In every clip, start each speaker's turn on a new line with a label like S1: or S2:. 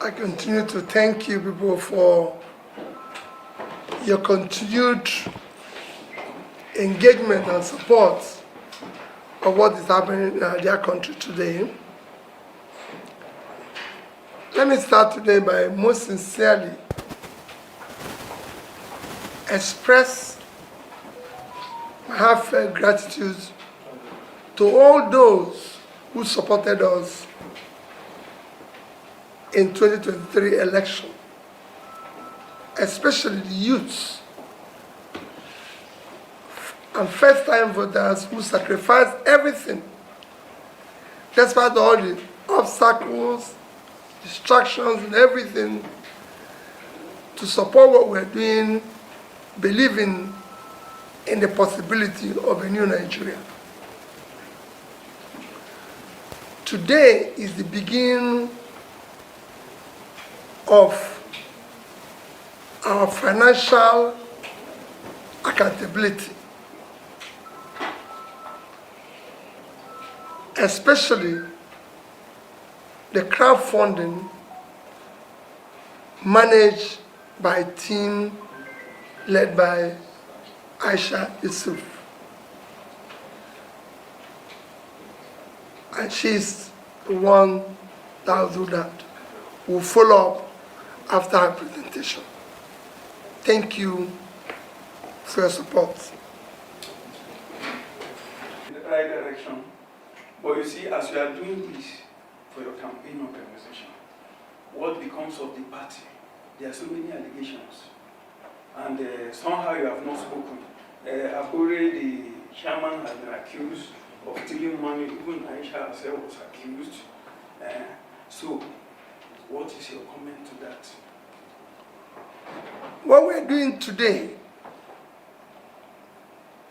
S1: I continue to thank you people for your continued engagement and support of what is happening in their country today. Let me start today by most sincerely express my heartfelt gratitude to all those who supported us in 2023 election, especially the youths and first-time voters who sacrificed everything, despite all the obstacles, distractions and everything, to support what we're doing, believing in the possibility of a new Nigeria. Today is the beginning of our financial accountability, especially the crowdfunding managed by a team led by Aisha Yusuf. And she's the one that will do that. We'll follow up after her presentation. Thank you for your support.
S2: In the right direction. But you see, as you are doing this for your campaign organization, what becomes of the party? There are so many allegations. And somehow you have not spoken. Abure, the chairman, has been accused of stealing money. Even Aisha herself was accused. So, what is your comment to that?
S1: What we're doing today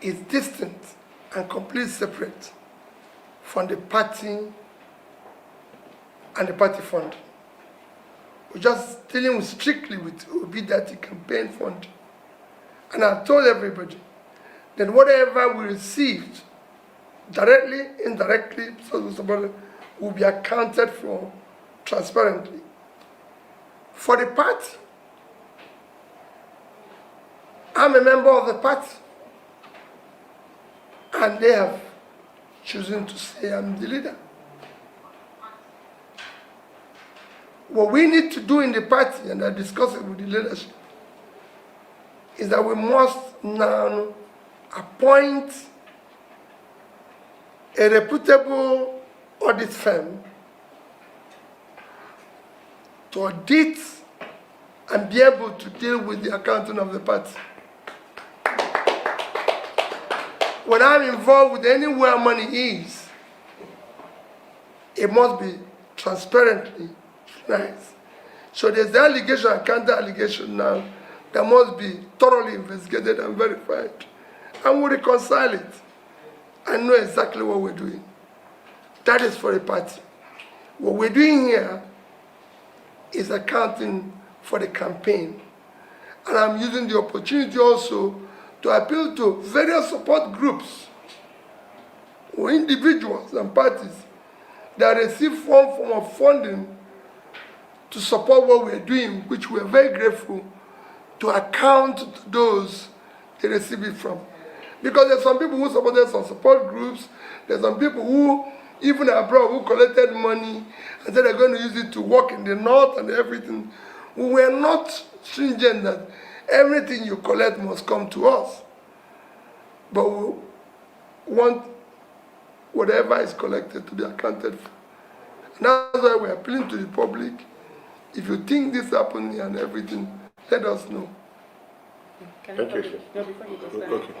S1: is distant and completely separate from the party and the party fund. We're just dealing strictly with Obidati campaign fund. And I've told everybody that whatever we received, directly, indirectly, will be accounted for transparently. For the party, I'm a member of the party, and they have chosen to say I'm the leader. What we need to do in the party, and I discuss it with the leadership, is that we must now appoint a reputable audit firm to audit and be able to deal with the accounting of the party. When I'm involved with anywhere money is, it must be transparently nice. So there's the allegation and counter allegation now that must be thoroughly investigated and verified. And we'll reconcile it and know exactly what we're doing. That is for a party. What we're doing here is accounting for the campaign. And I'm using the opportunity also to appeal to various support groups or individuals and parties that receive some form of funding to support what we're doing, which we're very grateful to account to those they receive it from. Because there's some people who supported some support groups, there's some people who, even abroad, who collected money and said they're going to use it to work in the north and everything. We were not stringent that everything you collect must come to us. But we want whatever is collected to be accounted for. And that's why we're appealing to the public. If you think this happened and everything, let us know.
S3: Can I before you go, okay.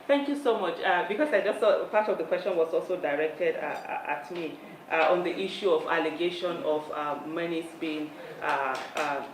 S3: Thank you so much. Because I just saw part of the question was also directed at me on the issue of allegation of monies being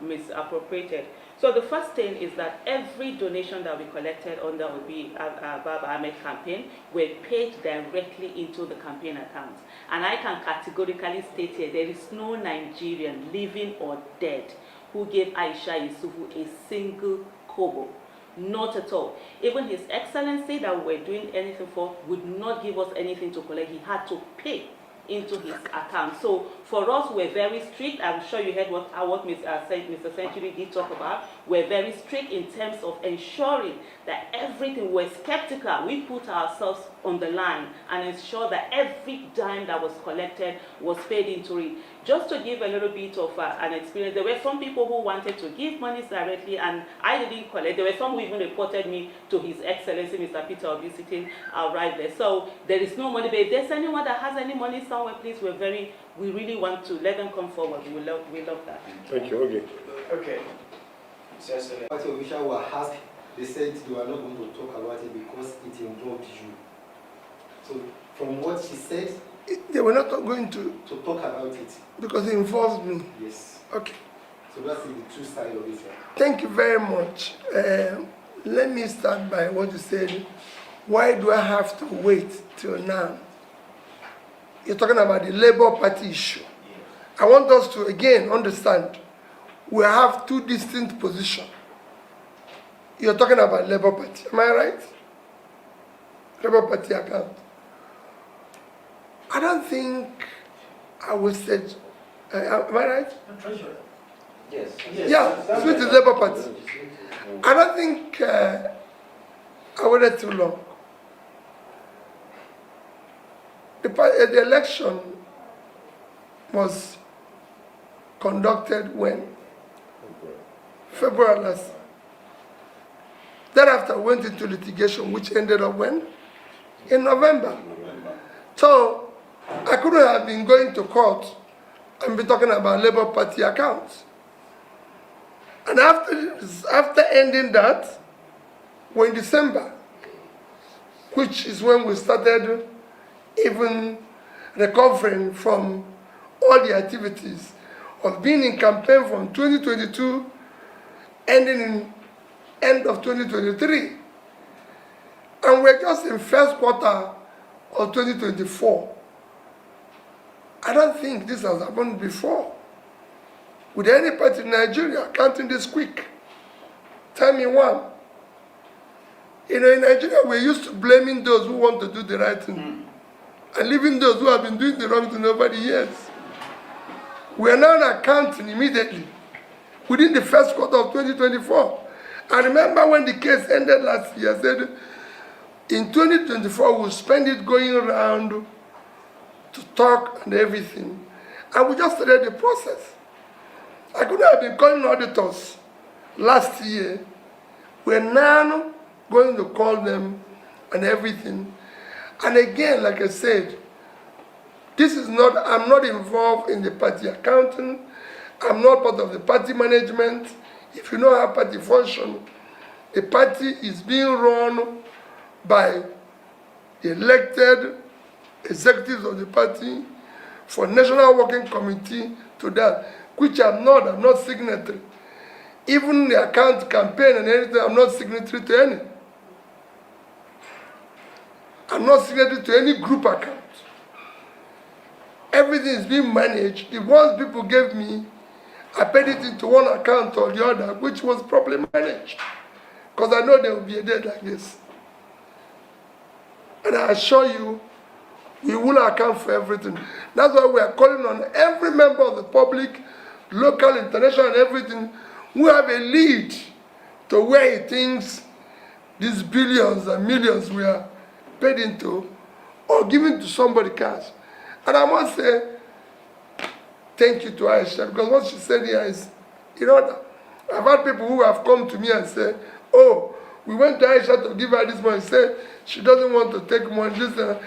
S3: misappropriated. So the first thing is that every donation that we collected under the Baba Ahmed campaign were paid directly into the campaign account. And I can categorically state here, there is no Nigerian, living or dead, who gave Aisha Yusufu a single kobo. Not at all. Even His Excellency that we were doing anything for would not give us anything to collect. He had to pay into his account. So for us, we're very strict. I'm sure you heard what Mr. Century did talk about. We're very strict in terms of ensuring that everything, we're skeptical. We put ourselves on the line and ensure that every dime that was collected was paid into it. Just to give a little bit of an experience, there were some people who wanted to give money directly, and I didn't collect. There were some who even reported me to His Excellency, Mr. Peter Obi, sitting right there. So there is no money, but if there's anyone that has any money somewhere, please, we really want to let them come forward. We love that.
S4: Thank you. Okay.
S2: Okay.
S5: Party official were asked, they said they were not going to talk about it because it involved you. So from what she said,
S1: They were not going to
S5: talk about it.
S1: Because it involves me.
S5: Yes.
S1: Okay.
S5: So that's the true side of it.
S1: Thank you very much. Let me start by what you said. Why do I have to wait till now? You're talking about the Labour Party issue. I want us to again understand we have two distinct positions. You're talking about Labour Party, am I right? Labour Party account. I don't think I will say, am I right?
S5: Yes.
S1: Yeah, with the Labour Party. I don't think I waited too long. The election was conducted when? February last year. Thereafter, went into litigation, which ended up when? In November. So, I couldn't have been going to court and be talking about Labour Party accounts. And after ending that, we're in December, which is when we started even recovering from all the activities of being in campaign from 2022, ending in end of 2023. And we're just in first quarter of 2024. I don't think this has happened before with any party in Nigeria counting this quick. Tell me one. You know, in Nigeria, we're used to blaming those who want to do the right thing and leaving those who have been doing the wrong thing over the years. We are now accounting immediately within the first quarter of 2024. I remember when the case ended last year, I said, in 2024, we'll spend it going around to talk and everything. And we just started the process. I could have been calling auditors last year. We're now going to call them and everything. And again, like I said, this is not, I'm not involved in the party accounting. I'm not part of the party management. If you know how party function, the party is being run by the elected executives of the party for National Working Committee to that, which I'm not signatory. Even the account campaign and anything, I'm not signatory to any. I'm not signatory to any group account. Everything is being managed. The ones people gave me, I paid it into one account or the other, which was properly managed. Because I know there will be a day like this. And I assure you, we will account for everything. That's why we are calling on every member of the public, local, international, and everything, who have a lead to where he thinks these billions and millions we are paid into or given to somebody cash. And I must say, thank you to Aisha, because what she said here is in order. I've had people who have come to me and said, oh, we went to Aisha to give her this money. She said she doesn't want to take money. Listen,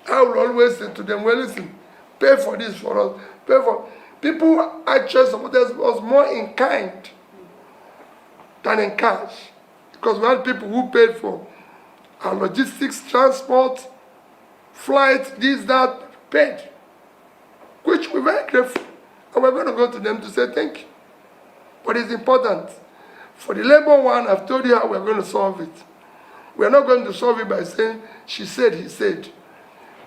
S1: I will always say to them, well, listen, pay for this for us. Pay for. People actually supported us more in kind than in cash. Because we had people who paid for our logistics, transport, flights, this, that, paid. Which we're very grateful. And we're going to go to them to say thank you. But it's important. For the labor one, I've told you how we're going to solve it. We're not going to solve it by saying, she said, he said.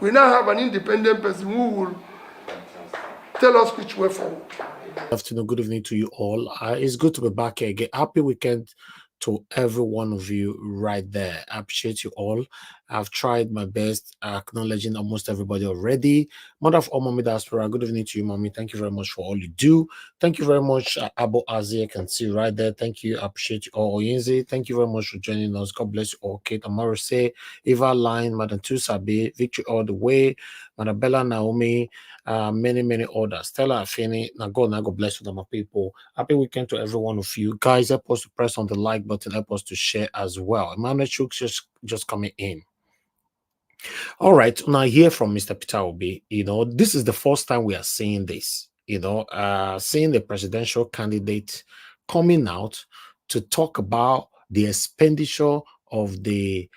S1: We now have an independent person who will tell us which way forward.
S6: Good afternoon, good evening to you all. It's good to be back here again. Happy weekend to every one of you right there. I appreciate you all. I've tried my best acknowledging almost everybody already. Mother of all Mommy Diaspora, good evening to you, Mommy. Thank you very much for all you do. Thank you very much, Abo Azi. I can see you right there. Thank you. I appreciate you all. Oyinze, thank you very much for joining us. God bless you all. Kate Amarose, Eva Line, Madam Tusabe, Victory all the way, Madam Bella Naomi, many others. Stella Afeni, now God bless you, my people. Happy weekend to every one of you. Guys, help us to press on the like button, help us to share as well. Emmanuel Chuk just coming in. All right, now hear from Mr. Peter Obi. This is the first time we are seeing this. Seeing the presidential candidate coming out to talk about the expenditure of the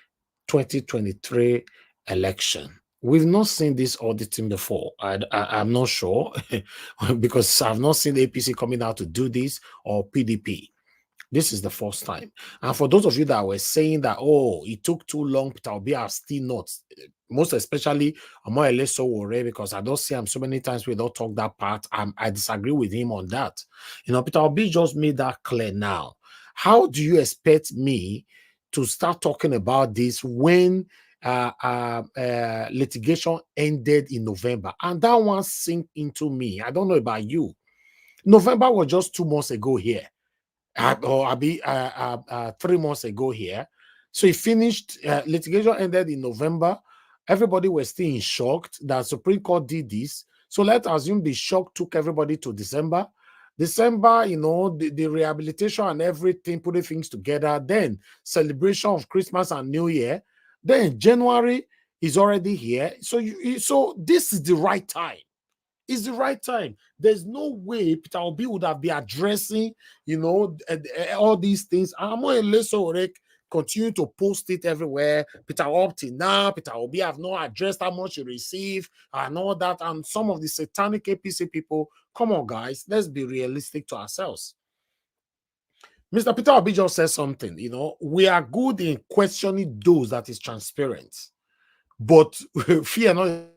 S6: 2023 election. We've not seen this auditing before. I'm not sure because I've not seen the APC coming out to do this or PDP. This is the first time. And for those of you that were saying that, oh, it took too long, Peter Obi are still not, most especially Omoyele Sowore, because I don't see him so many times we don't talk that part. I disagree with him on that. Peter Obi just made that clear now. How do you expect me to start talking about this when litigation ended in November? And that one sank into me. I don't know about you. November was just 2 months ago here. Or I'll be 3 months ago here. So it finished, litigation ended in November. Everybody was still in shock that Supreme Court did this. So let's assume the shock took everybody to December. December, the rehabilitation and everything, putting things together. Then celebration of Christmas and New Year. Then January is already here. So this is the right time. It's the right time. There's no way Peter Obi would have been addressing, all these things. Amoyele Sowore continue to post it everywhere. Peter up till now, Peter Obi have not addressed how much he receive and all that. And some of the satanic APC people, come on, guys, let's be realistic to ourselves. Mr. Peter Obi just said something, we are good in questioning those that is transparent, but fear not.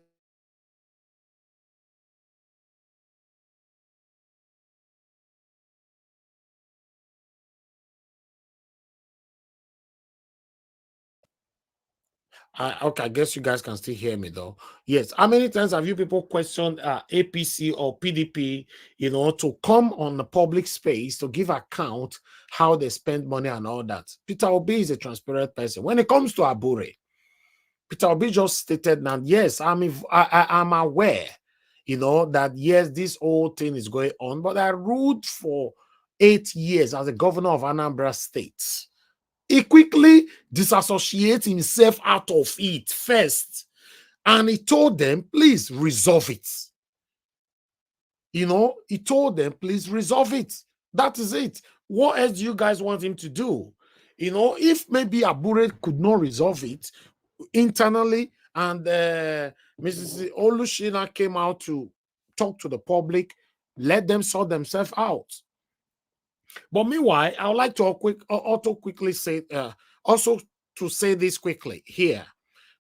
S6: Okay, I guess you guys can still hear me though. Yes. How many times have you people questioned APC or PDP, to come on the public space to give account how they spend money and all that? Peter Obi is a transparent person. When it comes to Abure, Peter Obi just stated that, yes, I'm aware, that yes, this whole thing is going on, but I ruled for 8 years as a governor of Anambra State. He quickly disassociates himself out of it first. And he told them, please resolve it. He told them, please resolve it. That is it. What else do you guys want him to do? If maybe Abure could not resolve it internally and Mrs. Olushina came out to talk to the public, let them sort themselves out. But meanwhile, I would like to quickly say, also to say this quickly here,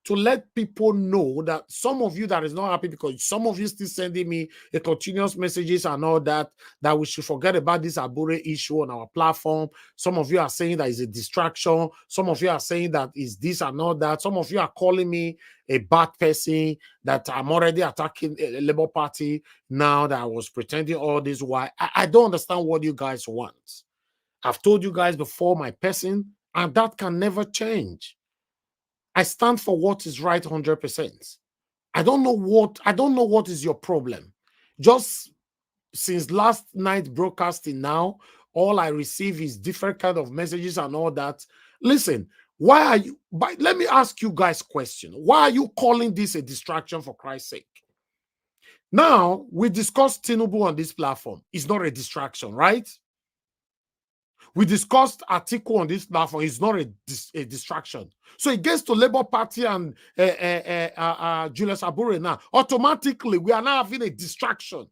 S6: to let people know that some of you that is not happy because some of you still sending me a continuous messages and all that we should forget about this Abure issue on our platform. Some of you are saying that is a distraction. Some of you are saying that is this and all that. Some of you are calling me a bad person, that I'm already attacking a Labour Party now that I was pretending all this. Why? I don't understand what you guys want. I've told you guys before my person, and that can never change. I stand for what is right 100%. I don't know what is your problem. Just since last night broadcasting now, all I receive is different kind of messages and all that. Listen, why are you, let me ask you guys a question. Why are you calling this a distraction, for Christ's sake? Now, we discussed Tinubu on this platform. It's not a distraction, right? We discussed Atiku on this platform. It's not a distraction. So it gets to Labour Party and Julius Abure now. Automatically, we are now having a distraction.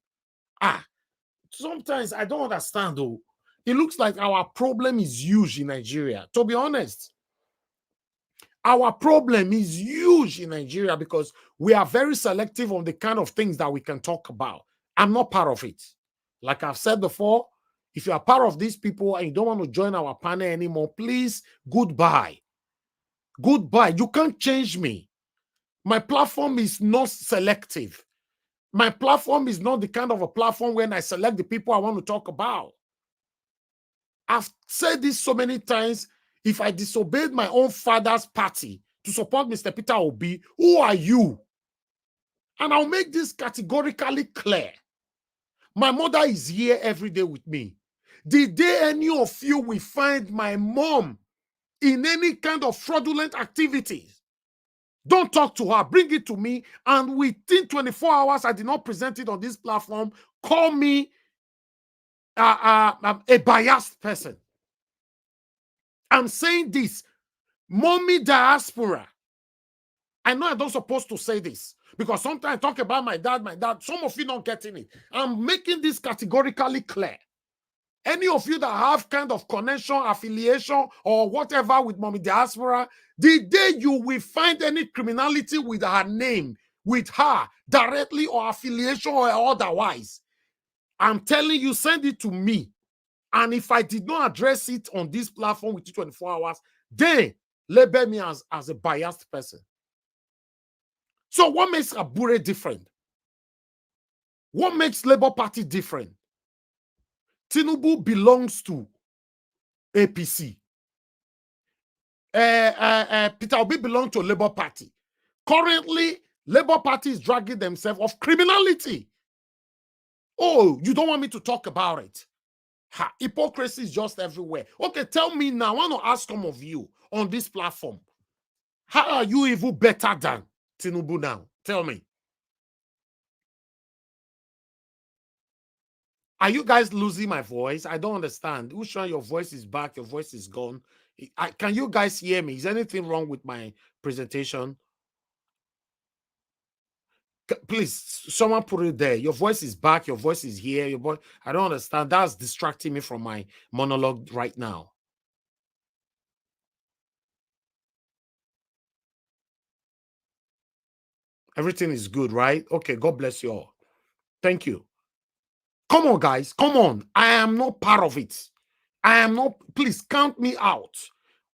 S6: Sometimes I don't understand though. It looks like our problem is huge in Nigeria. To be honest, our problem is huge in Nigeria because we are very selective on the kind of things that we can talk about. I'm not part of it. Like I've said before, if you are part of these people and you don't want to join our panel anymore, please, goodbye. Goodbye. You can't change me. My platform is not selective. My platform is not the kind of a platform when I select the people I want to talk about. I've said this so many times. If I disobeyed my own father's party to support Mr. Peter Obi, who are you? And I'll make this categorically clear. My mother is here every day with me. The day any of you will find my mom in any kind of fraudulent activities, don't talk to her, bring it to me, and within 24 hours, I did not present it on this platform, call me a biased person. I'm saying this, mommy diaspora. I know I'm not supposed to say this because sometimes I talk about my dad, some of you not getting it. I'm making this categorically clear. Any of you that have kind of connection, affiliation, or whatever with mommy diaspora, the day you will find any criminality with her name, with her, directly or affiliation or otherwise, I'm telling you, send it to me. And if I did not address it on this platform within 24 hours, then label me as a biased person. So what makes Abure different? What makes Labour Party different? Tinubu belongs to APC. Peter Obi belongs to Labour Party. Currently, Labour Party is dragging themselves of criminality. Oh, you don't want me to talk about it? Hypocrisy is just everywhere. Okay, tell me now. I want to ask some of you on this platform. How are you even better than Tinubu now? Tell me. Are you guys losing my voice? I don't understand. Which one? Your voice is back, your voice is gone. Can you guys hear me? Is anything wrong with my presentation? Please, someone put it there. Your voice is back, your voice is here. Your voice, I don't understand. That's distracting me from my monologue right now. Everything is good, right? Okay, God bless you all. Thank you. Come on, guys. Come on. I am not part of it. I am not. Please count me out.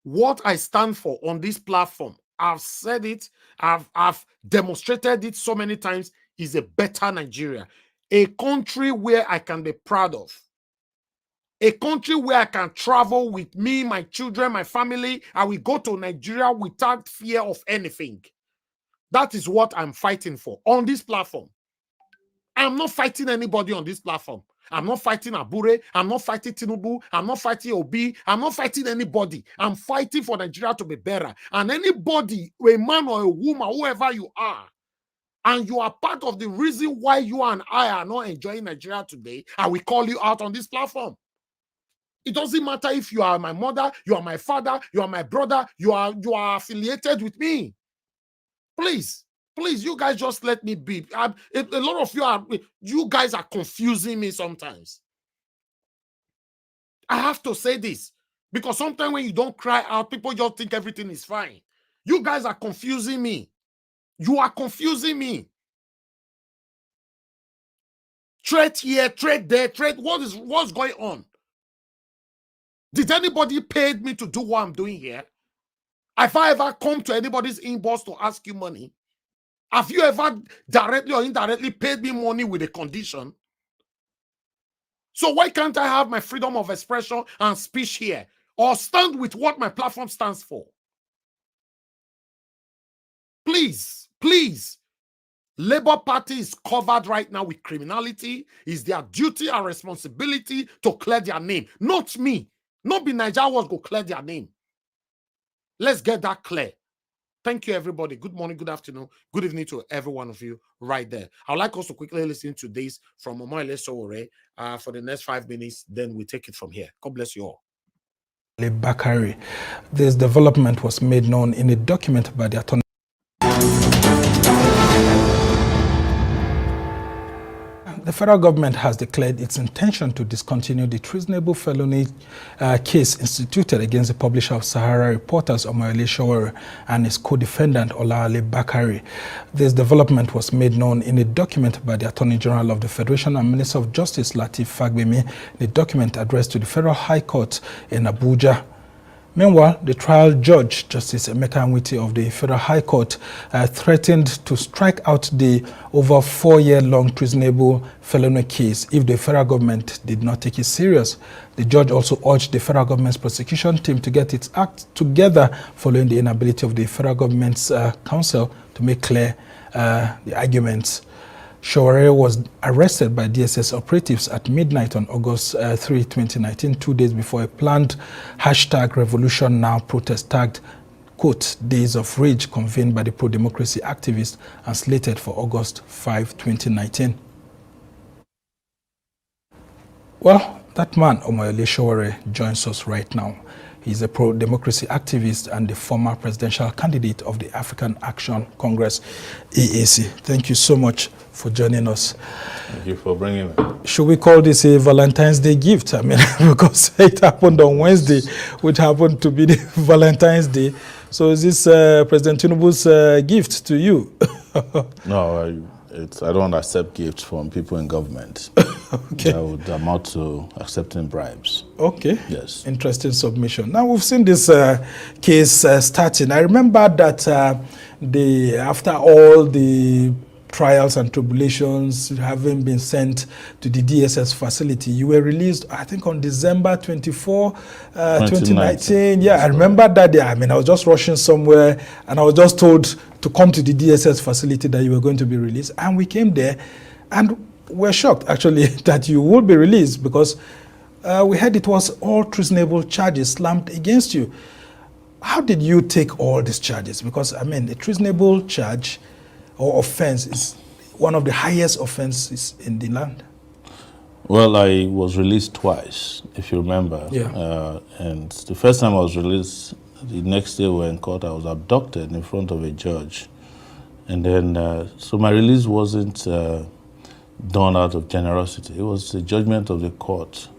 S6: What I stand for on this platform, I've said it. I've demonstrated it so many times, is a better Nigeria. A country where I can be proud of. A country where I can travel with me, my children, my family. I will go to Nigeria without fear of anything. That is what I'm fighting for on this platform. I'm not fighting anybody on this platform. I'm not fighting Abure. I'm not fighting Tinubu. I'm not fighting Obi. I'm not fighting anybody. I'm fighting for Nigeria to be better. And anybody, a man or a woman, whoever you are, and you are part of the reason why you and I are not enjoying Nigeria today, I will call you out on this platform. It doesn't matter if you are my mother, you are my father, you are my brother, you are affiliated with me. Please, you guys just let me be. A lot of you guys are confusing me sometimes. I have to say this because sometimes when you don't cry out, people just think everything is fine. You guys are confusing me. You are confusing me. Trade here, trade there, trade. What's going on? Did anybody pay me to do what I'm doing here? Have I ever come to anybody's inbox to ask you money? Have you ever directly or indirectly paid me money with a condition? So why can't I have my freedom of expression and speech here? Or stand with what my platform stands for? Please, please. Labour Party is covered right now with criminality. It's their duty and responsibility to clear their name. Not me. Not be Nigeria was go clear their name. Let's get that clear. Thank you, everybody. Good morning, good afternoon, good evening to every one of you right there. I'd like us to quickly listen to this from Omoyele Sowore for the next 5 minutes. Then we take it from here. God bless you all.
S4: Bakari. This development was made known in a document by the attorney. The federal government has declared its intention to discontinue the treasonable felony case instituted against the publisher of Sahara Reporters, Omoyele Sowore, and his co-defendant, Olawale Bakari. This development was made known in a document by the Attorney General of the Federation and Minister of Justice, Lateef Fagbemi, the document addressed to the Federal High Court in Abuja. Meanwhile, the trial judge, Justice Emeka Nwite of the Federal High Court, threatened to strike out the over 4-year-long treasonable felony case if the federal government did not take it serious. The judge also urged the federal government's prosecution team to get its act together following the inability of the federal government's counsel to make clear the arguments. Showore was arrested by DSS operatives at midnight on August 3, 2019, 2 days before a planned #RevolutionNow protest tagged, quote, Days of Rage, convened by the pro-democracy activists and slated for August 5, 2019. Well, that man, Omoyele Showore, joins us right now. He's a pro-democracy activist and the former presidential candidate of the African Action Congress, AAC. Thank you so much for joining us.
S7: Thank you for bringing me.
S4: Should we call this a Valentine's Day gift? I mean, because it happened on Wednesday, which happened to be the Valentine's Day. So is this President Tinubu's gift to you?
S7: No, I don't accept gifts from people in government.
S4: Okay.
S7: That would amount to accepting bribes.
S4: Okay.
S7: Yes.
S4: Interesting submission. Now we've seen this case starting. I remember that after all the trials and tribulations having been sent to the DSS facility, you were released, I think, on December 24, 2019. Yeah, I remember that day. I mean, I was just rushing somewhere and I was just told to come to the DSS facility that you were going to be released. And we came there and we're shocked, actually, that you will be released because we heard it was all treasonable charges slammed against you. How did you take all these charges? Because, I mean, a treasonable charge or offense is one of the highest offenses in the land.
S7: Well, I was released twice, if you remember.
S4: Yeah.
S7: And the first time I was released, the next day we were in court, I was abducted in front of a judge. And then, so my release wasn't done out of generosity. It was the judgment of the court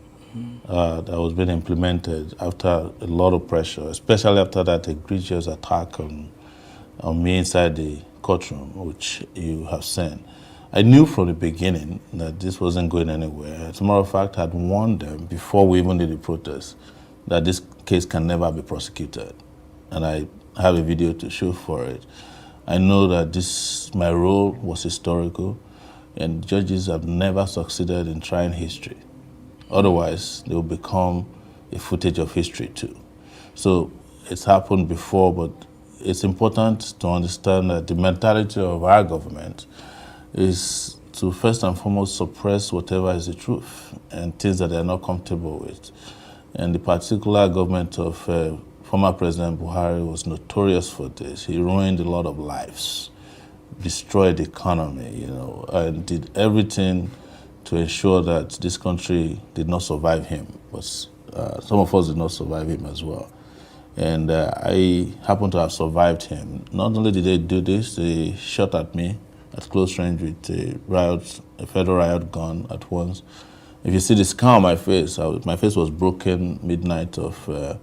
S7: that was being implemented after a lot of pressure, especially after that egregious attack on me inside the courtroom, which you have seen. I knew from the beginning that this wasn't going anywhere. As a matter of fact, I had warned them before we even did the protest that this case can never be prosecuted. And I have a video to show for it. I know that my role was historical, and judges have never succeeded in trying history. Otherwise, they will become a footage of history too. So it's happened before, but it's important to understand that the mentality of our government is to first and foremost suppress whatever is the truth and things that they're not comfortable with. And the particular government of former President Buhari was notorious for this. He ruined a lot of lives, destroyed the economy, and did everything to ensure that this country did not survive him. But some of us did not survive him as well. And I happen to have survived him. Not only did they do this, they shot at me at close range with a federal riot gun at once. If you see the scar on my face was broken midnight of a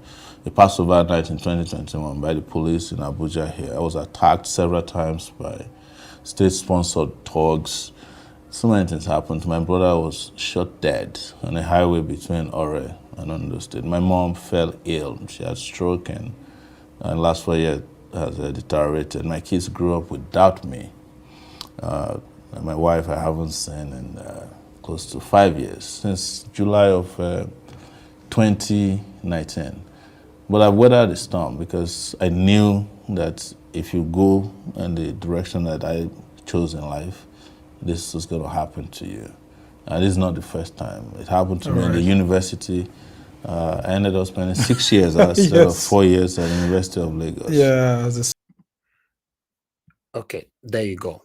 S7: Passover night in 2021 by the police in Abuja here. I was attacked several times by state-sponsored thugs. So many things happened. My brother was shot dead on a highway between Ore and Ondo State. My mom fell ill. She had stroke and last 4 years has deteriorated. My kids grew up without me. My wife I haven't seen in close to 5 years, since July of 2019. But I've weathered the storm because I knew that if you go in the direction that I chose in life, this is going to happen to you. And this is not the first time. It happened to me in the university. I ended up spending 6 years instead of 4 years at the University of Lagos.
S4: Yeah.
S6: Okay, there you go.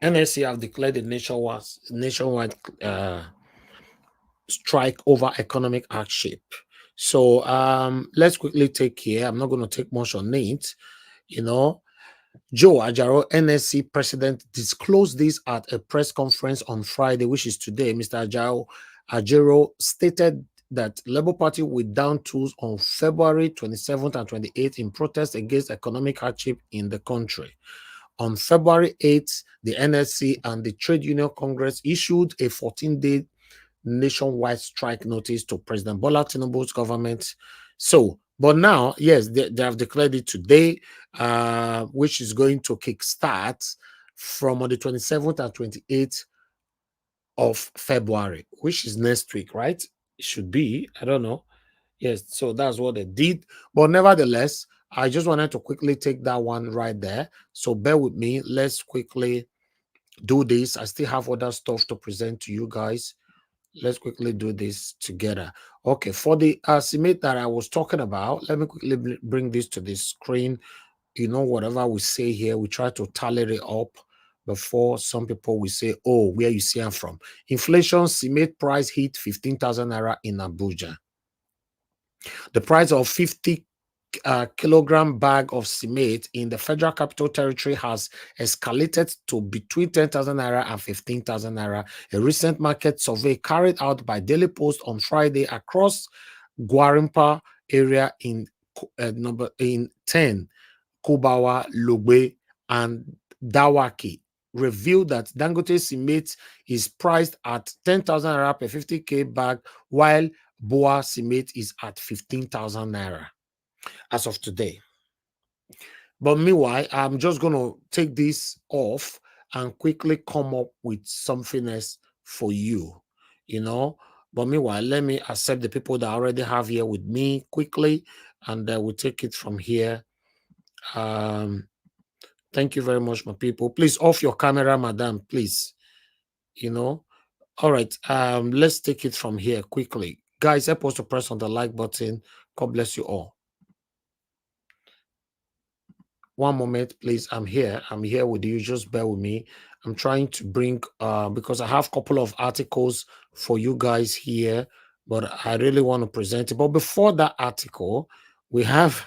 S6: NLC have declared a nationwide strike over economic hardship. So let's quickly take here. I'm not going to take much on it. Joe Ajaro, NSC president, disclosed this at a press conference on Friday, which is today. Mr. Ajaro stated that Labour Party will down tools on February 27th and 28th in protest against economic hardship in the country. On February 8th, the NLC and the Trade Union Congress issued a 14-day nationwide strike notice to President Bola Tinubu's government. So But now, yes, they have declared it today, which is going to kickstart from on the 27th and 28th of February, which is next week, right? It should be. I don't know. Yes, so that's what they did. But nevertheless, I just wanted to quickly take that one right there. So bear with me. Let's quickly do this. I still have other stuff to present to you guys. Let's quickly do this together. Okay, for the estimate that I was talking about, let me quickly bring this to the screen. You know, whatever we say here, we try to tally it up before some people will say, oh, where you see them from. Inflation cement price hit 15,000 naira in Abuja. The price of 50 kilogram bag of cement in the Federal Capital Territory has escalated to between 10,000 naira and 15,000 naira. A recent market survey carried out by Daily Post on Friday across Gwarimpa area in 10, Kubawa, Logbe, and Dawaki revealed that Dangote cement is priced at 10,000 naira per 50k bag, while Boa cement is at 15,000 naira as of today. But meanwhile, I'm just going to take this off and quickly come up with something else for you, you know. But meanwhile, let me accept the people that I already have here with me quickly, and we'll take it from here. Thank you very much, my people. Please off your camera, madam, please. You know. All right. Let's take it from here quickly. Guys, help us to press on the like button. God bless you all. One moment, please. I'm here with you. Just bear with me. I'm trying to bring because I have a couple of articles for you guys here, but I really want to present it. But before that article, we have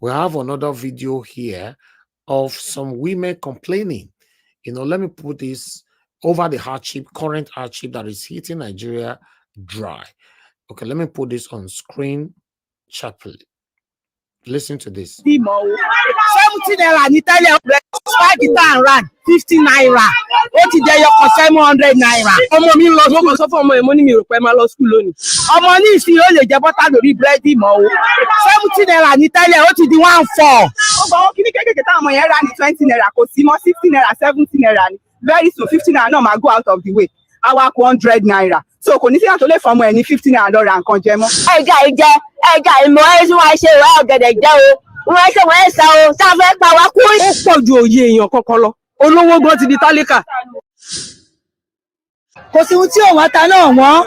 S6: another video here of some women complaining. You know, let me put this over the current hardship that is hitting Nigeria dry. Okay, let me put this on screen sharply. Listen to this.
S8: 70 naira ní tẹ́lẹ̀ swag tan rand 50 naira ó ti jẹyọ kan 700 naira. ọmọ mi lọ sọ sọ fún ọmọ ẹ̀ mo ní mi rò pé máa lọ school lónìí. ọmọ ní ìsìn ó lè jẹ bọ́tà lórí búrẹ́dì mọ́ o 70 naira ní tẹ́lẹ̀ ó ti di 1.4. ó gbọ́ wọn kíní kékèké táwọn ọmọ yẹn rà ní 20 naira kò sí mọ́ 60 naira 70 naira ni very soon 50 naira náà máa go out of the way àwa kó 100 naira so kò ní sí àtúnlẹ̀ fọmọ ẹ̀ ní 50 naira lọ ra nǹkan jẹ mọ́. ẹja ìmọ̀ ẹ̀ tí wọ́n ṣe ìwà ọ̀gẹ̀dẹ̀ jẹ́ o wọ́n ṣe wọ́n ṣe o sáfẹ́ pa wá kú. ó pọ̀ ju òye èèyàn kankan lọ olówó gan ti di tálíkà. kò sí ohun tí òun ata náà wọ́n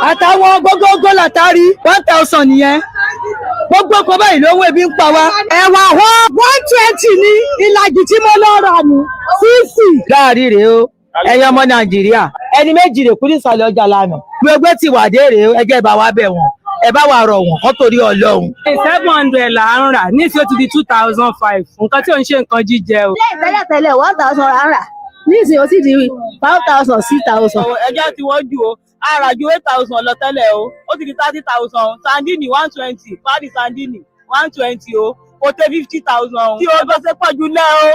S8: àtàwọn gógógó látàrí 1000 nìyẹn gbogbo kò báyìí lówó ebi ń pa wá. ẹ̀wà hó 120 ní ìlàjì tí mo lọ rà ní 50. gaari rèé o ẹ̀yin ọmọ nàìjíríà ẹni méjì rè kú nísàlẹ̀ ọjà lánàá gbogbo ti wà dé rèé ẹjẹ́ bá wa bẹ̀ wọ́n ẹ bá wa rọ̀ wọ́n kó torí Ọlọ́run. 700 là ń rà níṣẹ́ ó ti di 2005 nǹkan tí ò ń ṣe nǹkan jíjẹ o.
S9: tẹ́lẹ̀tẹ́lẹ̀ 1000 là ń rà níṣẹ́ ó ti di 5000 6000.
S8: ẹjọ́ ti wọ́n jù o a rà ju 8000 lọ tẹ́lẹ̀ o ó ti di 30,000 sandini 120 padi sandini 120 o kò tẹ 50,000 tí o gbèsè pọ̀ jù lẹ́ o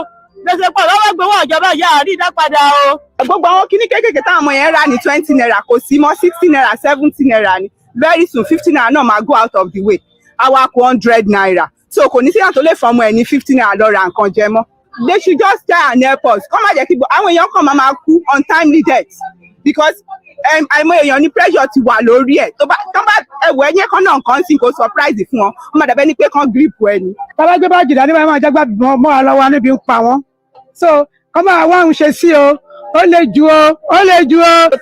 S8: gbèsè pọ̀ lọ́wọ́ gbowó ìjọba yà á rí ìdápadà o. gbogbo àwọn kíní kékèké táwọn ọmọ yẹn rà ní 20 naira kò sí mọ́ 60 naira 70 naira ni very soon 50 naira náà máa go out of the way àwa kó 100 naira so kò ní sí àtúnlẹ̀ fọmọ ẹ̀ ní 50 naira lọ ra nǹkan jẹ mọ́. they should just try and help us kọ́ má jẹ́ kí àwọn èèyàn kan máa kú untimely death because àìmọ̀ èèyàn ní pressure ti wà lórí ẹ̀ tó bá ẹ̀wọ̀ ẹ̀yẹ kan náà nǹkan sí kò surprise fún wọn ó má dàbẹ́ ní pé kán grip ẹ̀ ni.
S10: tọ́lá gbé báàgì dání báyìí máa jágbá mọ́ ara wa níbi ń pa wọ́n so kọ́ máa wá ń ṣe sí o ó lè ju o.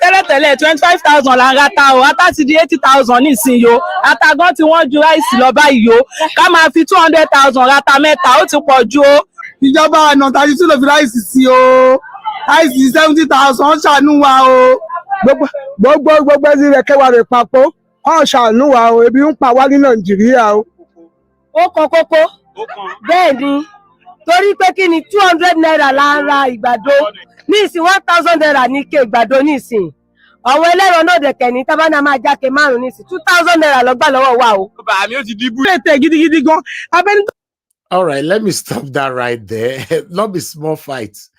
S8: tẹ́lẹ̀tẹ́lẹ̀ 25,000 là ń ra ta o ata ti di 80,000 nísìnyí o ata gan tí wọ́n ju ráìsì lọ báyìí o ká máa fi 200,000 ra ta mẹ́ta ó ti pọ̀ ju o.
S10: ìjọba àná tàbí tí ló fi ráìsì sí o ráìsì 70,000 ṣàánú wa o gbogbo ẹni rẹ̀ kẹwàá rẹ̀ papọ̀ kọ́ ṣàánú wa o ebi ń pa wá ní Nàìjíríà o.
S8: ó kan kókó bẹ́ẹ̀ ni torí pé kí ni 200 naira la ń ra ìgbàdo ní ìsìn 1,000 naira ní ike ìgbàdo ní ìsìn àwọn ẹlẹ́rọ náà dẹ̀kẹ̀ ní tábánà máa jáke márùn-ún ní ìsìn 2,000 naira lọ gbà lọ́wọ́ wa o. bàbá mi ò ti di bú.
S10: ètè gidigidi gan abẹ́ni.
S6: All right, let me stop that right there. Not be small fights.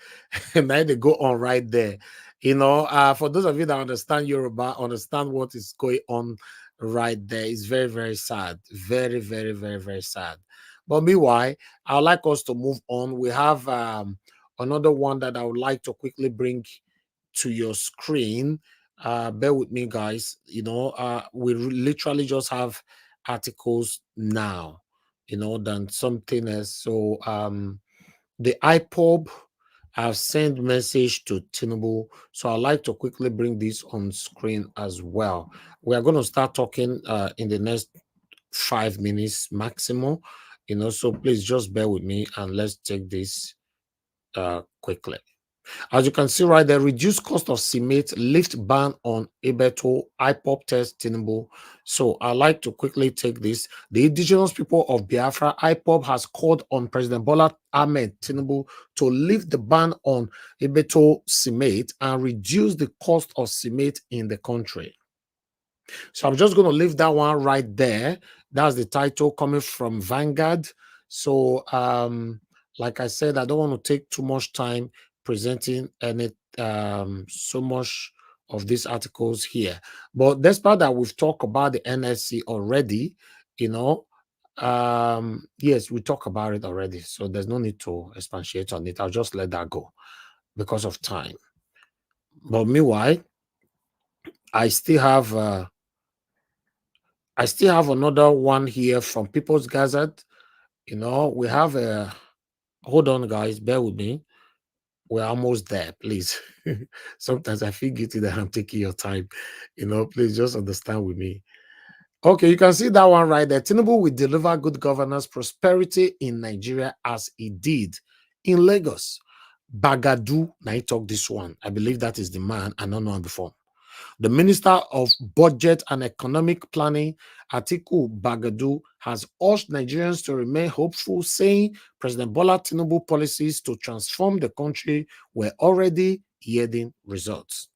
S6: Now they go on right there. You know, for those of you that understand Yoruba, understand what is going on right there. It's very, very sad. Very, very, very, very sad. But meanwhile, I would like us to move on. We have another one that I would like to quickly bring to your screen. Bear with me, guys. We literally just have articles now, than something else. So the IPOB have sent message to Tinubu. So I'd like to quickly bring this on screen as well. We are going to start talking in the next 5 minutes maximum, so please just bear with me and let's take this quickly. As you can see right there, reduced cost of cement, lift ban on Ebeto, IPOP test Tinubu. So I'd like to quickly take this. The indigenous people of Biafra, IPOP, has called on President Bola Ahmed Tinubu to lift the ban on Ebeto cement and reduce the cost of cement in the country. So I'm just going to leave that one right there. That's the title coming from Vanguard. So like I said, I don't want to take too much time presenting any so much of these articles here. But despite that, we've talked about the NLC already, yes, we talked about it already. So there's no need to expatiate on it. I'll just let that go because of time. But meanwhile, I still have another one here from People's Gazette. We have a, hold on, guys, bear with me. We're almost there, please. Sometimes I feel guilty that I'm taking your time. Please just understand with me. Okay, you can see that one right there. Tinubu will deliver good governance, prosperity in Nigeria as he did in Lagos. Bagadu, now he talk this one. I believe that is the man. I don't know him before. The Minister of Budget and Economic Planning, Atiku Bagadu, has urged Nigerians to remain hopeful, saying President Bola Tinubu policies to transform the country were already yielding results.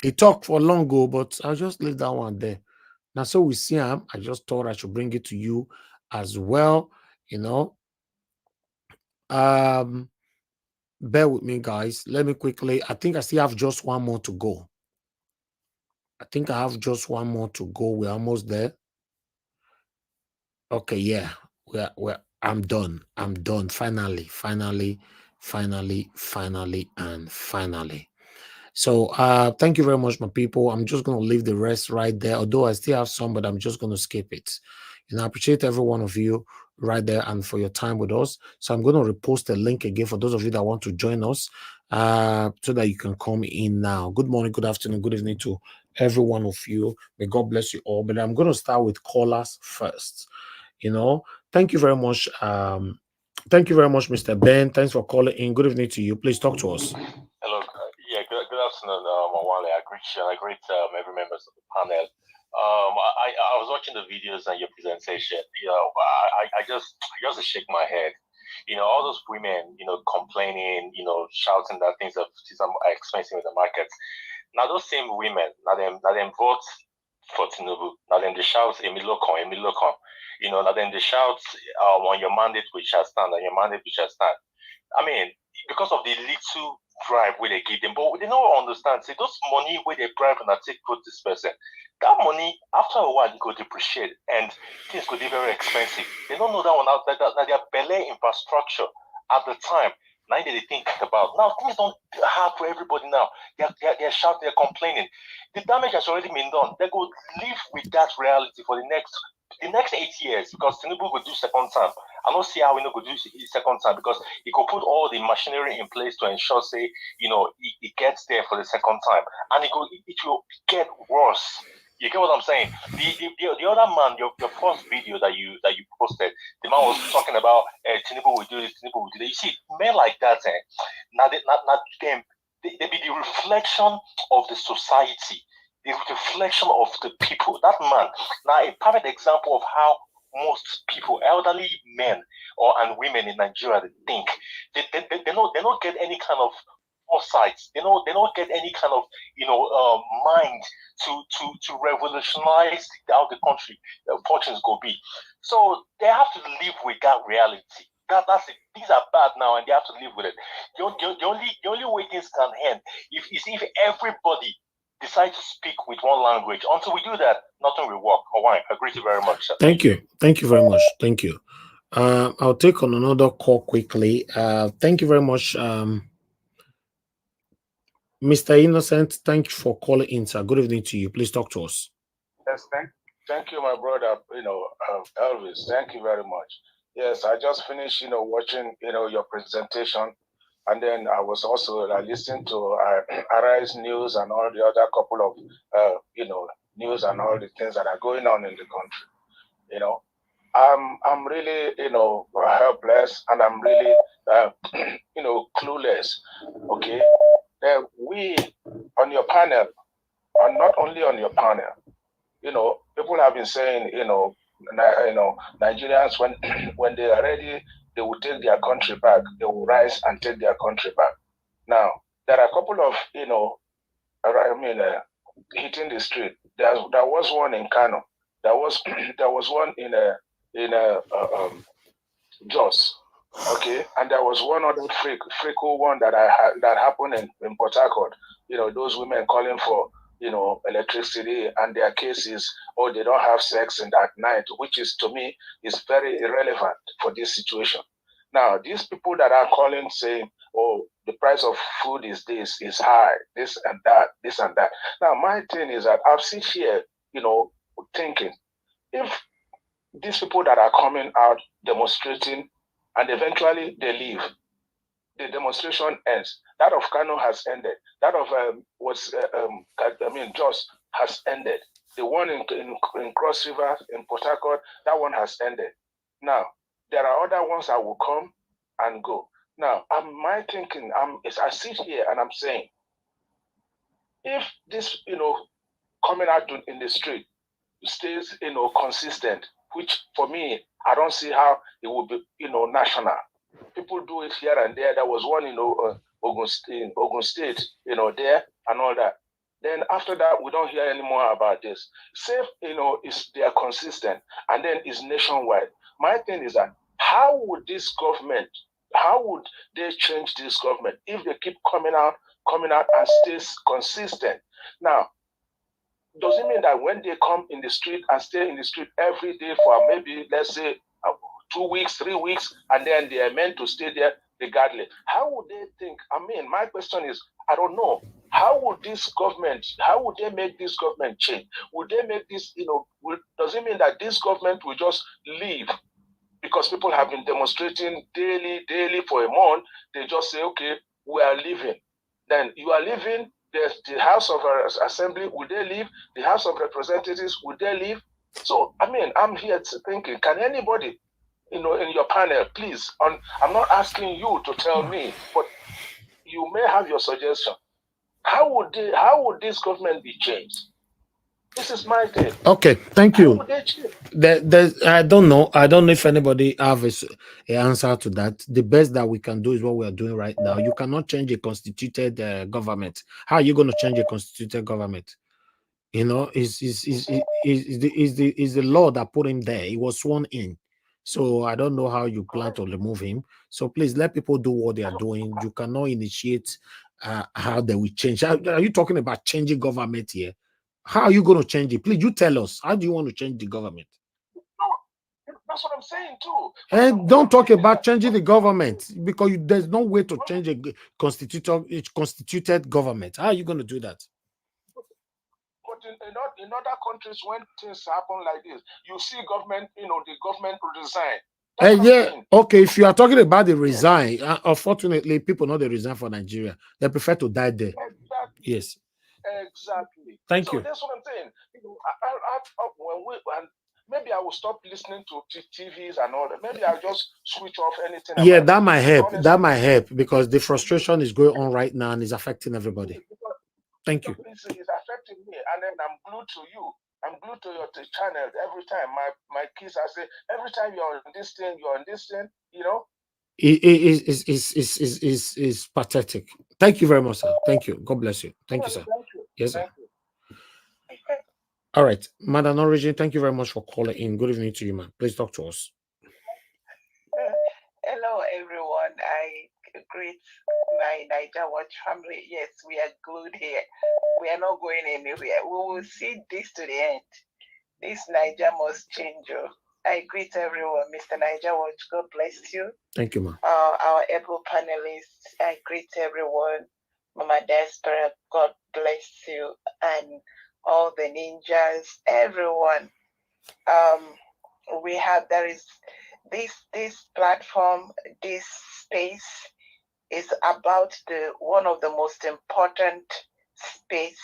S6: He talked for long ago, but I'll just leave that one there. Now, so we see him. I just thought I should bring it to you as well. Bear with me, guys. Let me quickly. I think I still have just one more to go. We're almost there. Okay, yeah. I'm done. Finally. So thank you very much, my people. I'm just going to leave the rest right there. Although I still have some, but I'm just going to skip it. I appreciate every one of you right there and for your time with us. So I'm going to repost a link again for those of you that want to join us so that you can come in now. Good morning, good afternoon, good evening to every one of you. May God bless you all. But I'm going to start with callers first. Thank you very much. Thank you very much, Mr. Ben. Thanks for calling in. Good evening to you. Please talk to us.
S11: Hello. Good afternoon, Mawale. I greet every members of the panel. I was watching the videos and your presentation. I just shake my head. All those women, complaining, shouting that things are expensive in the markets. Now those same women, now them vote for Tinubu. Now then they shout, Emilokon. Now then they shout on your mandate which shall stand, I mean, because of the little bribe where they give them, but they don't understand. See, those money where they bribe and take put this person, that money after a while it go depreciate and things could be very expensive. They don't know that one out. That their belay infrastructure at the time. Now they think about. Now things don't hard for everybody now. They're shouting, they're complaining. The damage has already been done. They go live with that reality for the next 8 years because Tinubu will do second term. I don't see how we go do second time because he could put all the machinery in place to ensure, say, he gets there for the second time, and it will get worse. You get what I'm saying? The other man, your first video that you posted, the man was talking about Tinubu will do this, Tinubu will do that. You see, men like that, now them, they be the reflection of the society, the reflection of the people. That man, now a perfect example of how most people, elderly men and women in Nigeria, they think they don't get any kind of foresight. They don't get any kind of mind to revolutionize how the country fortunes go be. So they have to live with that reality. That's it. These are bad now, and they have to live with it. The only way things can end if everybody decide to speak with one language. Until we do that, nothing will work. I agree very much. Sir.
S6: Thank you. Thank you very much. Thank you. I'll take on another call quickly. Thank you very much, Mr. Innocent. Thank you for calling in, sir. Good evening to you. Please talk to us.
S12: Yes, thank you, my brother. Elvis. Thank you very much. Yes, I just finished, watching, your presentation, and then I was also listening to Arise News and all the other couple of, news and all the things that are going on in the country. I'm really, helpless, and I'm really, clueless. Okay, we on your panel, and not only on your panel. People have been saying, Nigerians, when when they are ready, they will take their country back. They will rise and take their country back. Now, there are a couple of, hitting the street. There was one in Kano. There was there was one in Jos. Okay, and there was one other freakful one that that happened in Port Harcourt. Those women calling for electricity, and their case is, oh, they don't have sex at night, which is, to me, is very irrelevant for this situation. Now, these people that are calling saying, oh, the price of food is high, this and that, this and that. Now, my thing is that I've sit here, thinking, if these people that are coming out demonstrating and eventually they leave, the demonstration ends. That of Kano has ended. That of Jos has ended. The one in Cross River, in Port Harcourt, that one has ended. Now, there are other ones that will come and go. Now, my thinking, I sit here and I'm saying, if this, coming out in the street stays, consistent, which for me, I don't see how it will be, national. People do it here and there. There was one in Ogun State, there and all that. Then after that, we don't hear any more about this. Say, they are consistent, and then it's nationwide. My thing is that how would they change this government if they keep coming out and stays consistent? Now, does it mean that when they come in the street and stay in the street every day for maybe, let's say, 2 weeks, 3 weeks, and then they are meant to stay there regardless? How would they think? My question is, I don't know. How would they make this government change? Would they make this, does it mean that this government will just leave because people have been demonstrating daily for a month? They just say, okay, we are leaving. Then you are leaving. The House of Assembly, would they leave? The House of Representatives, would they leave? So, I'm here thinking, can anybody, in your panel, please, I'm not asking you to tell me, but you may have your suggestion. How would this government be changed? This is my thing.
S6: Okay, thank you.
S12: How would they change?
S6: I don't know. I don't know if anybody has an answer to that. The best that we can do is what we are doing right now. You cannot change a constituted government. How are you going to change a constituted government? Is the law that put him there. He was sworn in. So I don't know how you plan to remove him. So please let people do what they are doing. You cannot initiate how they will change. Are you talking about changing government here? How are you going to change it? Please, you tell us. How do you want to change the government?
S12: No, that's what I'm saying too.
S6: And don't talk about changing the government, because there's no way to change a constituted government. How are you going to do that?
S12: But in other countries, when things happen like this, you see government, the government will resign.
S6: Yeah, okay. If you are talking about the resign, unfortunately, people know they resign for Nigeria. They prefer to die there.
S12: Exactly.
S6: Yes.
S12: Exactly.
S6: Thank you.
S12: That's what I'm saying. Maybe I will stop listening to TVs and all that. Maybe I'll just switch off anything.
S6: Yeah, that might help. Honestly, that might help, because the frustration is going on right now and is affecting everybody. Thank you.
S12: It's affecting me, and then I'm glued to you. I'm glued to your channel every time. My kids, I say, every time you're on this thing,
S6: It is pathetic. Thank you very much, sir. Thank you. God bless you. Thank you, sir.
S12: Thank you.
S6: Yes, sir.
S12: Thank you.
S6: All right, Madam Origin, thank you very much for calling in. Good evening to you, ma'am. Please talk to us.
S13: Hello, everyone. greet my Niger Watch family. Yes, we are glued here. We are not going anywhere. We will see this to the end. This Niger must change. Oh. I greet everyone. Mr. Niger Watch, God bless you.
S6: Thank you, ma'am.
S13: Our able panelists, I greet everyone. Mama Desperate, God bless you. And all the ninjas, everyone. There is this platform, this space is about one of the most important space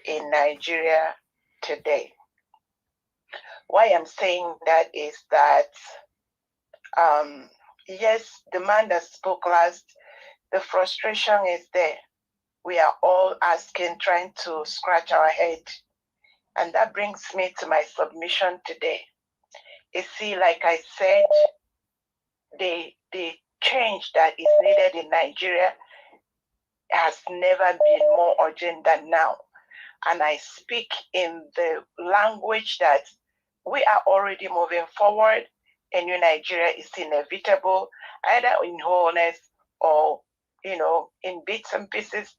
S13: in Nigeria today. Why I'm saying that is that yes, the man that spoke last, the frustration is there. We are all asking, trying to scratch our head. And that brings me to my submission today. You see, like I said, the change that is needed in Nigeria has never been more urgent than now. And I speak in the language that we are already moving forward. A new Nigeria is inevitable, either in wholeness or, in bits and pieces.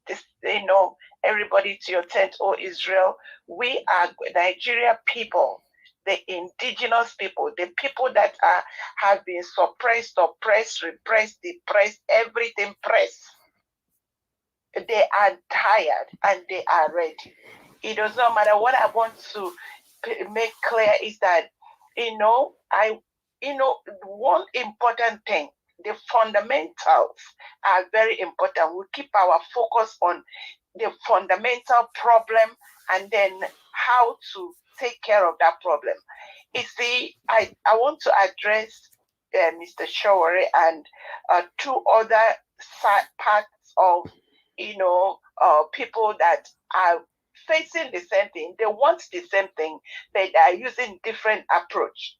S13: Everybody to your tent, oh Israel. We are Nigeria people, the indigenous people, the people that have been suppressed, oppressed, repressed, depressed, everything pressed. They are tired and they are ready. It does not matter. What I want to make clear is that, one important thing, the fundamentals are very important. We keep our focus on the fundamental problem and then how to take care of that problem. You see, I want to address Mr. Shawari and two other parts of people that are facing the same thing. They want the same thing, but they are using different approach.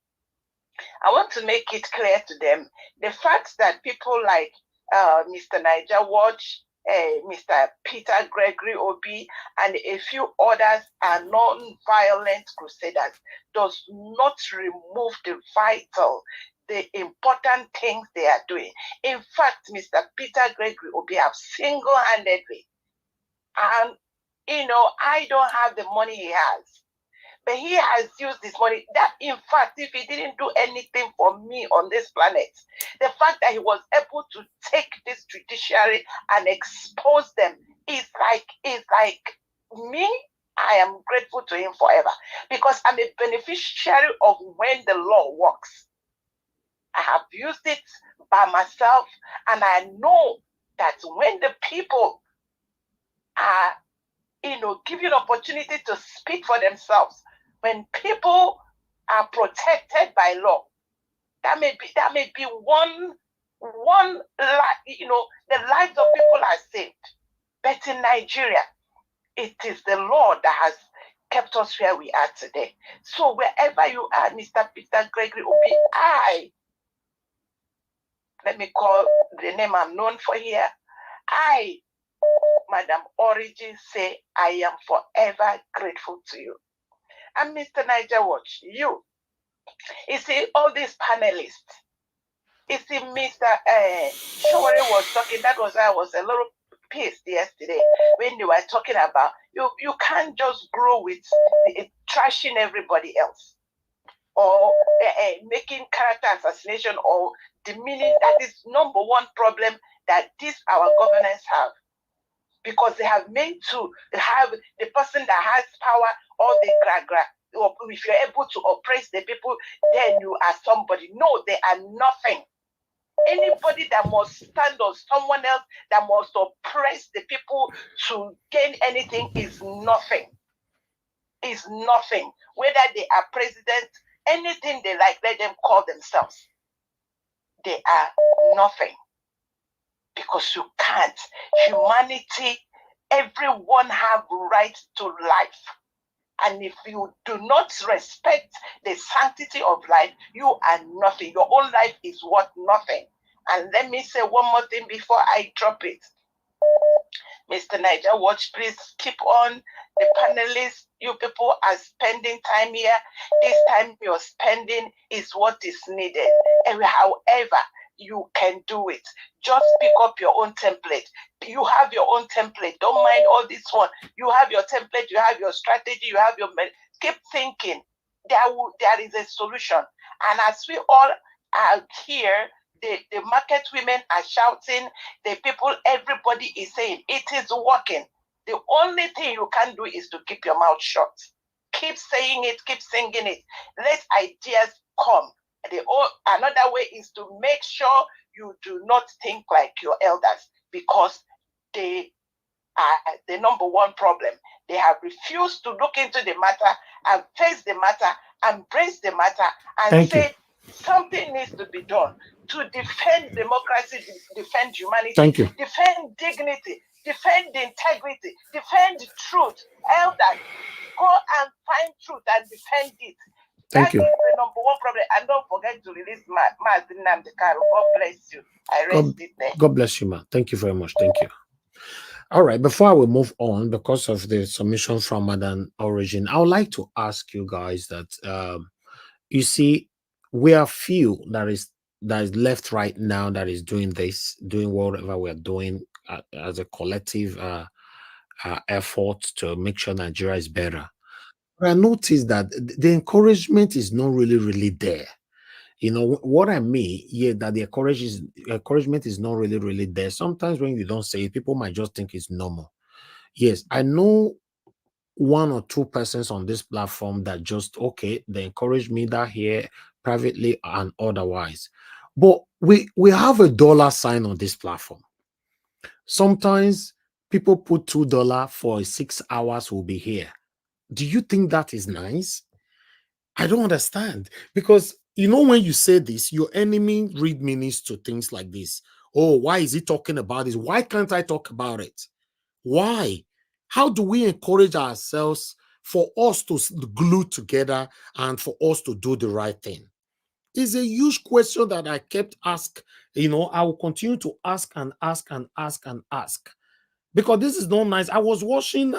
S13: I want to make it clear to them the fact that people like Mr. Niger Watch, Mr. Peter Gregory Obi, and a few others are non-violent crusaders does not remove the important things they are doing. In fact, Mr. Peter Gregory Obi have single-handedly, and I don't have the money he has, but he has used this money. That, in fact, if he didn't do anything for me on this planet, the fact that he was able to take this judiciary and expose them is like me. I am grateful to him forever because I'm a beneficiary of when the law works. I have used it by myself, and I know that when the people are, given opportunity to speak for themselves, when people are protected by law, that may be one life, the lives of people are saved. But in Nigeria, it is the law that has kept us where we are today. So wherever you are, Mr. Peter Gregory Obi, let me call the name I'm known for here. Madam Origin, say I am forever grateful to you. And Mr. Niger Watch, you see all these panelists. You see, Mr. Shawari was talking, that was why I was a little pissed yesterday when they were talking about you can't just grow with trashing everybody else or making character assassination or demeaning. That is number one problem that our governance have. Because they have meant to have the person that has power or the if you're able to oppress the people, then you are somebody. No, they are nothing. Anybody that must stand on someone else, that must oppress the people to gain anything is nothing. Is nothing. Whether they are president, anything they like, let them call themselves. They are nothing. Because you can't. Humanity, everyone have right to life. And if you do not respect the sanctity of life, you are nothing. Your own life is worth nothing. And let me say one more thing before I drop it. Mr. Niger Watch, please keep on. The panelists, you people are spending time here. This time you're spending is what is needed. And however, you can do it. Just pick up your own template. You have your own template. Don't mind all this one. You have your template, you have your strategy, you have your... Keep thinking. There is a solution. And as we all are here, the market women are shouting, the people, everybody is saying, it is working. The only thing you can do is to keep your mouth shut. Keep saying it, keep singing it. Let ideas come. Another way is to make sure you do not think like your elders, because they are the number one problem. They have refused to look into the matter and face the matter, embrace the matter, and say something needs to be done to defend democracy, defend humanity, defend dignity, defend the integrity, defend truth. Elders, go and find truth and defend it. That is the number one problem. And don't forget to release Martin Namdekaro. God bless you. I rest it there.
S6: God bless you, ma. Thank you very much. Thank you. All right, before I will move on, because of the submission from Madam Origin, I would like to ask you guys that you see, we are few that is left right now that is doing this, doing whatever we're doing as a collective effort to make sure Nigeria is better. But I noticed that the encouragement is not really there. You know what I mean? Yeah, that the encouragement is not really there. Sometimes when you don't say it, people might just think it's normal. Yes, I know one or two persons on this platform that just, okay, they encourage me that here privately and otherwise. But we have a dollar sign on this platform. Sometimes people put $2 for 6 hours will be here. Do you think that is nice? I don't understand, because you know, when you say this, your enemy read meanings to things like this. Oh, why is he talking about this? Why can't I talk about it? Why? How do we encourage ourselves for us to glue together and for us to do the right thing? It's a huge question that I kept asking. You know, I will continue to ask and ask and ask and ask, because this is not nice. I was watching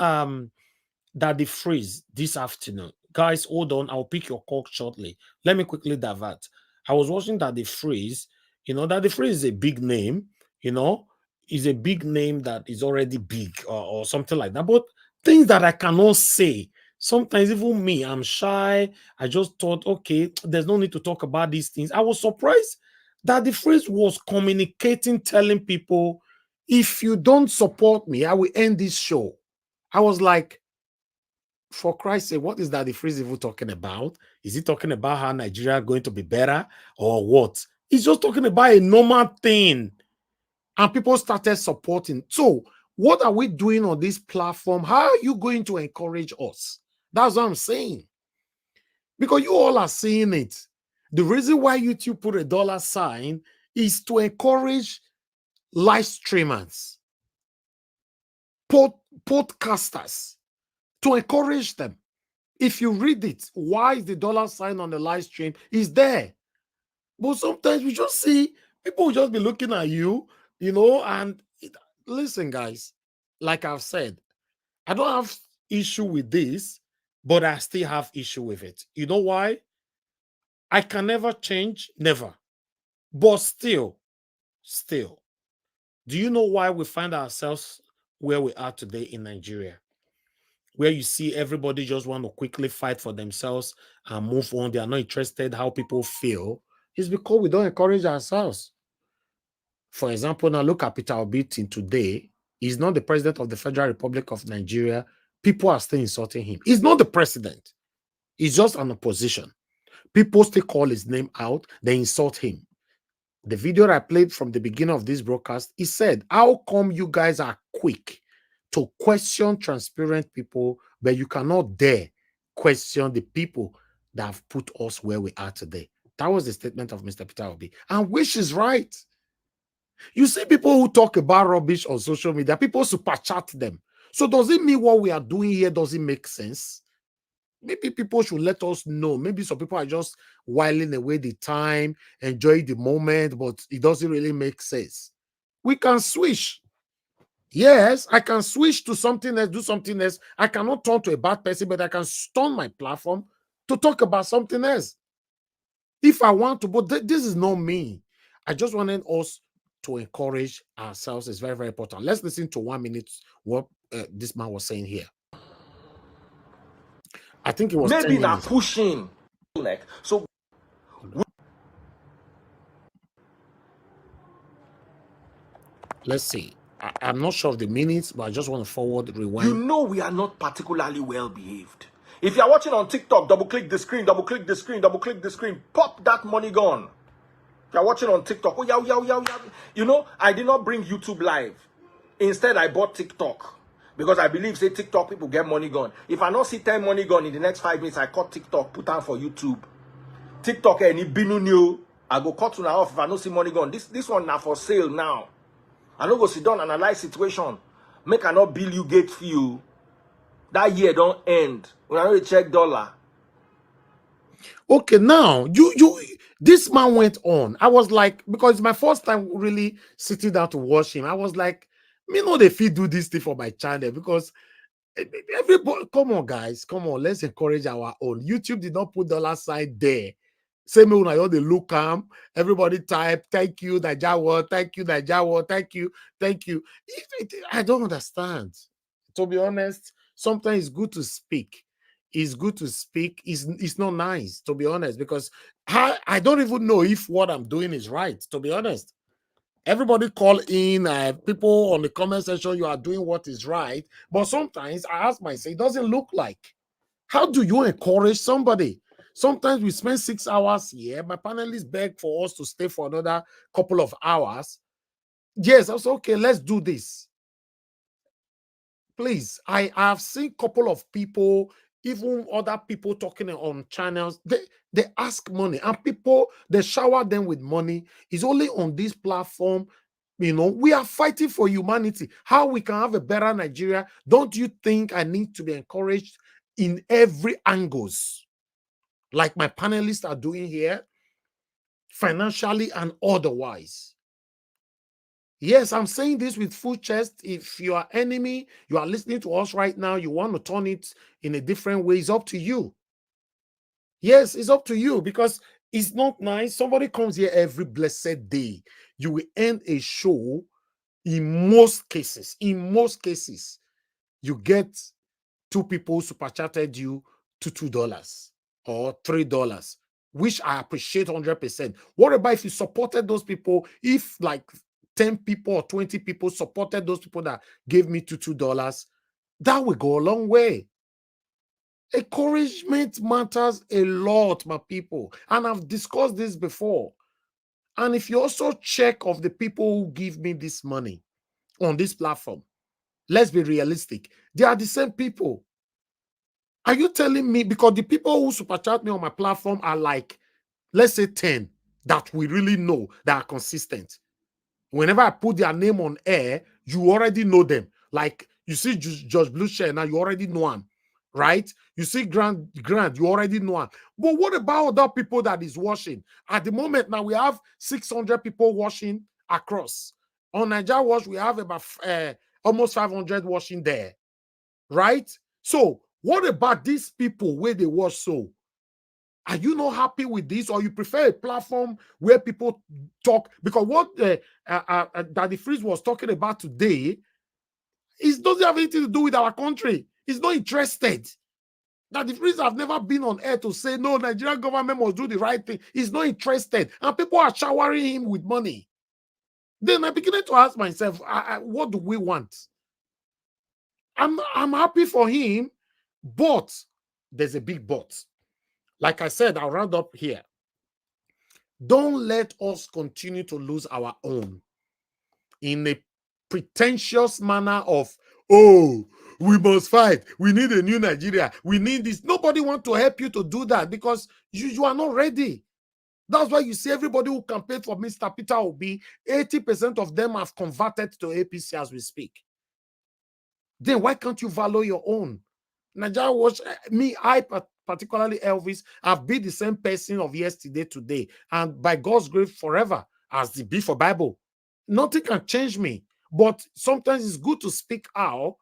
S6: Daddy Freeze this afternoon. Guys, hold on. I'll pick your call shortly. Let me quickly divert. I was watching Daddy Freeze. You know, Daddy Freeze is a big name. You know, is a big name that is already big or something like that. But things that I cannot say. Sometimes even me, I'm shy. I just thought, okay, there's no need to talk about these things. I was surprised that the phrase was communicating, telling people, if you don't support me, I will end this show. I was like, for Christ's sake, what is that the phrase even talking about? Is he talking about how Nigeria is going to be better or what? He's just talking about a normal thing. And people started supporting. So what are we doing on this platform? How are you going to encourage us? That's what I'm saying. Because you all are seeing it. The reason why YouTube put a dollar sign is to encourage live streamers, podcasters, to encourage them. If you read it, why is the dollar sign on the live stream? Is there. But sometimes we just see people will just be looking at you, you know, and listen, guys, like I've said, I don't have issue with this, but I still have issue with it. You know why? I can never change, never. But still, do you know why we find ourselves where we are today in Nigeria? Where you see everybody just want to quickly fight for themselves and move on. They are not interested how people feel. It's because we don't encourage ourselves. For example, now look at Peter Obi today. He's not the president of the Federal Republic of Nigeria. People are still insulting him. He's not the president. He's just an opposition. People still call his name out. They insult him. The video that I played from the beginning of this broadcast, he said, how come you guys are quick to question transparent people, but you cannot dare question the people that have put us where we are today? That was the statement of Mr. Peter Obi, and which is right. You see people who talk about rubbish on social media, people super chat them. So does it mean what we are doing here doesn't make sense? Maybe people should let us know. Maybe some people are just whiling away the time, enjoy the moment, but it doesn't really make sense. We can switch. Yes, I can switch to something else, do something else. I cannot turn to a bad person, but I can turn my platform to talk about something else. If I want to, but this is not me. I just wanted us to encourage ourselves. It's very, very important. Let's listen to 1 minute what this man was saying here. I think it was
S14: maybe
S6: 10
S14: not
S6: minutes.
S14: pushing. So
S6: let's see. I'm not sure of the minutes, but I just want to forward, rewind.
S14: You know we are not particularly well behaved. If you are watching on TikTok, double click the screen, double click the screen, double click the screen, pop that money gun. If you are watching on TikTok, oh yeah. You know, I did not bring YouTube live. Instead, I bought TikTok. Because I believe, say, TikTok people get money gone. If I not see 10 money gone in the next 5 minutes, I cut TikTok, put on for YouTube. TikTok, any binu new, I go cut to now off if I not see money gone. This one now for sale now. I don't go sit down, analyze situation. Make I not bill you gate fee. That year don't end. When I know check dollar.
S6: Okay, now this man went on. I was like, because it's my first time really sitting down to watch him. I was like, me know if he do this thing for my channel, because everybody, come on, guys, come on, let's encourage our own. YouTube did not put $sign there. Same when I they look everybody type thank you, Najawa, thank you, Najawa, thank you. I don't understand. To be honest, sometimes it's good to speak. It's good to speak. It's not nice, to be honest, because I don't even know if what I'm doing is right, to be honest. Everybody call in, people on the comment section, you are doing what is right. But sometimes I ask myself, it doesn't look like. How do you encourage somebody? Sometimes we spend 6 hours here. My panelists beg for us to stay for another couple of hours. Yes, I was okay, let's do this. Please, I have seen a couple of people, even other people talking on channels, they ask money, and people, they shower them with money. It's only on this platform. You know, we are fighting for humanity, how we can have a better Nigeria. Don't you think I need to be encouraged in every angles, like my panelists are doing here, financially and otherwise? Yes, I'm saying this with full chest. If you are enemy, you are listening to us right now, you want to turn it in a different way, it's up to you. Yes, it's up to you, because it's not nice. Somebody comes here every blessed day. You will end a show. In most cases, you get 2 people super chatted you to $2 or $3, which I appreciate 100%. What about if you supported those people? If like 10 people or 20 people supported those people that gave me $2, that will go a long way. Encouragement matters a lot, my people. And I've discussed this before. And if you also check of the people who give me this money on this platform, let's be realistic. They are the same people. Are you telling me, because the people who super chat me on my platform are like, let's say 10 that we really know that are consistent. Whenever I put their name on air, you already know them. Like you see Judge Blue Share now, you already know him, right? You see Grant, you already know him. But what about other people that is watching? At the moment now, we have 600 people watching across. On Nigeria Watch, we have about almost 500 watching there, right? So what about these people where they watch so? Are you not happy with this, or you prefer a platform where people talk? Because what Daddy Freeze was talking about today, it doesn't have anything to do with our country. He's not interested. Daddy Freeze have never been on air to say, no, Nigerian government must do the right thing. He's not interested. And people are showering him with money. Then I'm beginning to ask myself, what do we want? I'm happy for him, but there's a big but. Like I said, I'll round up here. Don't let us continue to lose our own in a pretentious manner of, oh, we must fight. We need a new Nigeria. We need this. Nobody wants to help you to do that, because you are not ready. That's why you see everybody who campaigned for Mr. Peter Obi, 80% of them have converted to APC as we speak. Then why can't you value your own? Nigeria Watch, me, I particularly Elvis, I've been the same person of yesterday, today, and by God's grace forever, as the B for Bible. Nothing can change me, but sometimes it's good to speak out.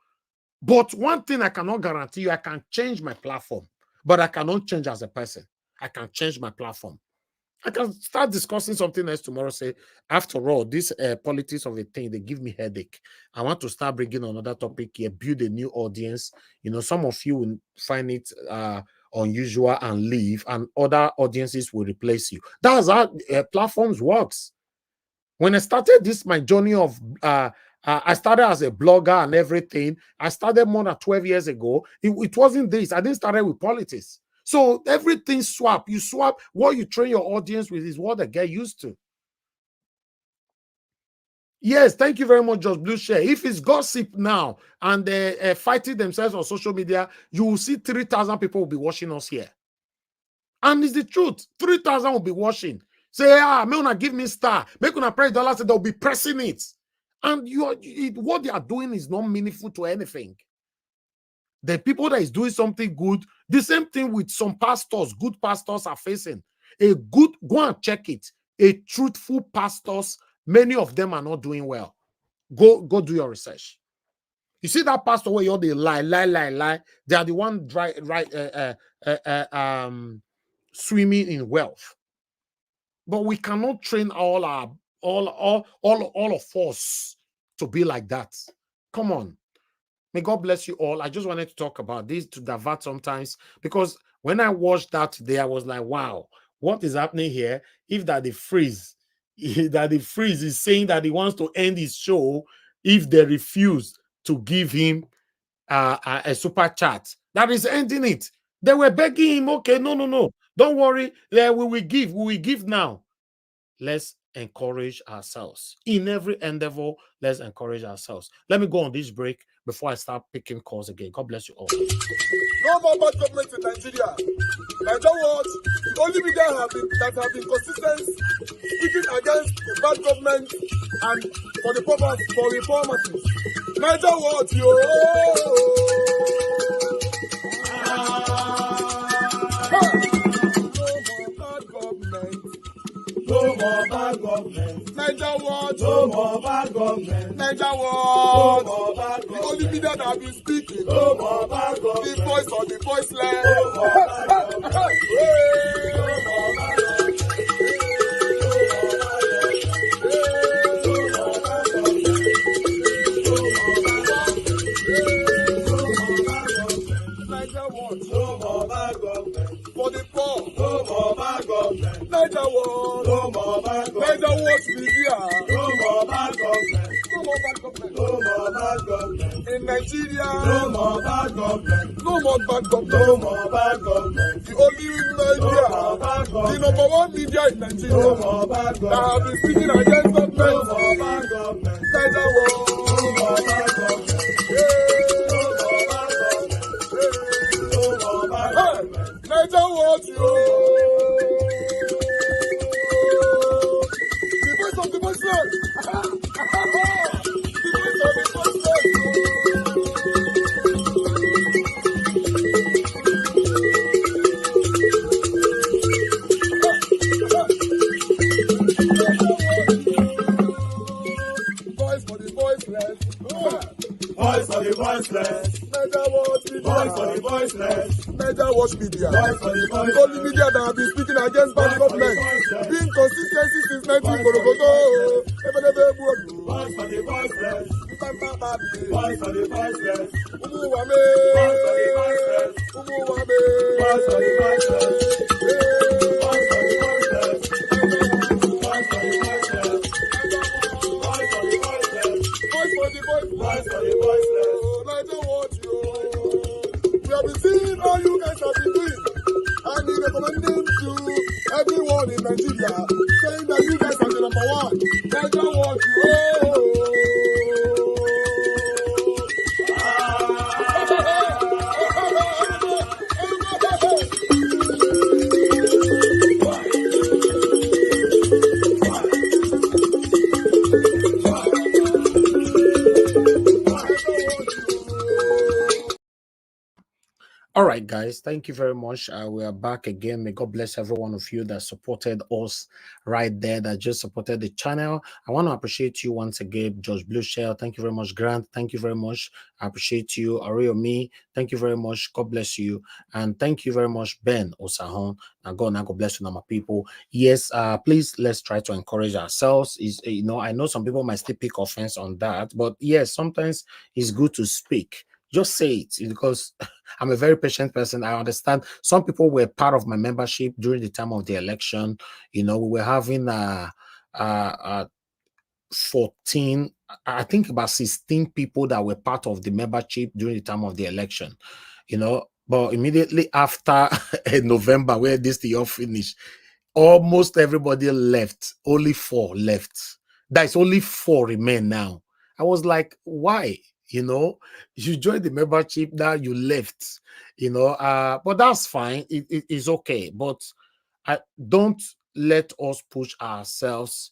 S6: But one thing I cannot guarantee you, I can change my platform, but I cannot change as a person. I can change my platform. I can start discussing something else tomorrow. Say, after all, this politics of a thing, they give me headache. I want to start bringing another topic here, build a new audience. You know, some of you will find it unusual and leave, and other audiences will replace you. That's how platforms works. When I started this, my journey of I started as a blogger and everything. I started more than 12 years ago. It wasn't this. I didn't start with politics. So everything swap. You swap. What you train your audience with is what they get used to. Yes, thank you very much, Just Blue Share. If it's gossip now and they're fighting themselves on social media, you will see 3,000 people will be watching us here. And it's the truth. 3,000 will be watching. Say, may una give me star. Make una press $, they'll be pressing it. And what they are doing is not meaningful to anything. The people that is doing something good, the same thing with some pastors, good pastors are facing. Go and check it. A truthful pastors, many of them are not doing well. Go do your research. You see that pastor where they lie. They are the one swimming in wealth. But we cannot train all of us to be like that. Come on. May God bless you all. I just wanted to talk about this to divert sometimes, because when I watched that today, I was like, wow, what is happening here? If Daddy Freeze is saying that he wants to end his show if they refuse to give him a super chat, that is ending it. They were begging him, okay, no, don't worry, we will give now. Let's encourage ourselves. In every endeavor, let's encourage ourselves. Let me go on this break before I start picking calls again. God bless you all.
S15: No more bad government in Nigeria. Nigeria what? The only media that have been consistent speaking against the bad government and for the purpose for reformers. Nigeria what, No more bad government. Niger what? No more bad government. Niger what? No more bad government. The only media that have been speaking. No more bad government. The voice of the voiceless. No more bad government. No more bad government. For the poor, no more bad government. Niger what? No more bad government. Niger what media? No more bad government. No more bad government. No more bad government. In Nigeria, no more bad government. No more bad government. No more bad government. The only media, the number one media in Nigeria, no more bad government. That have been speaking against government. No more bad government. Niger what? No more bad government. Niger what, The voice of the voiceless. The voice of the voiceless. Voice for the voiceless. Voice for the voiceless. Niger what media? Voice for the voiceless. Niger watch media. The only media that have been speaking against bad government. Being consistency since 1944. Voice for the voiceless. Voice for the voiceless. Umuwame. Voice for the voiceless. Umuwame. Voice for the voiceless. Voice for the voiceless. Voice for the voiceless. Voice for the voiceless. Voice for the voiceless. Voice for the voiceless. Niger watch you. We have been seeing all you guys have been doing, and we recommending to everyone in Nigeria, saying that you guys are the number one. Niger watch you.
S6: All right, guys, thank you very much. We are back again. May God bless every one of you that supported us right there, that just supported the channel. I want to appreciate you once again, George Blue Shell. Thank you very much, Grant. Thank you very much. I appreciate you, Ariomi. Thank you very much. God bless you. And thank you very much, Ben Osahon. Now God bless you, my people. Yes, please let's try to encourage ourselves. I know some people might still pick offense on that, but yes, sometimes it's good to speak. Just say it, because I'm a very patient person. I understand some people were part of my membership during the time of the election. We were having 14, I think about 16 people that were part of the membership during the time of the election. But immediately after November, where this thing all finished, almost everybody left. Only 4 left. There's only 4 remain now. I was like, why? You joined the membership, now you left. But that's fine. It's okay. But don't let us push ourselves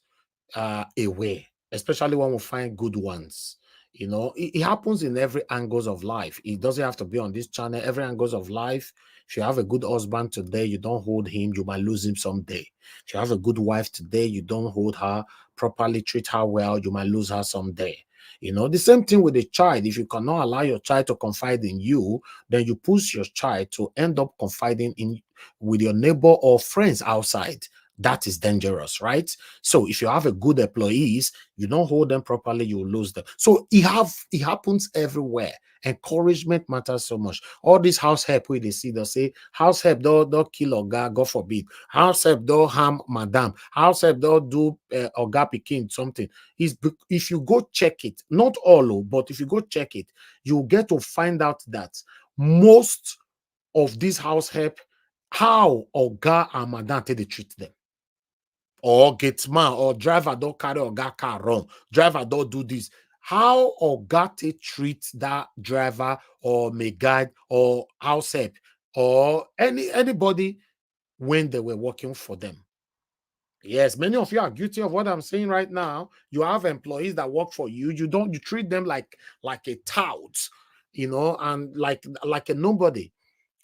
S6: away, especially when we find good ones. It happens in every angles of life. It doesn't have to be on this channel. Every angles of life. If you have a good husband today, you don't hold him, you might lose him someday. If you have a good wife today, you don't hold her properly, treat her well, you might lose her someday. The same thing with a child. If you cannot allow your child to confide in you, then you push your child to end up confiding in with your neighbor or friends outside. That is dangerous, right? So if you have a good employees, you don't hold them properly, you lose them. So it happens everywhere. Encouragement matters so much. All this house help we they see, they'll say house help don't kill Oga, God forbid. House help don't harm madam. House help don't do Oga pikin something. If you go check it, not all, but if you go check it, you get to find out that most of these house help, how Oga and madam they treat them. Or gateman or driver don't carry Oga car run. Driver don't do this. How Oga treat that driver or may guide or house help or anybody when they were working for them. Yes, many of you are guilty of what I'm saying right now. You have employees that work for you. You treat them like a tout, and like a nobody.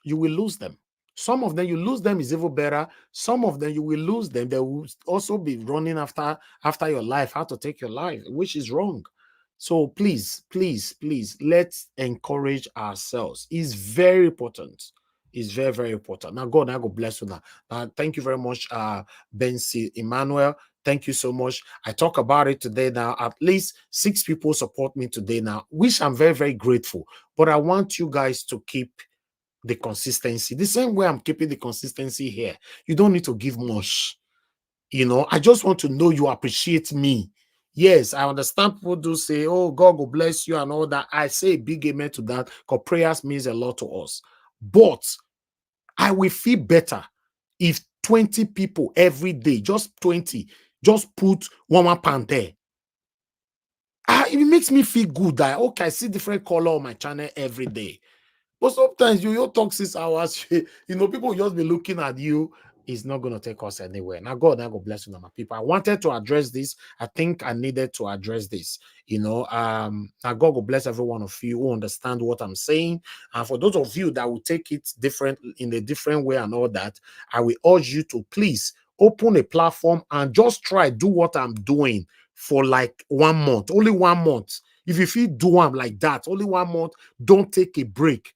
S6: You will lose them. Some of them, you lose them is even better. Some of them, you will lose them. They will also be running after your life, how to take your life, which is wrong. So please, let's encourage ourselves. It's very important. It's very, very important. Now, God bless you now. Thank you very much, Bensi Emmanuel. Thank you so much. I talk about it today now. At least 6 people support me today now, which I'm very, very grateful. But I want you guys to keep the consistency. The same way I'm keeping the consistency here. You don't need to give much. I just want to know you appreciate me. Yes, I understand people do say, oh, God will bless you and all that. I say big amen to that because prayers means a lot to us. But I will feel better if 20 people every day, just 20, just put one pound there. It makes me feel good that, okay, I see different color on my channel every day. But sometimes you talk 6 hours, people will just be looking at you. It's not going to take us anywhere. Now, God bless you, my people. I wanted to address this. I think I needed to address this. Now, God will bless every one of you who understand what I'm saying. And for those of you that will take it in a different way and all that, I will urge you to please open a platform and just do what I'm doing for like 1 month, only 1 month. If you feel do them like that, only 1 month, don't take a break.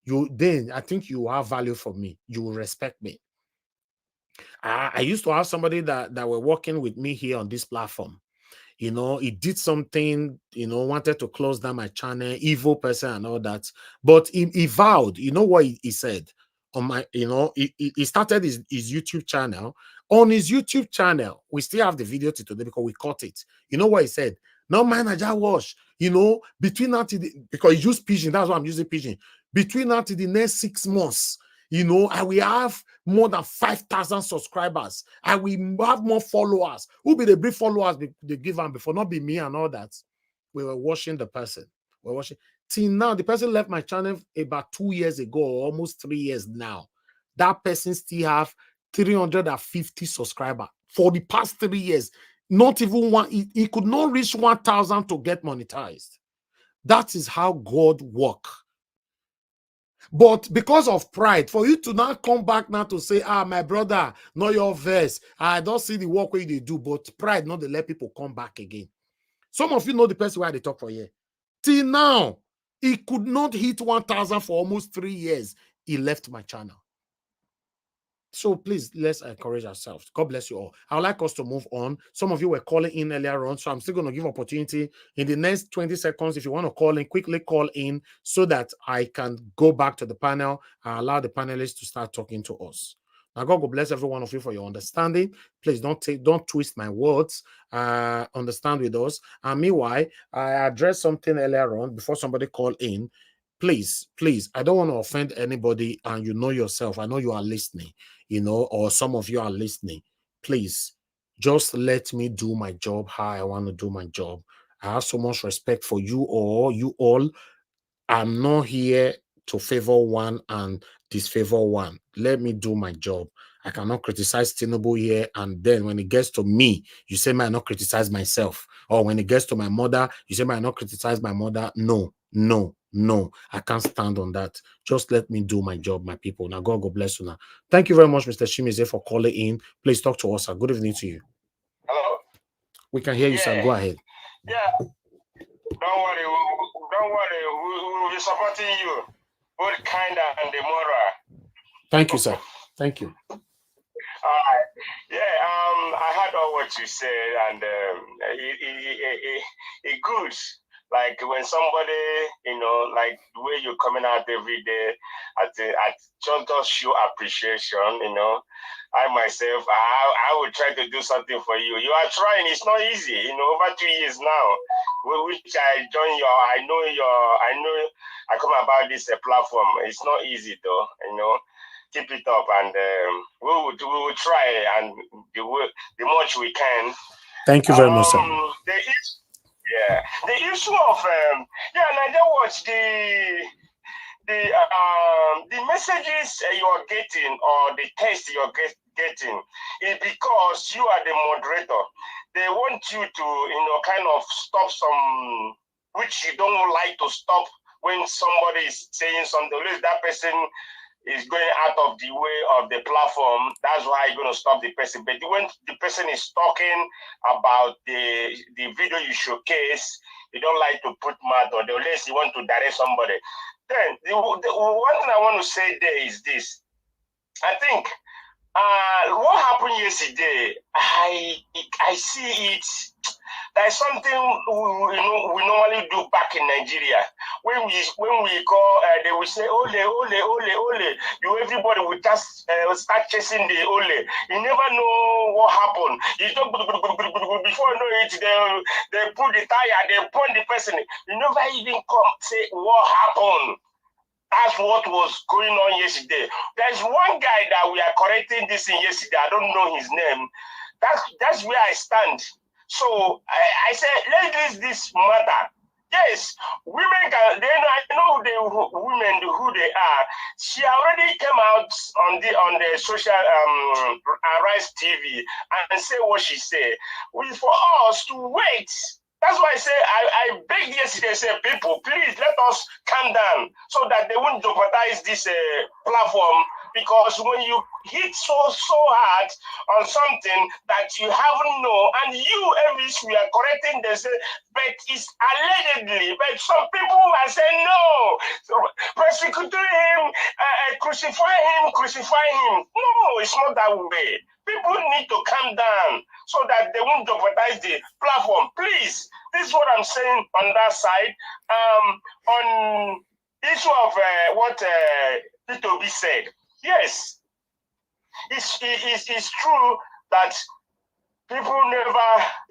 S6: Then I think you have value for me. You will respect me. I used to have somebody that were working with me here on this platform. He did something, wanted to close down my channel, evil person and all that. But he vowed, what he said on my, he started his YouTube channel. On his YouTube channel, we still have the video to today because we caught it. You know what he said? No man, I just watch, between now to because he used Pigeon, that's why I'm using Pigeon. Between now to the next 6 months, I will have more than 5,000 subscribers. I will have more followers. Who be the big followers they give them before? Not be me and all that. We were watching the person. We're watching. Till now, the person left my channel about 2 years ago, almost 3 years now. That person still have 350 subscribers for the past 3 years. Not even one. He could not reach 1,000 to get monetized. That is how God works. But because of pride, for you to now come back now to say, my brother, not your verse, I don't see the work where they do, but pride not to let people come back again. Some of you know the person why they talk for here. Till now, he could not hit 1,000 for almost 3 years. He left my channel. So please, let's encourage ourselves. God bless you all. I would like us to move on. Some of you were calling in earlier on, so I'm still going to give opportunity in the next 20 seconds. If you want to call in, quickly call in so that I can go back to the panel and allow the panelists to start talking to us. Now, God will bless every one of you for your understanding. Please don't twist my words. Understand with us. And meanwhile, I addressed something earlier on before somebody called in. Please, I don't want to offend anybody, and you know yourself. I know you are listening, or some of you are listening. Please, just let me do my job how I want to do my job. I have so much respect for you all. I'm not here to favor one and disfavor one. Let me do my job. I cannot criticize Tinubu here, and then when it gets to me, you say, "May I not criticize myself?" Or when it gets to my mother, you say, "May I not criticize my mother?" No, I can't stand on that. Just let me do my job, my people. Now, God bless you now. Thank you very much, Mr. Shimize, for calling in. Please talk to us, sir. Good evening to you.
S16: Hello?
S6: We can hear you, sir. Go ahead.
S16: Yeah. Don't worry. We'll be supporting you, both kind and the moral.
S6: Thank you, sir. Thank you.
S16: All right. Yeah, I heard all what you said, and it good. Like when somebody, like the way you're coming out every day, at just show appreciation, I myself, I would try to do something for you. You are trying. It's not easy, over 2 years now, which I join I know I come about this platform. It's not easy though, keep it up, and we will try, and the much we can.
S6: Thank you very much, sir.
S16: The issue of Niger Watch, the messages you're getting or the text you're getting is because you are the moderator. They want you to kind of stop some which you don't like to stop when somebody is saying something. Unless that person is going out of the way of the platform, that's why you're going to stop the person. But when the person is talking about the video you showcase, you don't like to put mouth on, unless you want to direct somebody. Then the one thing I want to say there is this. I think what happened yesterday, I see it. There's something we normally do back in Nigeria. When we call, they will say ole. Everybody will just start chasing the ole. You never know what happened. You talk before you know it, they put the tire, they point the person. You never even come say what happened. That's what was going on yesterday. There's one guy that we are correcting this in yesterday. I don't know his name. That's where I stand. So I said, let this matter. Yes, women can. I know the women who they are. She already came out on the social Arise TV and say what she said. For us to wait. That's why I say I begged yesterday. Say, people, please let us calm down so that they won't jeopardize this platform. Because when you hit so hard on something that you haven't known, and you, Elvis, we are correcting this, but it's allegedly, but some people are saying no, so persecute him, crucify him. No, it's not that way. People need to calm down so that they won't jeopardize the platform. Please, this is what I'm saying on that side. On issue of what P2B said. Yes, it's true that people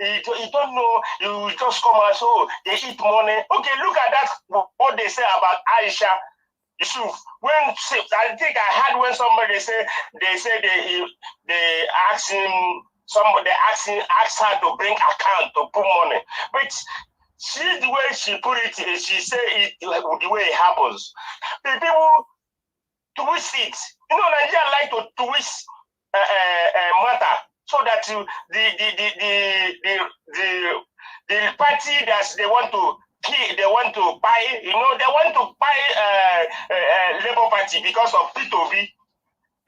S16: you don't know, you just come out, so they eat money. Okay, look at that, what they say about Aisha Yusuf. When I think I heard when somebody they asked him, somebody asked her to bring account to put money. But the way she put it, she said it like the way it happens. The people twist it. Nigeria like to twist matter so that the party that they want to they want to buy, they want to buy Labour Party because of P2V.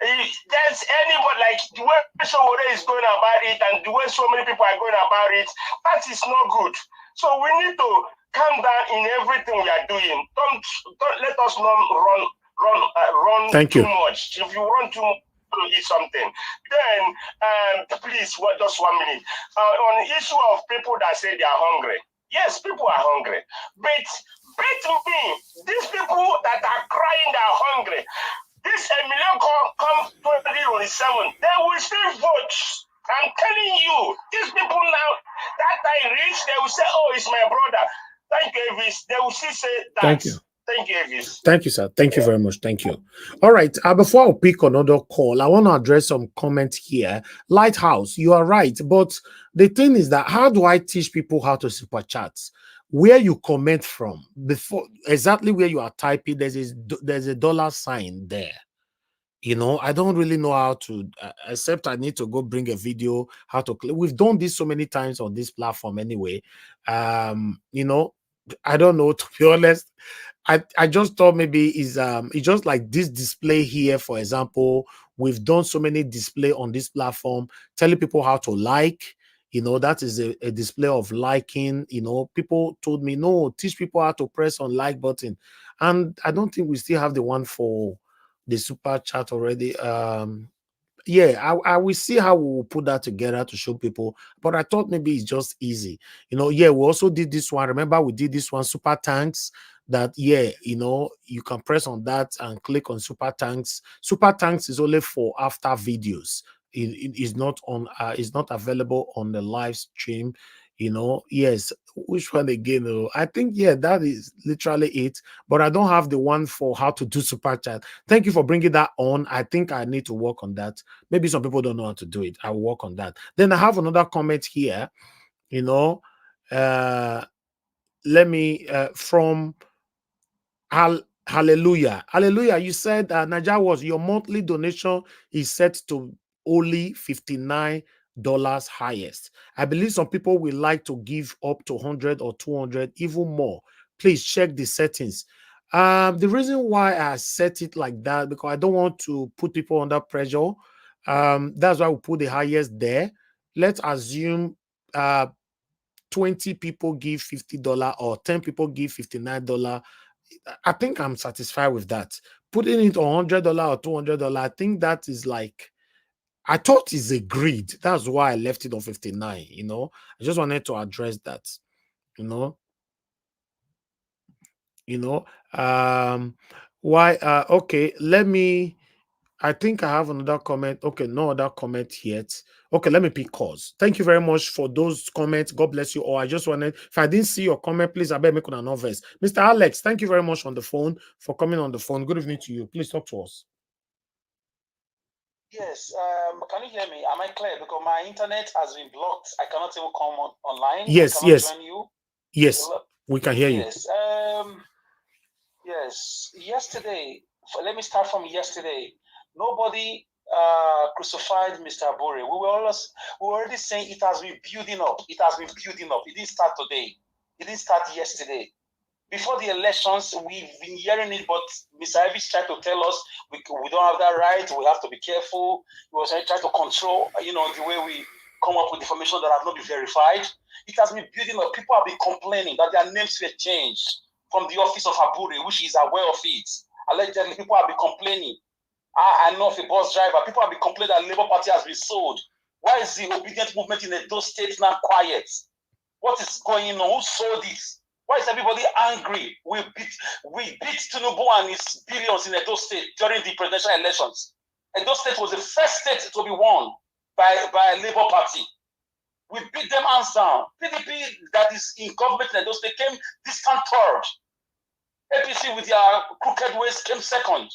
S16: There's anybody, like the way Showore is going about it and the way so many people are going about it, that is not good. So we need to calm down in everything we are doing. Don't let us not run
S6: Thank
S16: too
S6: you.
S16: much. If you run too much, to eat something. Then, please, 1 minute. On the issue of people that say they are hungry. Yes, people are hungry. But me, these people that are crying they are hungry, this Emilio come 2027, they will still vote. I'm telling you, these people now, that I reach, they will say, oh, it's my brother. Thank you, Elvis. They will still say that.
S6: Thank you.
S16: Thank you, Elvis.
S6: Thank you, sir. Thank you very much. Thank you. All right. Before I pick another call, I want to address some comments here. Lighthouse, you are right. But the thing is that how do I teach people how to super chat? Where you comment from, before exactly where you are typing, there's a dollar sign there. I don't really know how to, except I need to go bring a video, how to click. We've done this so many times on this platform anyway. I don't know, to be honest. I just thought maybe it's just like this display here, for example. We've done so many display on this platform, telling people how to like. That is a display of liking. People told me, no, teach people how to press on like button. And I don't think we still have the one for the super chat already. Yeah, I will see how we will put that together to show people, but I thought maybe it's just easy. Yeah, we also did this one. Remember, we did this one, super thanks, that you can press on that and click on super thanks. Super thanks is only for after videos. It is not on it's not available on the live stream. Yes, which one again? I think, yeah, that is literally it, but I don't have the one for how to do super chat. Thank you for bringing that on. I think I need to work on that. Maybe some people don't know how to do it. I'll work on that. Then I have another comment here. Let me from Hallelujah. Hallelujah. You said Naija was your monthly donation is set to only $59 highest. I believe some people will like to give up to 100 or 200, even more. Please check the settings. The reason why I set it like that, because I don't want to put people under pressure. That's why we put the highest there. Let's assume 20 people give $50 or 10 people give $59. I think I'm satisfied with that. Putting it on $100 or $200, I think that is like, I thought it's a greed. That's why I left it on 59. I just wanted to address that. Why? Okay, let me. I think I have another comment. Okay, no other comment yet. Okay, let me pick calls. Thank you very much for those comments. God bless you all. I just wanted, if I didn't see your comment, please, I better make an novice. Mr. Alex, thank you very much on the phone for coming on the phone. Good evening to you. Please talk to us.
S17: Yes, can you hear me? Am I clear? Because my internet has been blocked. I cannot even come online.
S6: Yes, yes.
S17: Join you.
S6: Yes, we can hear you.
S17: Yes. Yes. Yesterday, let me start from yesterday. Nobody crucified Mr. Abure. We were already saying it has been building up. It has been building up. It didn't start today. It didn't start yesterday. Before the elections, we've been hearing it, but Mr. Ivis tried to tell us we don't have that right. We have to be careful. He was trying to control, the way we come up with information that have not been verified. It has been building up. People have been complaining that their names were changed from the office of Abure, which is aware of it. Allegedly, people have been complaining. I know of a bus driver. People have been complaining that Labour Party has been sold. Why is the obedient movement in those states now quiet? What is going on? Who sold it? Why is everybody angry? We beat Tinubu and his billions in Edo State during the presidential elections. Edo State was the first state to be won by Labour Party. We beat them hands down. PDP that is in government in Edo State came distant third. APC with their crooked ways came second.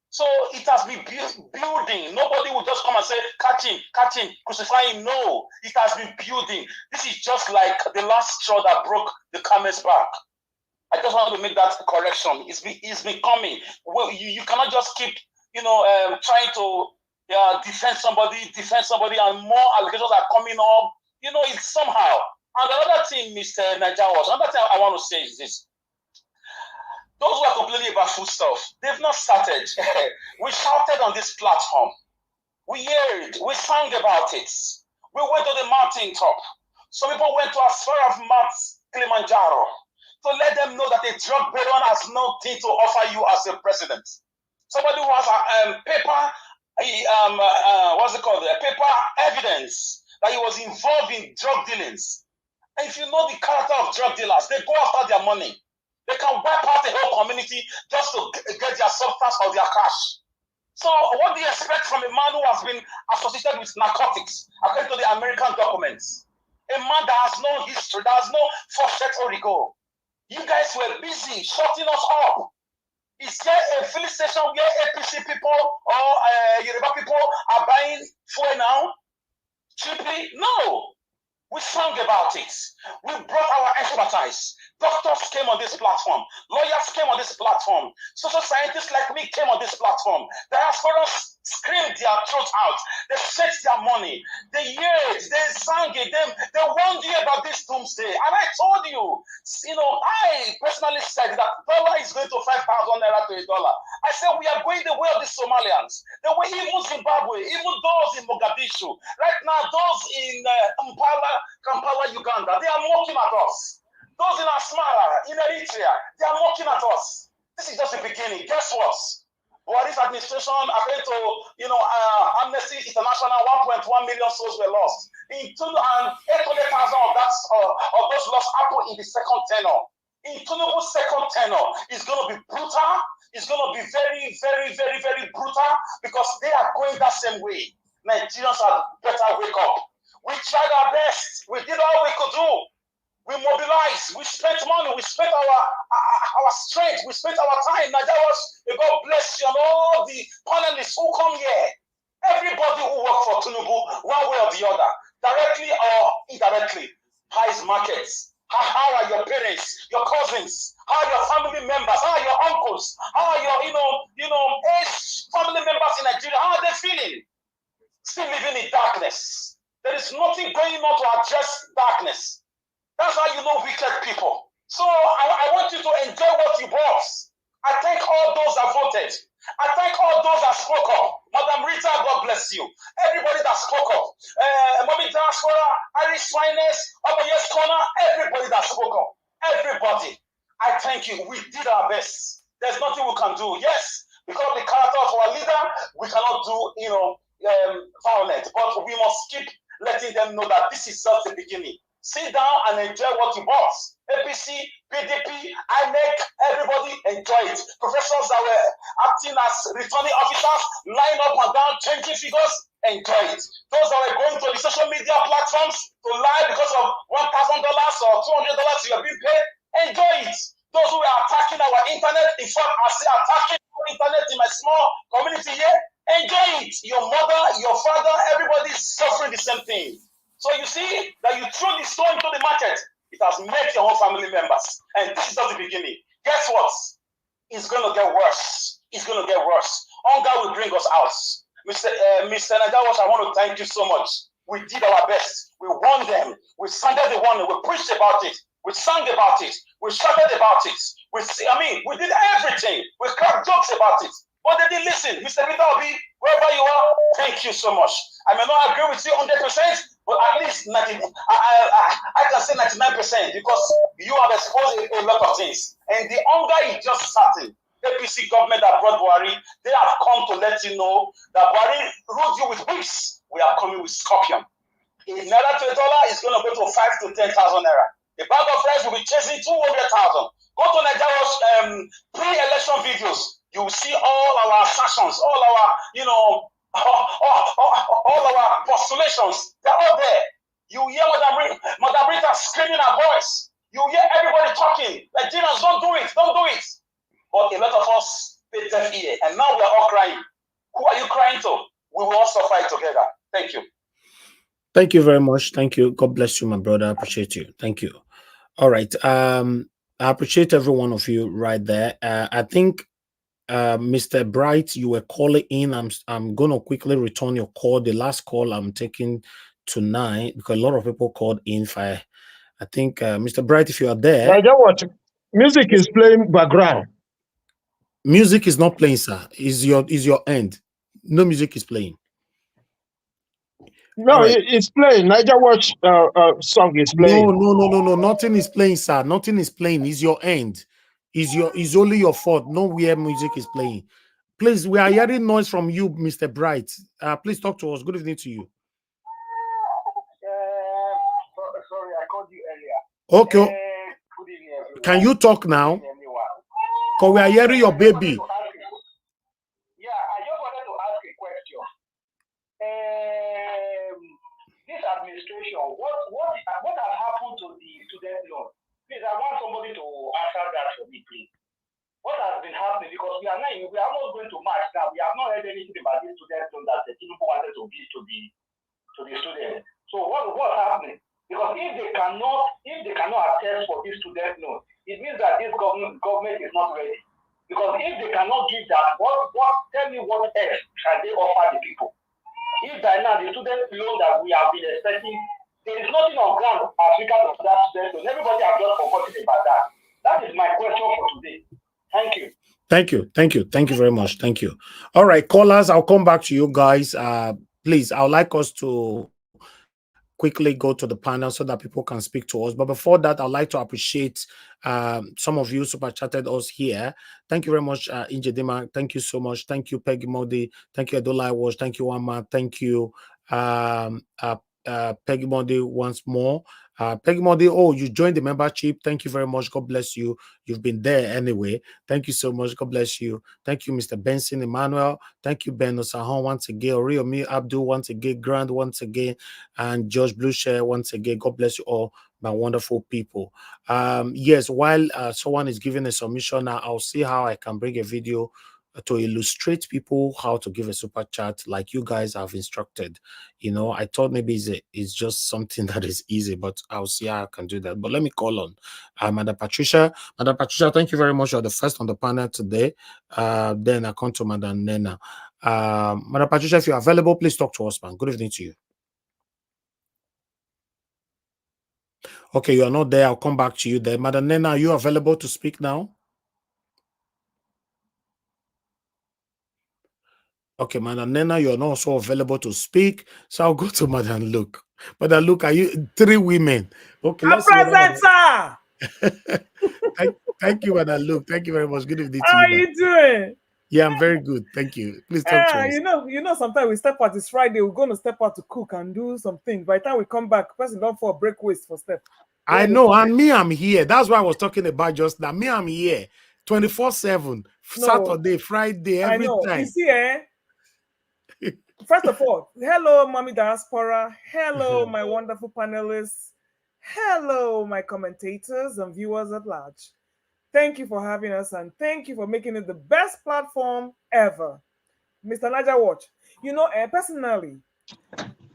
S17: So it has been building. Nobody will just come and say, catch him, crucify him. No, it has been building. This is just like the last straw that broke the camel's back. I just want to make that correction. It's been coming. Well, you cannot just keep, trying to defend somebody, and more allegations are coming up. It's somehow. And another thing, Mr. Naija was, another thing I want to say is this. Those who are complaining about food stuff, they've not started. We shouted on this platform. We yelled. We sang about it. We went to the mountain top. Some people went to as far as Mount Kilimanjaro to let them know that a drug baron has nothing to offer you as a president. Somebody who has a paper, what's it called? A paper evidence that he was involved in drug dealings. And if you know the character of drug dealers, they go after their money. They can wipe out the whole community just to get their substance or their cash. So what do you expect from a man who has been associated with narcotics, according to the American documents? A man that has no history, that has no forfeit or rigor. You guys were busy shutting us up. Is there a filling station where APC people or Yoruba people are buying fuel now? Cheaply? No. We sang about it. We brought our expertise. Doctors came on this platform. Lawyers came on this platform. Social scientists like me came on this platform. Diasporas screamed their throats out. They set their money. They yelled. They sang it. They warned you about this doomsday. And I told you, I personally said that dollar is going to 5,000 naira to $1. I said we are going the way of the Somalians. The way even Zimbabwe, even those in Mogadishu. Right now, those in Kampala, Uganda, they are mocking at us. Those in Asmara, in Eritrea, they are mocking at us. This is just the beginning. Guess what? Buhari's administration, according to Amnesty International, 1.1 million souls were lost. In 800,000 of those lost happened in the second tenor. In Tinubu's second tenor, it's going to be brutal. It's going to be very, very, very, very brutal because they are going that same way. Nigerians are better wake up. We tried our best. We did all we could do. We mobilized. We spent money. We spent our strength. We spent our time. Now that was God bless you and all the panelists who come here. Everybody who work for Tinubu, one way or the other, directly or indirectly, buys markets. How are your parents, your cousins? How are your family members? How are your uncles? How are your age family members in Nigeria? How are they feeling? Still living in darkness. There is nothing going on to address darkness. That's how you know wicked people. So I want you to enjoy what you bought. I thank all those that voted. I thank all those that spoke up. Madam Rita, God bless you. Everybody that spoke up. Mommy Diaspora, Irish Finest, Yes Corner, everybody that spoke up. Everybody. I thank you. We did our best. There's nothing we can do. Yes, because of the character of our leader, we cannot do, violence. But we must keep letting them know that this is just the beginning. Sit down and enjoy what you bought. APC, PDP, INEC, everybody enjoy it. Professors that were acting as returning officers, line up and down, changing figures, enjoy it. Those that were going to the social media platforms to lie because of $1,000 or $200 you have been paid, enjoy it. Those who are attacking our internet, in fact, I say attacking our internet in my small community here, enjoy it. Your mother, your father, everybody is suffering the same thing. So you see that you throw the stone into the market, it has made your own family members. And this is just the beginning. Guess what? It's going to get worse. It's going to get worse. Hunger will bring us out. Mr. Nagawash, I want to thank you so much. We did our best. We won them. We sounded the warning. We preached about it. We sang about it. We shouted about it. We did everything. We cracked jokes about it. But they didn't listen. Mr. Peter Obi, wherever you are, thank you so much. I may not agree with you 100%, but at least 90, I can say 99% because you have exposed a lot of things. And the hunger is just starting. APC government that brought Buhari, they have come to let you know that Buhari ruled you with whips. We are coming with scorpion. A naira to $1 is going to go to 5,000 to 10,000 naira. A bag of rice will be chasing 200,000. Go to Nigeria's pre-election videos. You will see all our assertions, all our, all our postulations. They're all there. You hear Madam Rita screaming her voice. You hear everybody talking. Nigerians, don't do it, don't do it. But a lot of us paid deaf ear, and now we are all crying. Who are you crying to? We will all suffer it together. Thank you.
S6: Thank you very much. Thank you. God bless you, my brother. I appreciate you. Thank you. All right. I appreciate every one of you right there. I think Mr. Bright, you were calling in. I'm gonna quickly return your call. The last call I'm taking tonight because a lot of people called in. I think Mr. Bright, if you are there.
S18: Niger Watch, music is playing background.
S6: Music is not playing, sir. Is your end. No music is playing.
S18: No, right. It's playing. Niger Watch song is playing.
S6: No. Nothing is playing, sir. Nothing is playing. Is your end. Is only your fault. Nowhere music is playing. Please, we are hearing noise from you, Mr. Bright. Please talk to us. Good evening to you.
S19: Sorry, I called you earlier.
S6: Okay.
S19: Good evening, everyone.
S6: Can you talk now? Because we are hearing your baby.
S19: Yeah, I just wanted to ask a question. This administration, what has happened to the student loan? Please, I want somebody to answer that for me, please. What has been happening? Because we are almost going to March now. We have not heard anything about this student loan that the Tinubu wanted to give to the students. So what's happening? Because if they cannot attest for this student loan, it means that this government is not ready. Because if they cannot give that, tell me what else can they offer the people? If by now the student loan that we have been expecting, there is nothing on ground as regards of that student loan. Everybody has just forgotten about that. That is my question for today. Thank you.
S6: Thank you very much. Thank you. All right, callers, I'll come back to you guys. Please, I would like us to quickly go to the panel so that people can speak to us. But before that, I'd like to appreciate some of you super chatted us here. Thank you very much, Injedima. Thank you so much. Thank you, Peggy Modi. Thank you, Adola Wash. Thank you, Wama. Thank you, Peggy Modi once more. Peggy Modi, oh, you joined the membership. Thank you very much. God bless you. You've been there anyway. Thank you so much. God bless you. Thank you, Mr. Benson Emmanuel. Thank you, Ben Osahon once again. Oriomi Abdul once again. Grant once again. And Josh Blueshare once again. God bless you all, my wonderful people. Yes, while someone is giving a submission now, I'll see how I can bring a video to illustrate people how to give a super chat like you guys have instructed. You know, I thought maybe it's just something that is easy, but I'll see how I can do that. But let me call on Madam Patricia. Madam Patricia, thank you very much. You're the first on the panel today. Then I come to Madam Nena. Madam Patricia, if you're available, please talk to us, man. Good evening to you. Okay, you are not there. I'll come back to you there. Madam Nena, are you available to speak now? Okay, Madam Nena, you're not also available to speak. So I'll go to Madam Luke. Madam Luke, are you three women? Okay, let's see. Thank you, Madam Luke. Thank you very much. Good evening to you.
S20: How are you doing?
S6: Yeah, I'm very good. Thank you. Please talk to us.
S20: You know, sometimes we step out. It's Friday. We're going to step out to cook and do some things. By the time we come back, person don't for break waste for step.
S6: I know, and me, I'm here. That's what I was talking about just now. Me, I'm here 24/7, Saturday, Friday, every time.
S20: You see, First of all, hello, Mommy Diaspora. Hello, my wonderful panelists. Hello, my commentators and viewers at large. Thank you for having us, and thank you for making it the best platform ever. Mr. Niger Watch, you know, personally,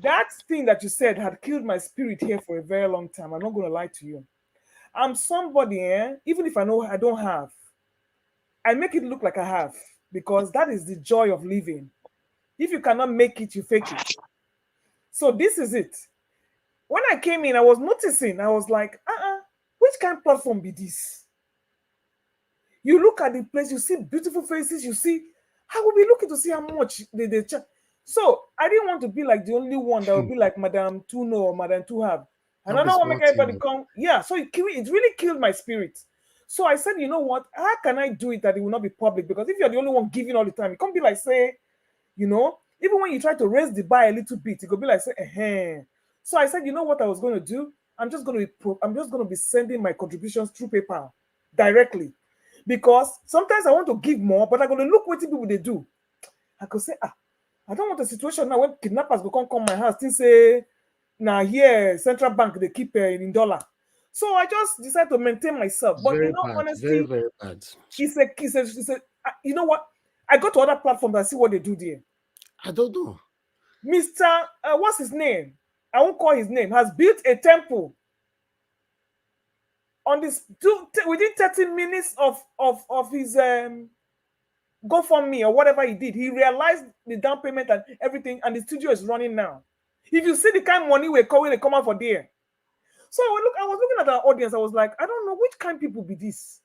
S20: that thing that you said had killed my spirit here for a very long time. I'm not going to lie to you. I'm somebody, even if I know I don't have, I make it look like I have, because that is the joy of living. If you cannot make it, you fake it. So this is it. When I came in, I was noticing, I was like, which kind of platform be this? You look at the place, you see beautiful faces, you see, I will be looking to see how much they charge. So I didn't want to be like the only one that would be like Madame Tuno or Madame Tuhab. And I don't want to make everybody come. Yeah, so it really killed my spirit. So I said, you know what? How can I do it that it will not be public? Because if you're the only one giving all the time, it can't be like, say, you know, even when you try to raise the bar a little bit, it could be like, say, So I said, you know what I was going to do? I'm just going to be sending my contributions through PayPal directly. Because sometimes I want to give more, but I'm going to look what people they do. I could say, I don't want a situation now when kidnappers will come my house and say, now here, central bank, they keep in dollar. So I just decided to maintain myself. But
S6: very
S20: you know,
S6: bad,
S20: honestly,
S6: very bad.
S20: It's a, you know what? I go to other platforms and see what they do there.
S6: I don't know.
S20: Mr. What's his name? I won't call his name. Has built a temple on this within 30 minutes of his GoFundMe or whatever he did. He realized the down payment and everything, and the studio is running now. If you see the kind of money we're calling, they come out for there. So I was looking at our audience. I was like, I don't know which kind of people be this.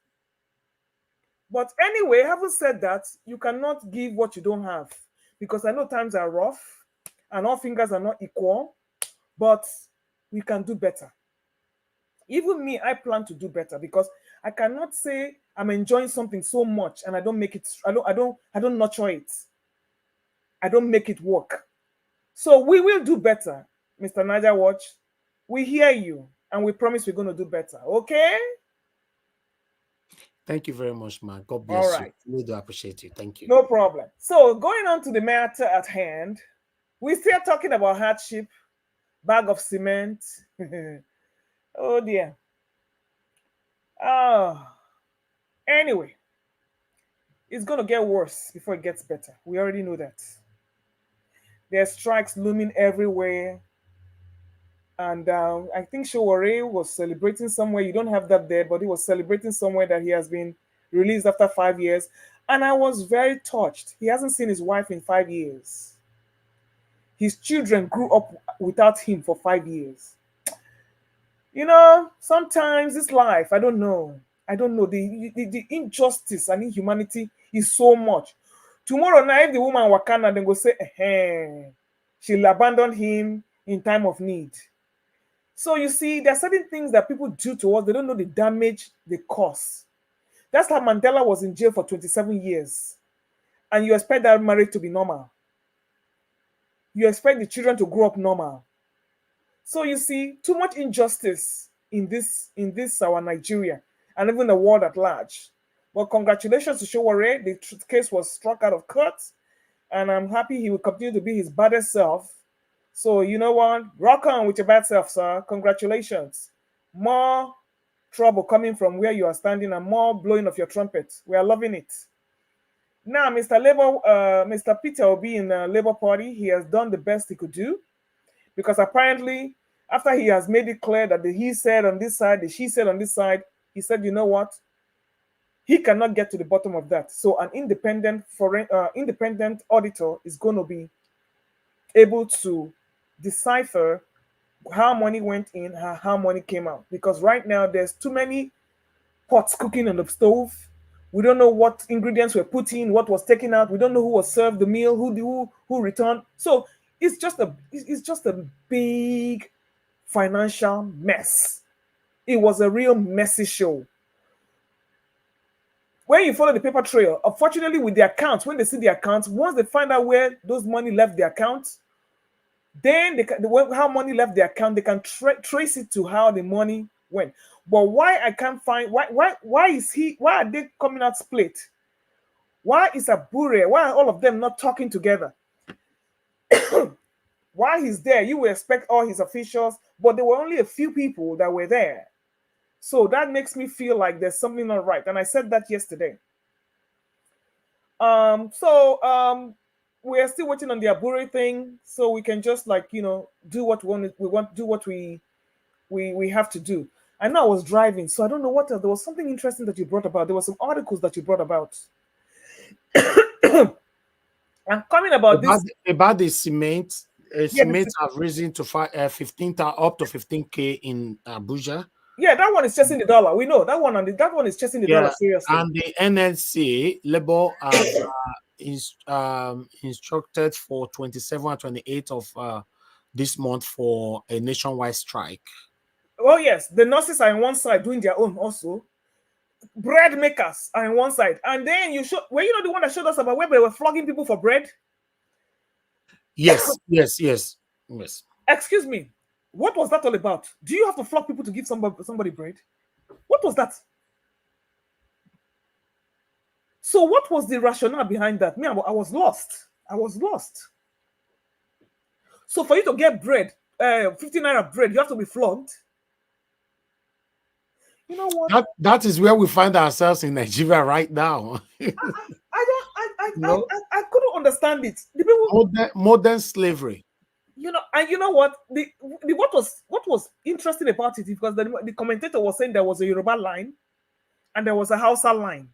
S20: But anyway, having said that, you cannot give what you don't have, because I know times are rough and all fingers are not equal, but we can do better. Even me, I plan to do better, because I cannot say I'm enjoying something so much and I don't make it. I don't nurture it. I don't make it work. So we will do better, Mr. Niger Watch. We hear you and we promise we're going to do better. Okay?
S6: Thank you very much, man. God
S20: All
S6: bless you.
S20: right.
S6: We do appreciate you. Thank you.
S20: No problem. So going on to the matter at hand, we're still talking about hardship, bag of cement. Oh dear. Anyway, it's going to get worse before it gets better. We already know that. There's strikes looming everywhere. And I think Showore was celebrating somewhere. You don't have that there, but he was celebrating somewhere that he has been released after 5 years. And I was very touched. He hasn't seen his wife in 5 years. His children grew up without him for 5 years. You know, sometimes this life, I don't know. The injustice and inhumanity is so much. Tomorrow night, if the woman wakana, then go say, she'll abandon him in time of need. So you see, there are certain things that people do to us. They don't know the damage they cause. That's how Mandela was in jail for 27 years. And you expect that marriage to be normal. You expect the children to grow up normal. So you see, too much injustice in this our Nigeria and even the world at large. But congratulations to Showore. The case was struck out of court. And I'm happy he will continue to be his baddest self. So you know what? Rock on with your bad self, sir. Congratulations. More trouble coming from where you are standing and more blowing of your trumpet. We are loving it. Now, Mr. Peter Obi in the Labour Party, he has done the best he could do, because apparently, after he has made it clear that the he said on this side, the she said on this side, he said, you know what? He cannot get to the bottom of that. So an independent auditor is going to be able to decipher how money went in, how money came out. Because right now there's too many pots cooking on the stove. We don't know what ingredients were put in, what was taken out. We don't know who was served the meal, who returned. So it's just a big financial mess. It was a real messy show. When you follow the paper trail, unfortunately with the accounts, when they see the accounts, once they find out where those money left the accounts, then how money left the account, they can trace it to how the money went. But why I can't find why are they coming out split? Why is Abure? Why are all of them not talking together? Why he's there? You would expect all his officials, but there were only a few people that were there. So that makes me feel like there's something not right. And I said that yesterday. We are still waiting on the Abure thing, so we can just do what we have to do. I know I was driving, so I don't know what else. There was something interesting that you brought about. There were some articles that you brought about. I'm coming about
S6: the cement. Cement have risen to 15 up to 15K in Abuja.
S20: Yeah, that one is chasing the dollar. We know that one, and that one is chasing the dollar seriously.
S6: And the NLC Labour have instructed for 27 and 28 of this month for a nationwide strike.
S20: Oh yes, the nurses are on one side doing their own also. Bread makers are on one side, and then were you not the one that showed us about where they were flogging people for bread?
S6: Yes.
S20: Excuse me, what was that all about? Do you have to flog people to give somebody bread? What was that? So what was the rationale behind that? Me, I was lost. So for you to get bread, 15 naira bread, you have to be flogged. You know what?
S6: That is where we find ourselves in Nigeria right now.
S20: I couldn't understand it. The people,
S6: modern slavery.
S20: You know, and you know what? What was interesting about it, because the commentator was saying there was a Yoruba line and there was a Hausa line,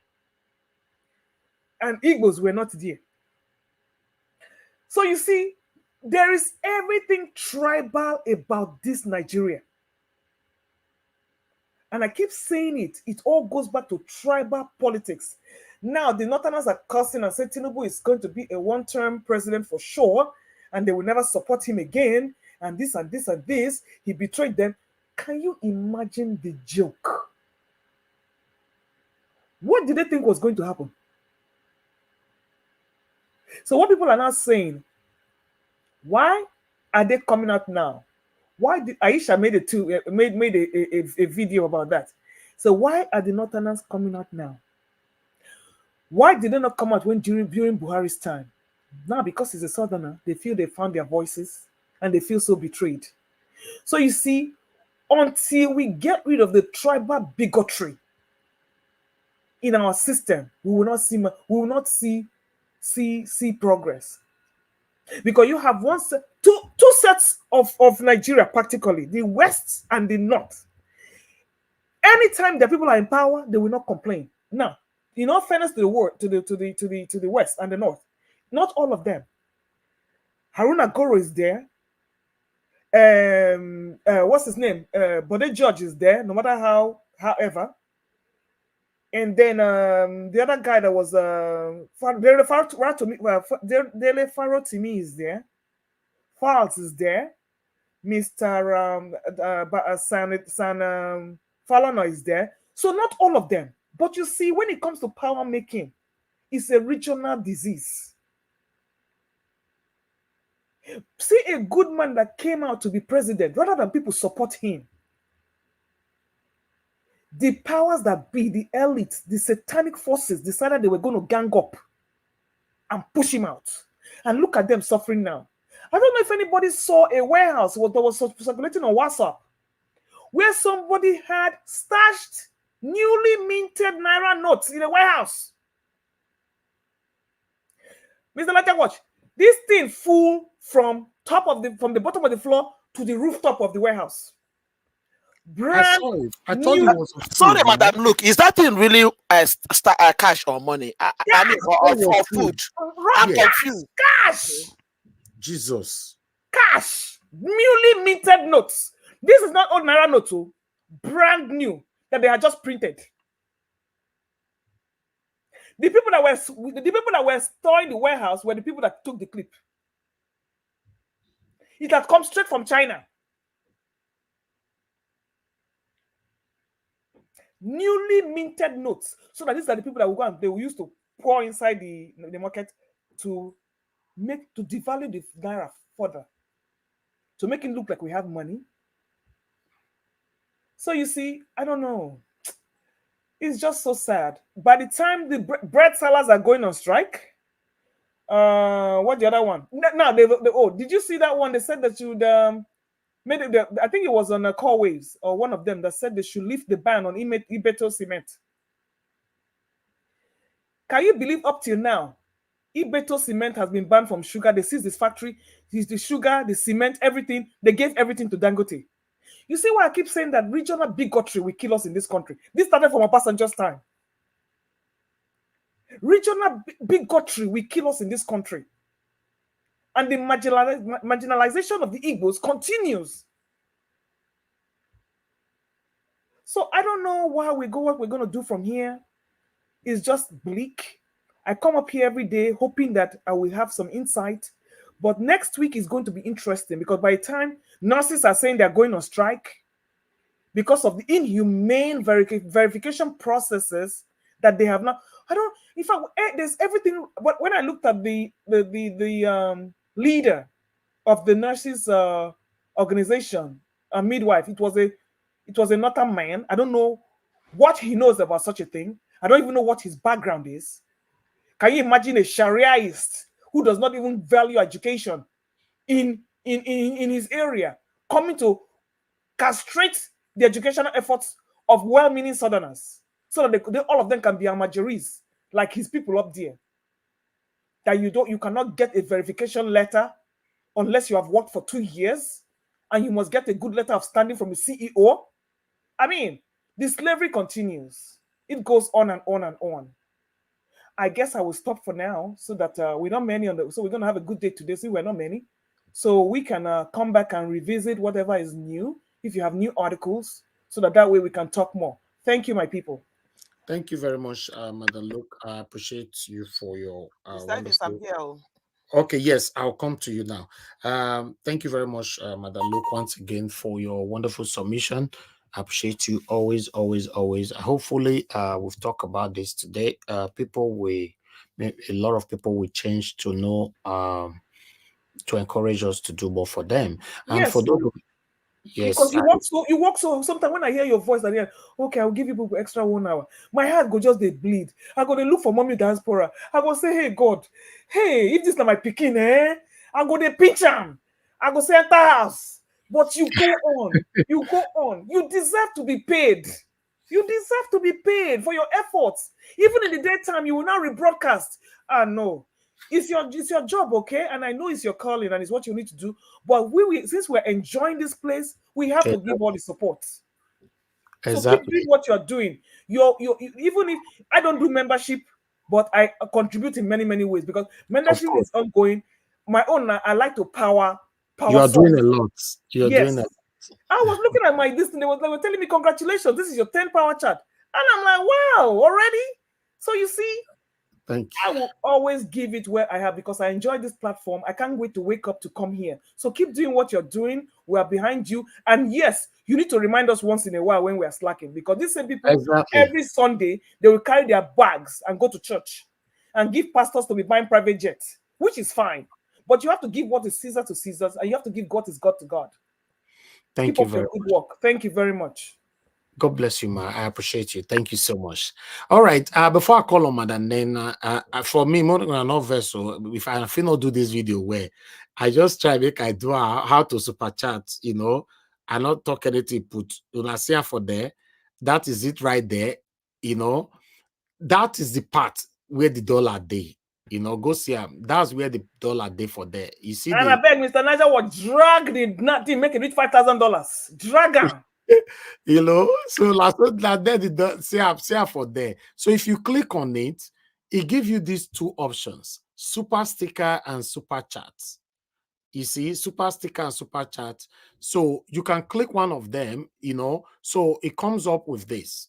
S20: and Igbos were not there. So you see, there is everything tribal about this Nigeria. And I keep saying it. It all goes back to tribal politics. Now, the Northerners are cursing and saying Tinubu is going to be a one-term president for sure, and they will never support him again, and this and this and this. He betrayed them. Can you imagine the joke? What did they think was going to happen? So what people are now saying, why are they coming out now? Why did Aisha made a video about that? So why are the Northerners coming out now? Why did they not come out when during Buhari's time? Now, because he's a Southerner, they feel they found their voices and they feel so betrayed. So you see, until we get rid of the tribal bigotry in our system, we will not see progress. Because you have two sets of Nigeria practically, the West and the North. Anytime the people are in power, they will not complain. Now, in all fairness to the world, to the West and the North, not all of them. Haruna Goro is there. What's his name? Bode George is there, no matter however. And then the other guy that was Dele Farotimi is there. Falz is there. Mr. Falana is there. So not all of them. But you see, when it comes to power making, it's a regional disease. See a good man that came out to be president, rather than people support him. The powers that be, the elites, the satanic forces decided they were going to gang up and push him out. And look at them suffering now. I don't know if anybody saw a warehouse that was circulating on WhatsApp where somebody had stashed newly minted Naira notes in a warehouse. Mr. Latte, watch. This thing flew from the bottom of the floor to the rooftop of the warehouse.
S6: I saw it. I thought it was.
S2: Sorry, madam. Look, is that thing really cash or money? I mean, or food? I'm confused.
S20: Cash.
S6: Jesus.
S20: Cash. Newly minted notes. This is not old Naira notes, brand new that they had just printed. The people that were storing the warehouse were the people that took the clip. It had come straight from China. Newly minted notes. So that these are the people that will go and they will use to pour inside the market to devalue the Naira further. To make it look like we have money. So you see, I don't know. It's just so sad. By the time the bread sellers are going on strike, what the other one? Now did you see that one? They said that you'd made it. I think it was on Core Waves or one of them that said they should lift the ban on Ibeto cement. Can you believe up till now, Ibeto cement has been banned from sugar? They seized this factory, the sugar, the cement, everything. They gave everything to Dangote. You see why I keep saying that regional bigotry will kill us in this country? This started from Obasanjo's time. Regional bigotry will kill us in this country. And the marginalization of the Igbos continues. So I don't know what we're going to do from here. It's just bleak. I come up here every day hoping that I will have some insight. But next week is going to be interesting because by the time nurses are saying they're going on strike because of the inhumane verification processes that they have now. There's everything. But when I looked at the leader of the nurses organization, a midwife, it was a northern man. I don't know what he knows about such a thing. I don't even know what his background is. Can you imagine a Shariaist who does not even value education in his area coming to castrate the educational efforts of well-meaning Southerners so that all of them can be Amajeris like his people up there? That you cannot get a verification letter unless you have worked for 2 years, and you must get a good letter of standing from the CEO. I mean, the slavery continues. It goes on and on and on. I guess I will stop for now so that we're not many so we're going to have a good day today. So we're not many. So we can come back and revisit whatever is new. If you have new articles, so that way we can talk more. Thank you, my people.
S6: Thank you very much, Madam Luke. I appreciate you for your wonderful. Okay, yes, I'll come to you now. Thank you very much, Madam Luke, once again for your wonderful submission. I appreciate you always, always, always. Hopefully, we've talked about this today. A lot of people will change to know, to encourage us to do more for them. And for
S20: Yes.
S6: those, yes,
S20: Because you walk so sometimes when I hear your voice and okay, I'll give you people extra 1 hour. My heart go just they bleed. I go to look for mommy diaspora. I go say, hey God, hey, if this is my picking, I go they pinch him. I go say enter house. But you go on, you go on. You deserve to be paid. You deserve to be paid for your efforts. Even in the daytime, you will now rebroadcast. Ah no. It's your job, okay? And I know it's your calling and it's what you need to do. But since we're enjoying this place, we have to give all the support. So keep doing what you're doing. You even if I don't do membership, but I contribute in many, many ways because membership is ongoing. My own, I like to power.
S6: You are doing a lot. You are doing a.
S20: I was looking at my list and they were telling me, congratulations, this is your 10 power chat. And I'm like, wow, already? So you see,
S6: thank you.
S20: I will always give it where I have because I enjoy this platform. I can't wait to wake up to come here. So keep doing what you're doing. We are behind you. And yes, you need to remind us once in a while when we are slacking because these same people, every Sunday, they will carry their bags and go to church and give pastors to be buying private jets, which is fine. But you have to give what is Caesar to Caesar and you have to give what is God to God.
S6: Thank
S20: Keep
S6: you
S20: up
S6: very
S20: your good work. Thank you very much.
S6: God bless you, ma. I appreciate you. Thank you so much. All right. Before I call on Madam Nena, for me, more than another vessel, if I feel not do this video where I just try make I do how to super chat, you know, I not talk anything put una see for there. That is it right there, you know. That is the part where the dollar day. You know, go see that's where the dollar day for there. You see,
S20: and I beg Mr. Niger will drag the nothing, make it reach $5,000. Drag him.
S6: You know, so last that there the say for there. So if you click on it, it gives you these two options: super sticker and super chat. You see, super sticker and super chat. So you can click one of them, you know, so it comes up with this.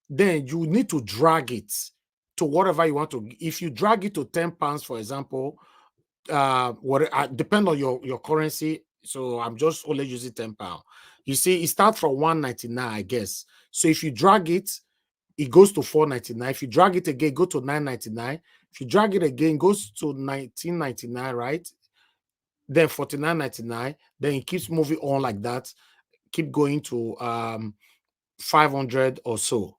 S6: Then you need to drag it to whatever you want to. If you drag it to £10, for example, depend on your currency. So I'm just only using £10. You see, it starts from $1.99, I guess. So if you drag it, it goes to $4.99. If you drag it again, go to $9.99. If you drag it again, it goes to $19.99, right? Then $49.99. Then it keeps moving on like that. Keep going to 500 or so,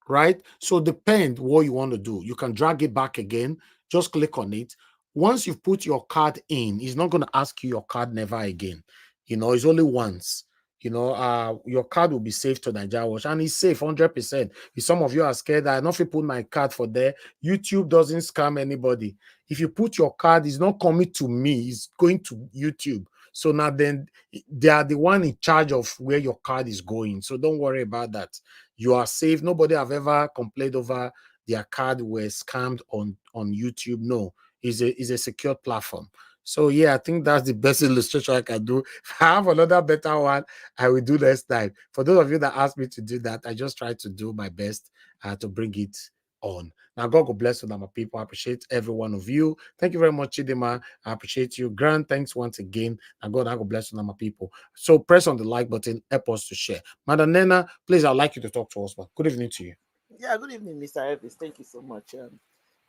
S6: right? So depend what you want to do. You can drag it back again. Just click on it. Once you've put your card in, it's not going to ask you your card never again. You know, it's only once. You know, your card will be saved to Nigeria Watch, and it's safe 100%. If some of you are scared that I not put my card for there, YouTube doesn't scam anybody. If you put your card, it's not coming to me, it's going to YouTube. So now then they are the one in charge of where your card is going. So don't worry about that. You are safe. Nobody have ever complained over their card was scammed on YouTube. No, it's a secure platform. So yeah, I think that's the best illustration I can do. If I have another better one, I will do next time. For those of you that asked me to do that, I just try to do my best to bring it on. Now, God bless you, my people. I appreciate every one of you. Thank you very much, Chidima. I appreciate you. Grant, thanks once again. And God bless you, my people. So press on the like button, help us to share. Madam Nena, please, I'd like you to talk to us. Good evening to you.
S21: Yeah, good evening, Mr. Elvis. Thank you so much.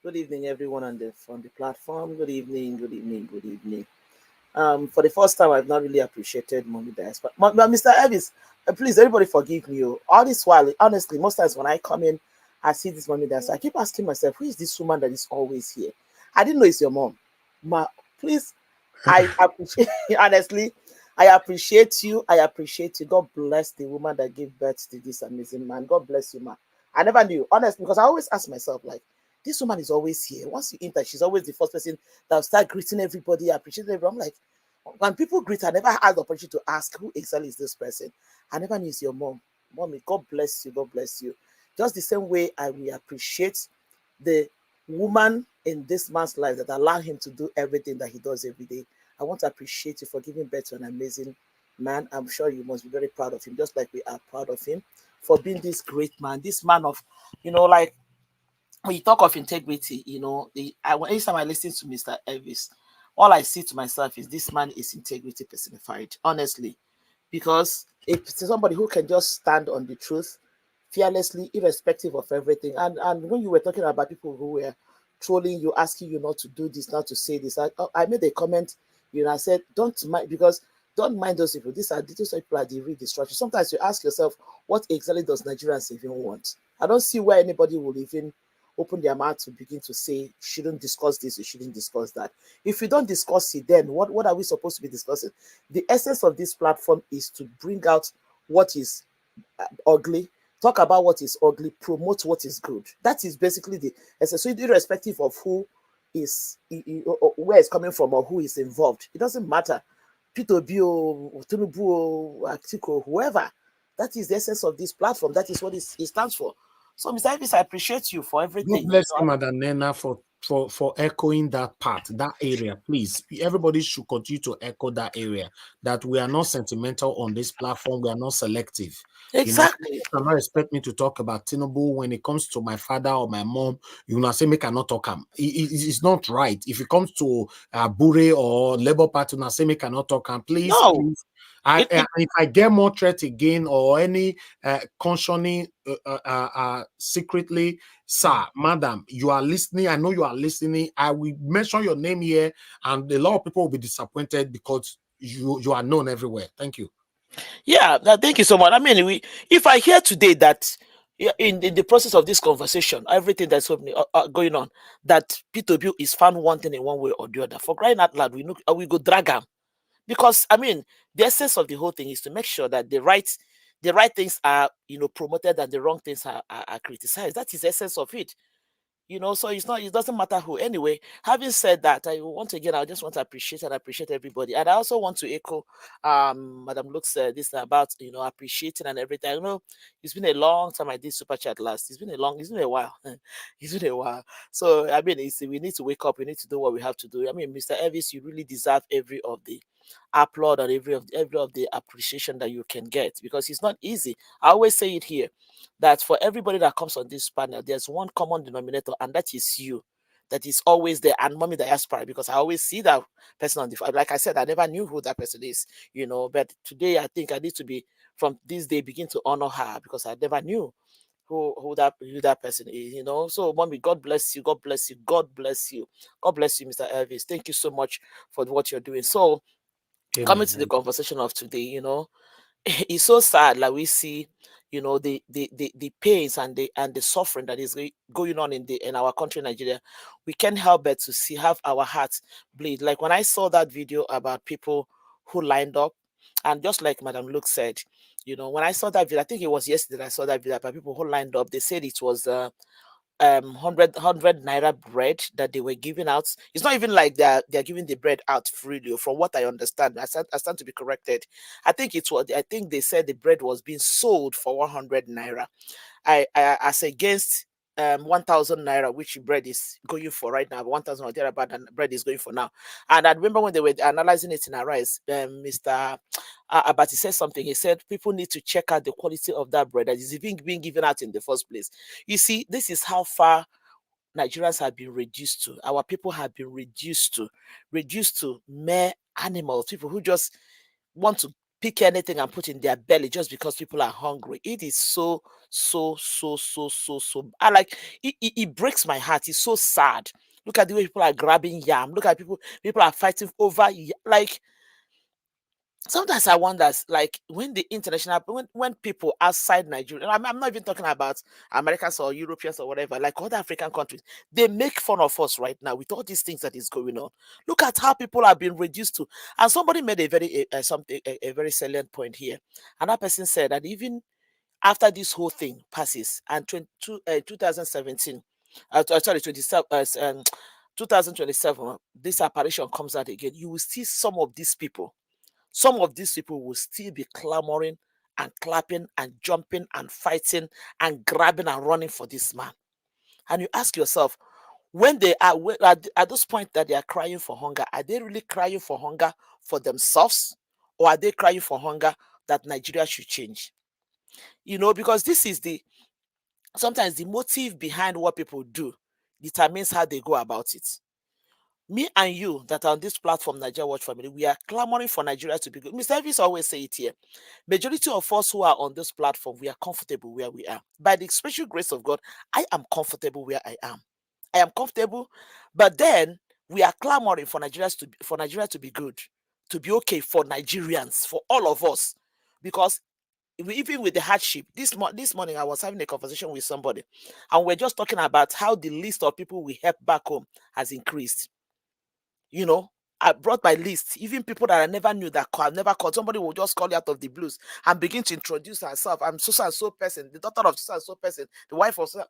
S21: Good evening, everyone on the platform. Good evening, good evening, good evening. For the first time, I've not really appreciated Mommy Diaspora. But Mr. Elvis, please, everybody forgive me. All this while, honestly, most times when I come in, I see this Mommy Diaspora. I keep asking myself, who is this woman that is always here? I didn't know it's your mom. Please, I appreciate, honestly, I appreciate you. I appreciate you. God bless the woman that gave birth to this amazing man. God bless you, ma. I never knew, honestly, because I always ask myself, like, this woman is always here. Once you enter, she's always the first person that will start greeting everybody, appreciating everyone. I'm like, when people greet, I never had the opportunity to ask who exactly is this person. I never knew it's your mom. Mommy, God bless you. God bless you. Just the same way I will appreciate the woman in this man's life that allowed him to do everything that he does every day. I want to appreciate you for giving birth to an amazing man. I'm sure you must be very proud of him, just like we are proud of him for being this great man, this man of, like when you talk of integrity, anytime I listen to Mr. Elvis, all I see to myself is this man is integrity personified, honestly, because if somebody who can just stand on the truth fearlessly, irrespective of everything. And when you were talking about people who were trolling you, asking you not to do this, not to say this, I made a comment, I said, don't mind, because don't mind those people. These people are the real destruction. Sometimes you ask yourself, what exactly does Nigerians even want? I don't see why anybody will even open their mouth to begin to say, you shouldn't discuss this, you shouldn't discuss that. If we don't discuss it, then what are we supposed to be discussing? The essence of this platform is to bring out what is ugly, talk about what is ugly, promote what is good. That is basically the essence. So irrespective of who is, where it's coming from or who is involved, it doesn't matter. P2B, Tinubu, Atiko, whoever. That is the essence of this platform. That is what it stands for. So, Mr. Elvis, I appreciate you for everything.
S6: God bless you, Madam Nena, for echoing that part, that area. Please, everybody should continue to echo that area, that we are not sentimental on this platform. We are not selective.
S21: Exactly.
S6: You cannot expect me to talk about Tinubu when it comes to my father or my mom. You know, say, me cannot talk him. It's not right. If it comes to Bure or Labour Party, I say, me cannot talk him. Please, please. If I get more threat again or any cautioning secretly, sir, madam, you are listening. I know you are listening. I will mention your name here, and a lot of people will be disappointed because you are known everywhere. Thank you.
S21: Yeah, thank you so much. I mean, if I hear today that in the process of this conversation, everything that's going on, that P2B is found wanting in one way or the other, for crying out loud, we go drag him. Because I mean, the essence of the whole thing is to make sure that the right things are promoted and the wrong things are criticized. That is the essence of it. So it doesn't matter who. Anyway, having said that, I just want to appreciate everybody. And I also want to echo Madam Luke said this about appreciating and everything. I know it's been a long time I did super chat last. It's been a while. It's been a while. So I mean, we need to wake up, we need to do what we have to do. I mean, Mr. Elvis, you really deserve every of the applaud and every of the appreciation that you can get, because it's not easy. I always say it here that for everybody that comes on this panel, there's one common denominator, and that is you. That is always there, and Mommy Diaspora, because I always see that person on the phone. Like I said, I never knew who that person is, but today I think I need to be, from this day, begin to honor her, because I never knew who that person is, So, Mommy, God bless you, God bless you, God bless you, God bless you, Mr. Elvis. Thank you so much for what you're doing. So, coming to the conversation of today, it's so sad, like we see, the pains and the suffering that is going on in our country, Nigeria. We can't help but to have our hearts bleed. Like when I saw that video about people who lined up, and just like Madam Luke said, when I saw that video, I think it was yesterday I saw that video about people who lined up. They said it was 100 naira bread that they were giving out. It's not even like they're giving the bread out freely, from what I understand. I stand to be corrected. I think they said the bread was being sold for 100 naira. I as against 1,000 naira, which bread is going for right now. 1,000 or thereabout, and bread is going for now. And I remember when they were analyzing it in Arise, Mr. Abati said something. He said people need to check out the quality of that bread that is even being given out in the first place. You see, this is how far Nigerians have been reduced to. Our people have been reduced to mere animals. People who just want to pick anything and put in their belly just because people are hungry. It is so. I like it breaks my heart. It's so sad. Look at the way people are grabbing yam. Look at people are fighting over like. Sometimes I wonder, like when the international, when people outside Nigeria, I'm not even talking about Americans or Europeans or whatever, like other African countries, they make fun of us right now with all these things that is going on. Look at how people are being reduced to. And somebody made a very salient point here, and that person said that even after this whole thing passes and 2017, 2027, this apparition comes out again, you will see some of these people will still be clamoring and clapping and jumping and fighting and grabbing and running for this man. And you ask yourself, when they are at this point that they are crying for hunger, are they really crying for hunger for themselves, or are they crying for hunger that Nigeria should change? You know, because this is sometimes the motive behind what people do determines how they go about it. Me and you that are on this platform, Nigeria Watch Family, we are clamoring for Nigeria to be good. Mr. Elvis always say it here. Majority of us who are on this platform, we are comfortable where we are. By the special grace of God, I am comfortable where I am. I am comfortable, but then we are clamoring for Nigeria to be good, to be okay for Nigerians, for all of us, because even with the hardship, this morning I was having a conversation with somebody, and we're just talking about how the list of people we help back home has increased. You know, I brought my list, even people that I never knew that I've never called. Somebody will just call you out of the blues and begin to introduce herself. I'm so and so person, the daughter of so and so person, the wife of so,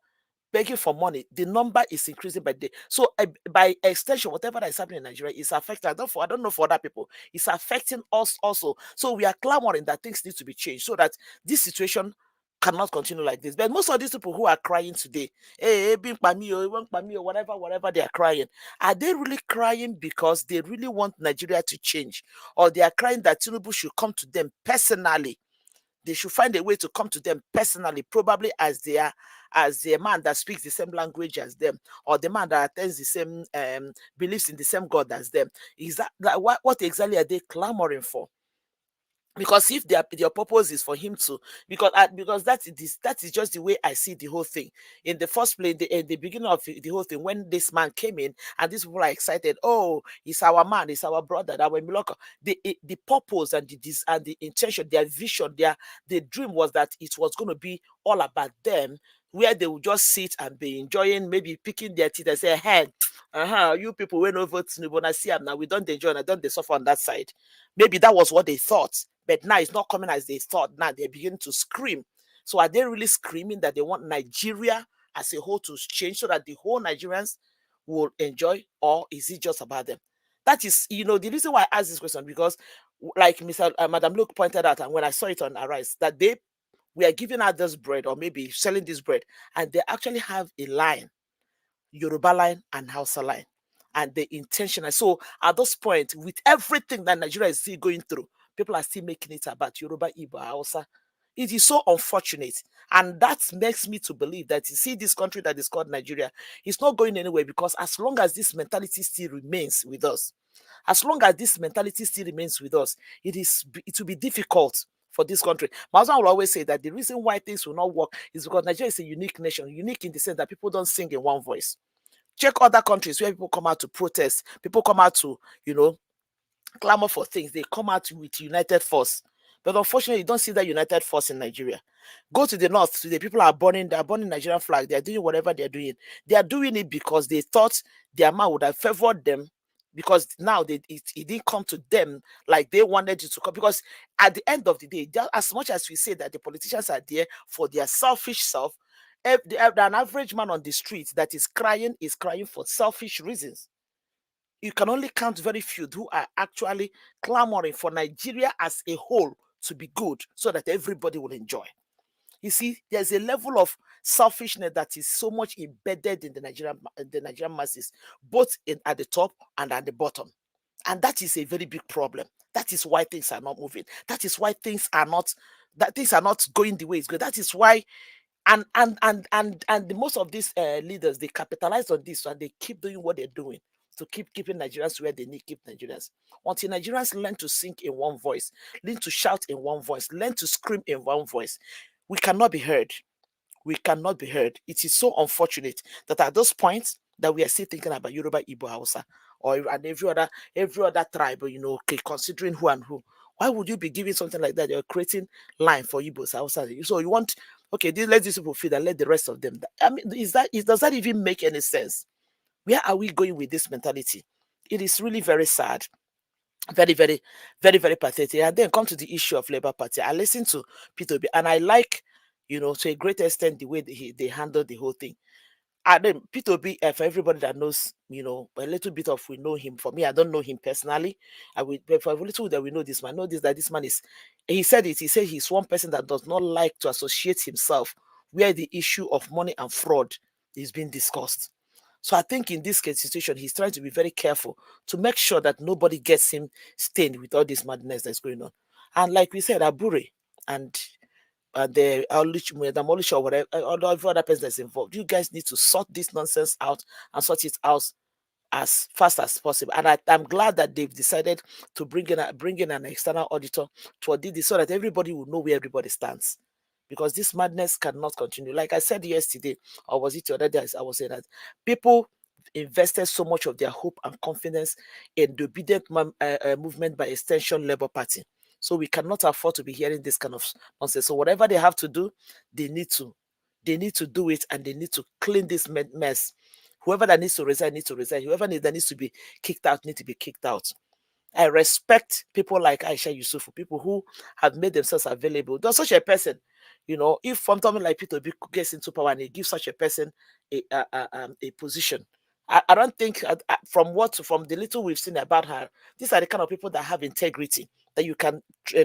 S21: begging for money. The number is increasing by day. So by extension, whatever that is happening in Nigeria is affecting. I don't know for other people. It's affecting us also. So we are clamoring that things need to be changed so that this situation cannot continue like this. But most of these people who are crying today, whatever they are crying, are they really crying because they really want Nigeria to change, or they are crying that Tinubu should come to them personally? They should find a way to come to them personally, probably as the man that speaks the same language as them, or the man that attends the same believes in the same God as them. Is that what exactly are they clamoring for? Because if their purpose is for him to, because that is just the way I see the whole thing. In the first place, in the beginning of the whole thing, when this man came in and these people are excited, oh, he's our man, he's our brother, our Miloko. The purpose and the intention, their vision, the dream was that it was going to be all about them, where they would just sit and be enjoying, maybe picking their teeth and say, hey, you people went over to Nibona Siam, now we don't enjoy and I don't they suffer on that side. Maybe that was what they thought. But now it's not coming as they thought. Now they're beginning to scream. So are they really screaming that they want Nigeria as a whole to change so that the whole Nigerians will enjoy, or is it just about them? That is, the reason why I asked this question, because like Madam Luke pointed out, and when I saw it on Arise, that we are giving out this bread, or maybe selling this bread, and they actually have a line, Yoruba line and Hausa line, and the intentional. So at this point, with everything that Nigeria is still going through, people are still making it about Yoruba, Igbo, Hausa. It is so unfortunate. And that makes me to believe that, you see, this country that is called Nigeria is not going anywhere, because as long as this mentality still remains with us, it will be difficult for this country. My husband will always say that the reason why things will not work is because Nigeria is a unique nation, unique in the sense that people don't sing in one voice. Check other countries where people come out to protest, people come out to, clamor for things. They come out with united force. But unfortunately, you don't see that united force in Nigeria. Go to the north today, people are burning Nigerian flag. They're doing whatever they're doing. They are doing it because they thought their man would have favored them, because now it didn't come to them like they wanted it to come. Because at the end of the day, as much as we say that the politicians are there for their selfish self, an average man on the street that is crying for selfish reasons. You can only count very few who are actually clamoring for Nigeria as a whole to be good, so that everybody will enjoy. You see, there's a level of selfishness that is so much embedded in the Nigerian masses, both at the top and at the bottom. And that is a very big problem. That is why things are not moving. That is why things are not going the way it's going. That is why, and most of these leaders, they capitalize on this, and they keep doing what they're doing to keep keeping Nigerians where they need to keep Nigerians. Until Nigerians learn to sing in one voice, learn to shout in one voice, learn to scream in one voice, we cannot be heard. We cannot be heard. It is so unfortunate that at this point that we are still thinking about Yoruba, Igbo, Hausa, and every other tribe, considering who and who. Why would you be giving something like that? You're creating line for Igbos, Hausa. So you want, okay, let these people feed and let the rest of them. I mean, does that even make any sense? Where are we going with this mentality? It is really very sad. Very, very, very, very pathetic. And then come to the issue of Labour Party. I listened to Peter B, and I like, to a great extent, the way they handle the whole thing. And then Peter B, for everybody that knows, a little bit of, we know him. For me, I don't know him personally. But for a little that we know this man, that this man is, he said he's one person that does not like to associate himself where the issue of money and fraud is being discussed. So I think in this case situation, he's trying to be very careful to make sure that nobody gets him stained with all this madness that's going on. And like we said, Abure and the Demolish or whatever, all the other person that's involved, you guys need to sort this nonsense out and sort it out as fast as possible. And I'm glad that they've decided to bring in an external auditor to audit this so that everybody will know where everybody stands. Because this madness cannot continue. Like I said yesterday, or was it the other day, I was saying that people invested so much of their hope and confidence in the obedient movement by extension Labour Party. So we cannot afford to be hearing this kind of nonsense. So whatever they have to do, they need to do it, and they need to clean this mess. Whoever that needs to resign needs to resign. Whoever that needs to be kicked out needs to be kicked out. I respect people like Aisha Yusufu, people who have made themselves available. There's such a person, if something like Peter B gets into power and he gives such a person a position, I don't think from the little we've seen about her, these are the kind of people that have integrity, that you can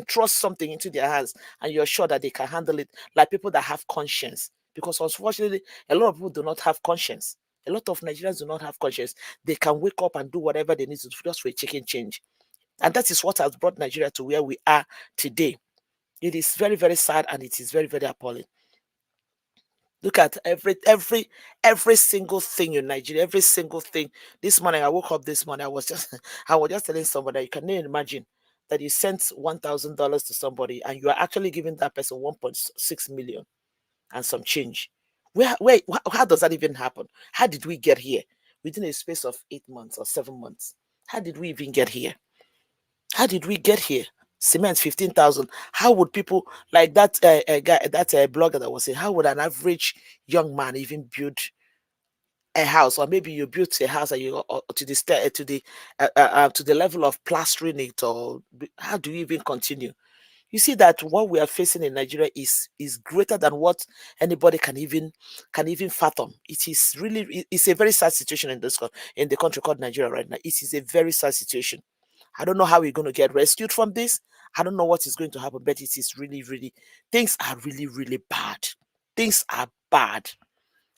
S21: trust something into their hands and you're sure that they can handle it, like people that have conscience. Because unfortunately, a lot of people do not have conscience. A lot of Nigerians do not have conscience. They can wake up and do whatever they need to do just for a chicken change. And that is what has brought Nigeria to where we are today. It is very, very sad, and it is very, very appalling. Look at every single thing in Nigeria, every single thing. This morning, I woke up this morning, I was just telling somebody that you can imagine that you sent $1,000 to somebody and you are actually giving that person 1.6 million and some change. How does that even happen? How did we get here within a space of 8 months or 7 months? How did we even get here? How did we get here? Cement 15,000. How would people like that guy, that blogger that was saying, how would an average young man even build a house? Or maybe you built a house and you to the level of plastering it, or how do you even continue? You see that what we are facing in Nigeria is greater than what anybody can even fathom. It's a very sad situation in the country called Nigeria right now. It is a very sad situation. I don't know how we're going to get rescued from this. I don't know what is going to happen, but it is really, really, things are really, really bad. Things are bad.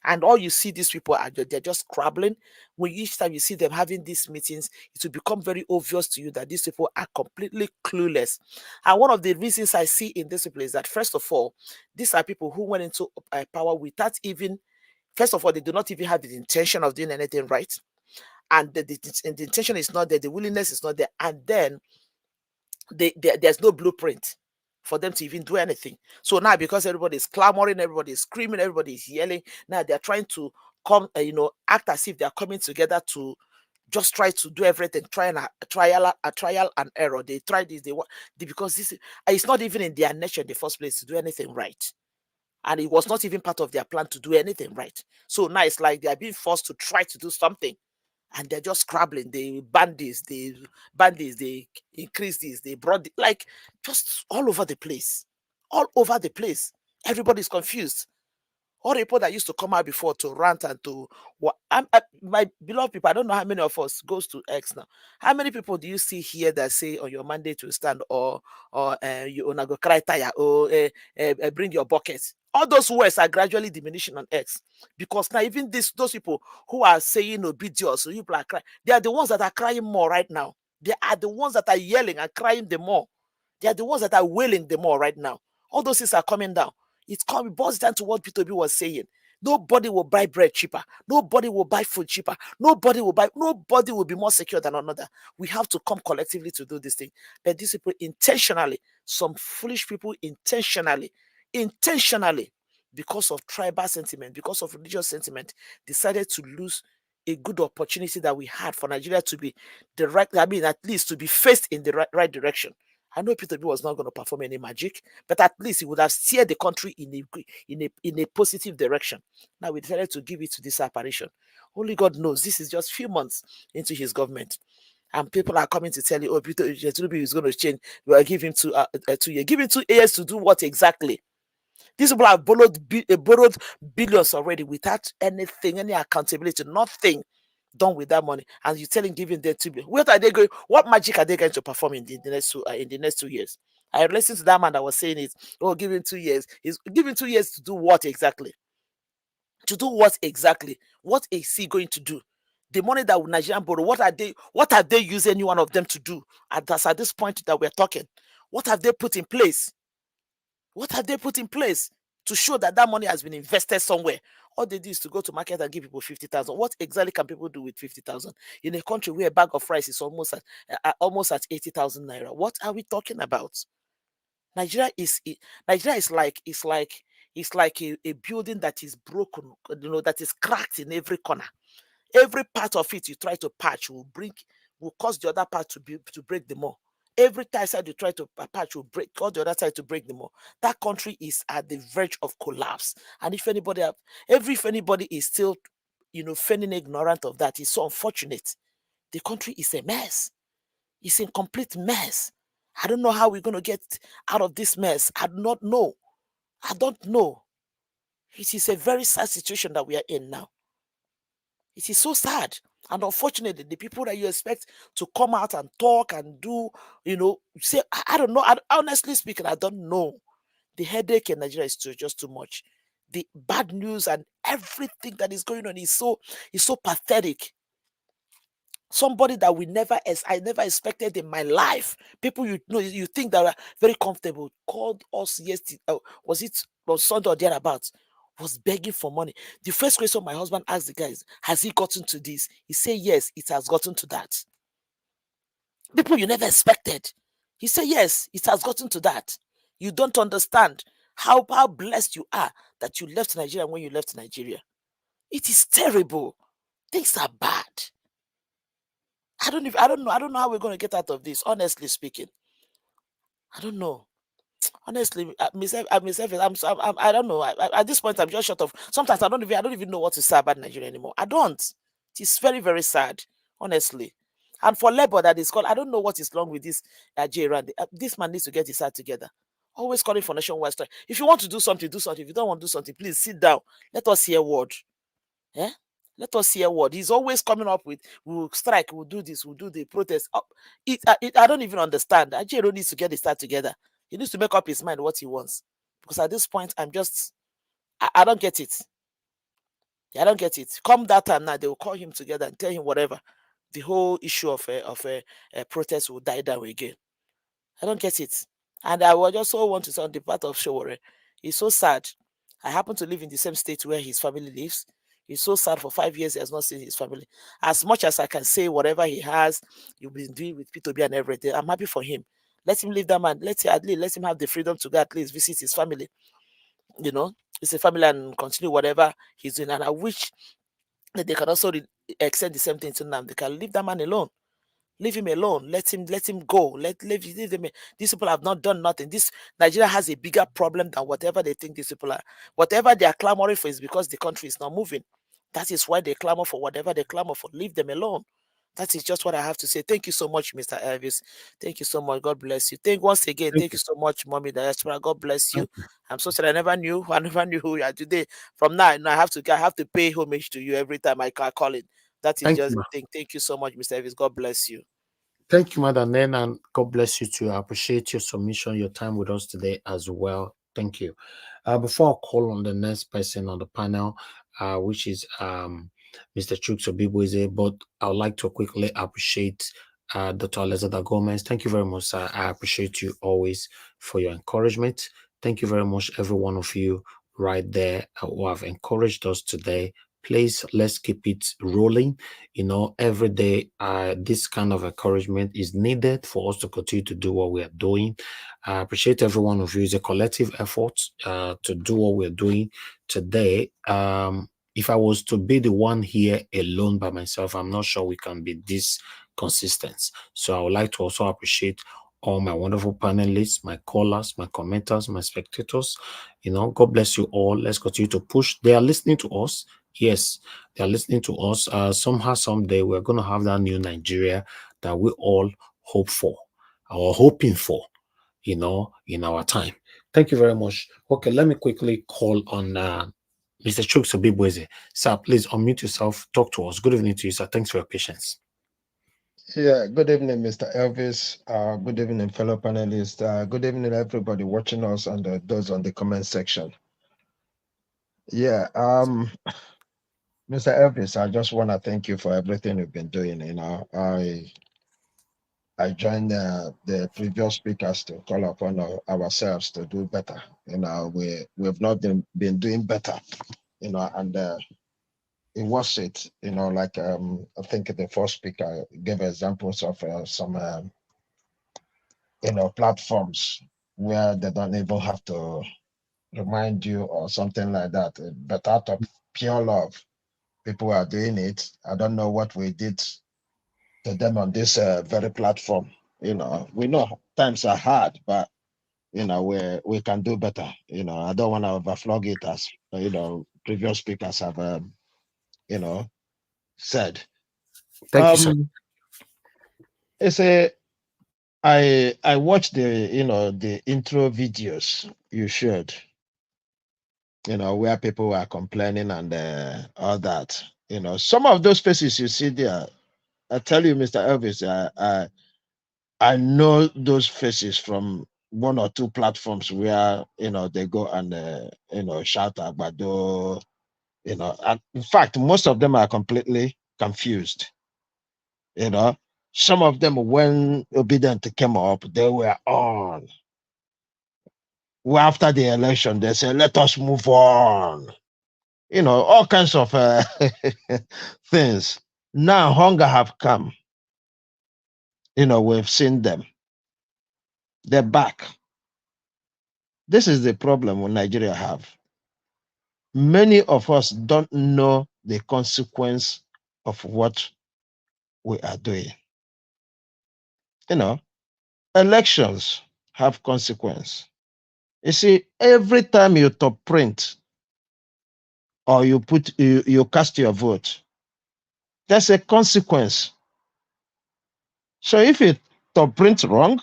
S21: And all you see these people are, they're just scrabbling. When each time you see them having these meetings, it will become very obvious to you that these people are completely clueless. And one of the reasons I see in this people is that, first of all, these are people who went into power without even, first of all, they do not even have the intention of doing anything right. And the intention is not there, the willingness is not there, and then there's no blueprint for them to even do anything. So now, because everybody is clamoring, everybody is screaming, everybody is yelling, now they're trying to come, act as if they're coming together to just try to do everything, trial and error. They try this, because this it's not even in their nature in the first place to do anything right. And it was not even part of their plan to do anything right. So now it's like they are being forced to try to do something. And they're just scrabbling. They increase this, they brought like just all over the place. All over the place. Everybody's confused. All the people that used to come out before to rant and to my beloved people, I don't know how many of us goes to X now. How many people do you see here that say on your mandate to stand, or you wanna go cry tire, or bring your buckets? All those words are gradually diminishing on X, because now even those people who are saying obedience, so you people are crying, they are the ones that are crying more right now. They are the ones that are yelling and crying the more. They are the ones that are wailing the more right now. All those things are coming down. It boils down to what Peter B was saying. Nobody will buy bread cheaper. Nobody will buy food cheaper. Nobody will be more secure than another. We have to come collectively to do this thing. But these people intentionally, some foolish people intentionally, because of tribal sentiment, because of religious sentiment, decided to lose a good opportunity that we had for Nigeria to be at least to be faced in the right direction. I know Peter B was not going to perform any magic, but at least he would have steered the country in a positive direction. Now we decided to give it to this apparition. Only God knows. This is just few months into his government, and people are coming to tell you, "Oh, Peter B is going to change. We are giving him 2 years. Give him 2 years to do what exactly?" These people have borrowed billions already without anything, any accountability, nothing done with that money, and you tell him giving them 2 billion. What are they going? What magic are they going to perform in the next 2 years? I listened to that man that was saying it. Oh, giving 2 years. He's giving 2 years to do what exactly? To do what exactly? What is he going to do? The money that Nigerian borrow, what have they used any one of them to do at this point that we're talking? What have they put in place? What have they put in place to show that that money has been invested somewhere? All they do is to go to market and give people 50,000. What exactly can people do with 50,000 in a country where a bag of rice is almost at 80,000 naira? What are we talking about? Nigeria is like a building that is broken, that is cracked in every corner. Every part of it you try to patch will cause the other part to break the more. Every side you try to patch will cause the other side to break the more. That country is at the verge of collapse. And if anybody is still, feigning ignorant of that, it's so unfortunate. The country is a mess. It's a complete mess. I don't know how we're going to get out of this mess. I do not know. I don't know. It is a very sad situation that we are in now. It is so sad. And unfortunately, the people that you expect to come out and talk and do, say, I don't know. Honestly speaking, I don't know. The headache in Nigeria is just too much. The bad news and everything that is going on is so pathetic. Somebody that I never expected in my life. People you think that are very comfortable called us yesterday. Was it on Sunday or thereabouts? Was begging for money. The first question my husband asked the guys, has he gotten to this? He said, yes, it has gotten to that. People you never expected. He said, yes, it has gotten to that. You don't understand how blessed you are that you left Nigeria when you left Nigeria. It is terrible. Things are bad. I don't know how we're going to get out of this, honestly speaking. I don't know. Honestly, I don't know. At this point, I'm just short of. Sometimes I don't even know what to say about Nigeria anymore. I don't. It is very, very sad, honestly. And for labor that is called, I don't know what is wrong with this J Randy. This man needs to get his head together. Always calling for nationwide strike. If you want to do something, do something. If you don't want to do something, please sit down. Let us hear a word. Yeah? Let us hear a word. He's always coming up with, we'll strike, we'll do this, we'll do the protest. I don't even understand. Ajero needs to get his head together. He needs to make up his mind what he wants. Because at this point, I don't get it. I don't get it. Come that time now, they will call him together and tell him whatever. The whole issue of a protest will die down again. I don't get it. And I would also want to say on the part of Showore, it's so sad. I happen to live in the same state where his family lives. He's so sad. For 5 years he has not seen his family. As much as I can say whatever he has, you've been doing with P2B and everything, I'm happy for him. Let him live that man. Let him have the freedom to go at least visit his family. It's a family and continue whatever he's doing. And I wish that they can also extend the same thing to them. They can leave that man alone. Leave him alone. Let him go. Leave them. These people have not done nothing. This Nigeria has a bigger problem than whatever they think these people are. Whatever they are clamoring for is because the country is not moving. That is why they clamor for whatever they clamor for. Leave them alone. That is just what I have to say. Thank you so much, Mr. Elvis. Thank you so much. God bless you. Thank you so much, Mommy Diaspora. God bless you. I'm so sorry. I never knew who you are today. From now, I have to pay homage to you every time I call it. That is just the thing. Thank you so much, Mr. Elvis. God bless you.
S6: Thank you, Madam Nen, and God bless you too. I appreciate your submission, your time with us today as well. Thank you. Before I call on the next person on the panel, which is Mr. Chuks Obibueze, but I would like to quickly appreciate Dr. Alexander Gomez. Thank you very much, sir. I appreciate you always for your encouragement. Thank you very much, every one of you right there who have encouraged us today. Please, let's keep it rolling. Every day, this kind of encouragement is needed for us to continue to do what we are doing. I appreciate every one of you. It's a collective effort to do what we're doing today. If I was to be the one here alone by myself, I'm not sure we can be this consistent. So I would like to also appreciate all my wonderful panelists, my callers, my commenters, my spectators. God bless you all. Let's continue to push. They are listening to us. Yes, they are listening to us. Somehow, someday, we're going to have that new Nigeria that we all hope for or hoping for, in our time. Thank you very much. Okay, let me quickly call on Mr. Chuks Obibueze. Sir, please unmute yourself. Talk to us. Good evening to you, sir. Thanks for your patience.
S3: Yeah, good evening, Mr. Elvis. Good evening, fellow panelists. Good evening, everybody watching us and those on the comment section. Yeah, Mr. Elvis, I just want to thank you for everything you've been doing. I joined the previous speakers to call upon ourselves to do better. We've not been doing better, and it was it, like I think the first speaker gave examples of some platforms where they don't even have to remind you or something like that. But out of pure love, people are doing it. I don't know what we did to them on this very platform. We know times are hard, but we can do better. I don't want to overflog it as previous speakers have said.
S14: Thank you, sir.
S3: It's I watched the intro videos you shared, where people were complaining and all that. Some of those faces you see there, I tell you, Mr. Elvis, I know those faces from one or two platforms where they go and shout Agbado, and in fact, most of them are completely confused. Some of them, when Obedient came up, they were on. Well, after the election, they say, let us move on. All kinds of things. Now hunger have come. We've seen them. They're back. This is the problem with Nigeria have. Many of us don't know the consequence of what we are doing. Elections have consequence. You see, every time you top print or you cast your vote, there's a consequence. So if you top print wrong,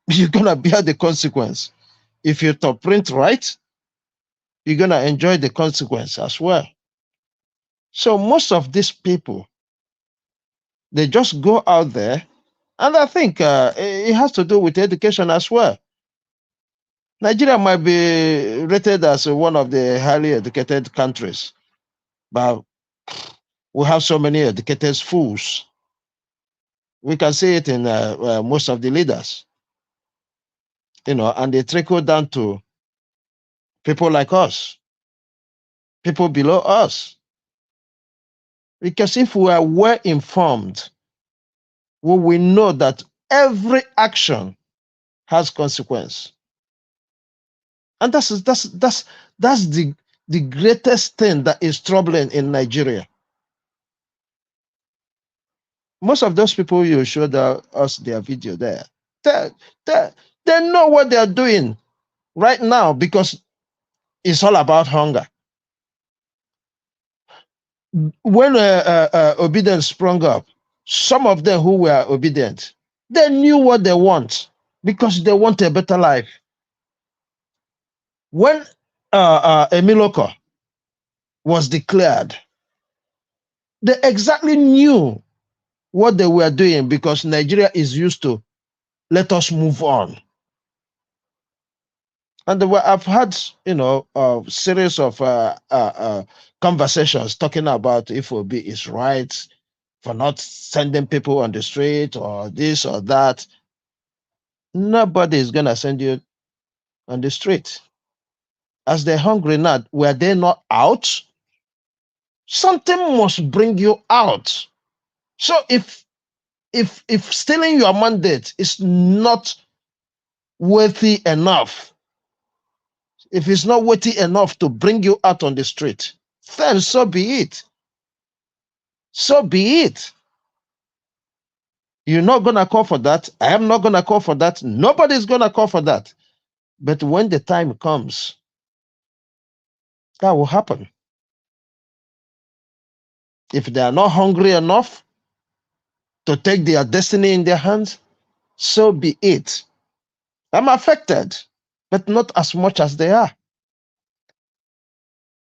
S3: you're gonna bear the consequence. If you top print right, you're gonna enjoy the consequence as well. So most of these people, they just go out there, and I think it has to do with education as well. Nigeria might be rated as one of the highly educated countries, but we have so many educated fools. We can see it in most of the leaders, and they trickle down to people like us, people below us. Because if we are well informed, we will know that every action has consequence. And that's the greatest thing that is troubling in Nigeria. Most of those people you showed us their video there, they know what they are doing right now because it's all about hunger. When obedience sprung up, some of them who were obedient, they knew what they want because they want a better life. When Emiloko was declared, they exactly knew what they were doing because Nigeria is used to let us move on. And I've had, a series of conversations talking about if OB is right for not sending people on the street or this or that. Nobody is going to send you on the street. As they're hungry now, were they not out? Something must bring you out. So if stealing your mandate is not worthy enough, if it's not worthy enough to bring you out on the street, then so be it. So be it. You're not going to call for that. I am not going to call for that. Nobody's going to call for that. But when the time comes, that will happen. If they are not hungry enough to take their destiny in their hands, so be it. I'm affected, but not as much as they are.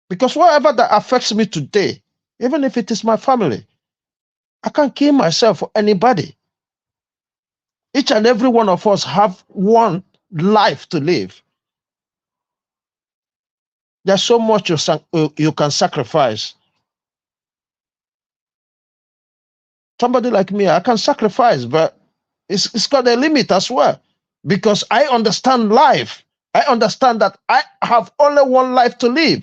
S3: Because whatever that affects me today, even if it is my family, I can't kill myself for anybody. Each and every one of us have one life to live. There's so much you can sacrifice. Somebody like me, I can sacrifice, but it's got a limit as well. Because I understand life. I understand that I have only one life to live.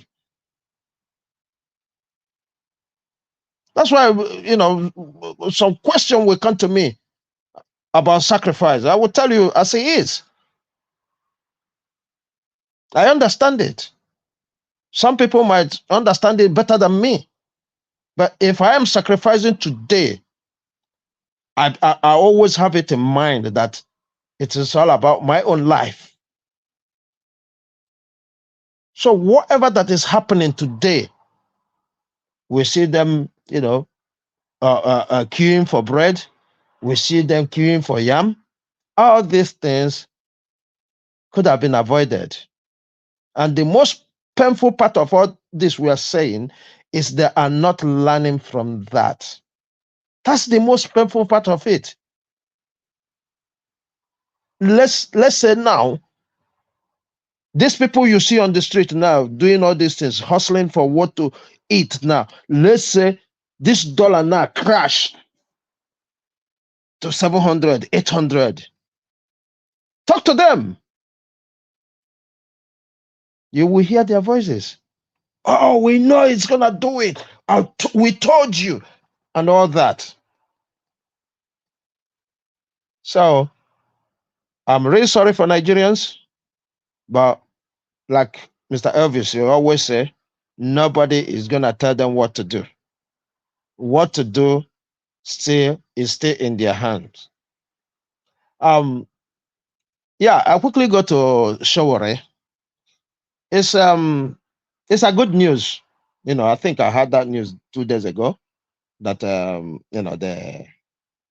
S3: That's why, some question will come to me about sacrifice. I will tell you as it is. I understand it. Some people might understand it better than me. But if I am sacrificing today, I always have it in mind that it is all about my own life. So whatever that is happening today, we see them, queuing for bread. We see them queuing for yam. All these things could have been avoided. And the most painful part of all this we are saying is they are not learning from that. That's the most painful part of it. Let's say now, these people you see on the street now doing all these things, hustling for what to eat now. Let's say this dollar now crash to 700, 800. Talk to them. You will hear their voices. Oh, we know it's going to do it. We told you. And all that. So, I'm really sorry for Nigerians. But like Mr. Elvis, you always say, nobody is going to tell them what to do. What to do is still in their hands. Yeah, I'll quickly go to Showore. It's a good news. I think I had that news 2 days ago that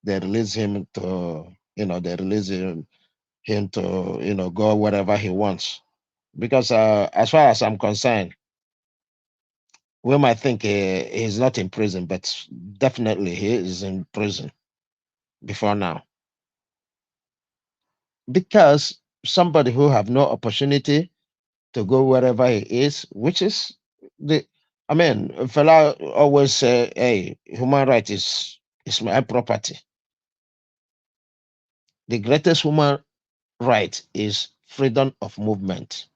S3: they release him to go wherever he wants. Because as far as I'm concerned, we might think he's not in prison, but definitely he is in prison before now. Because somebody who have no opportunity to go wherever he is, which is fella always say, hey, human right is my property. The greatest human right is freedom of movement.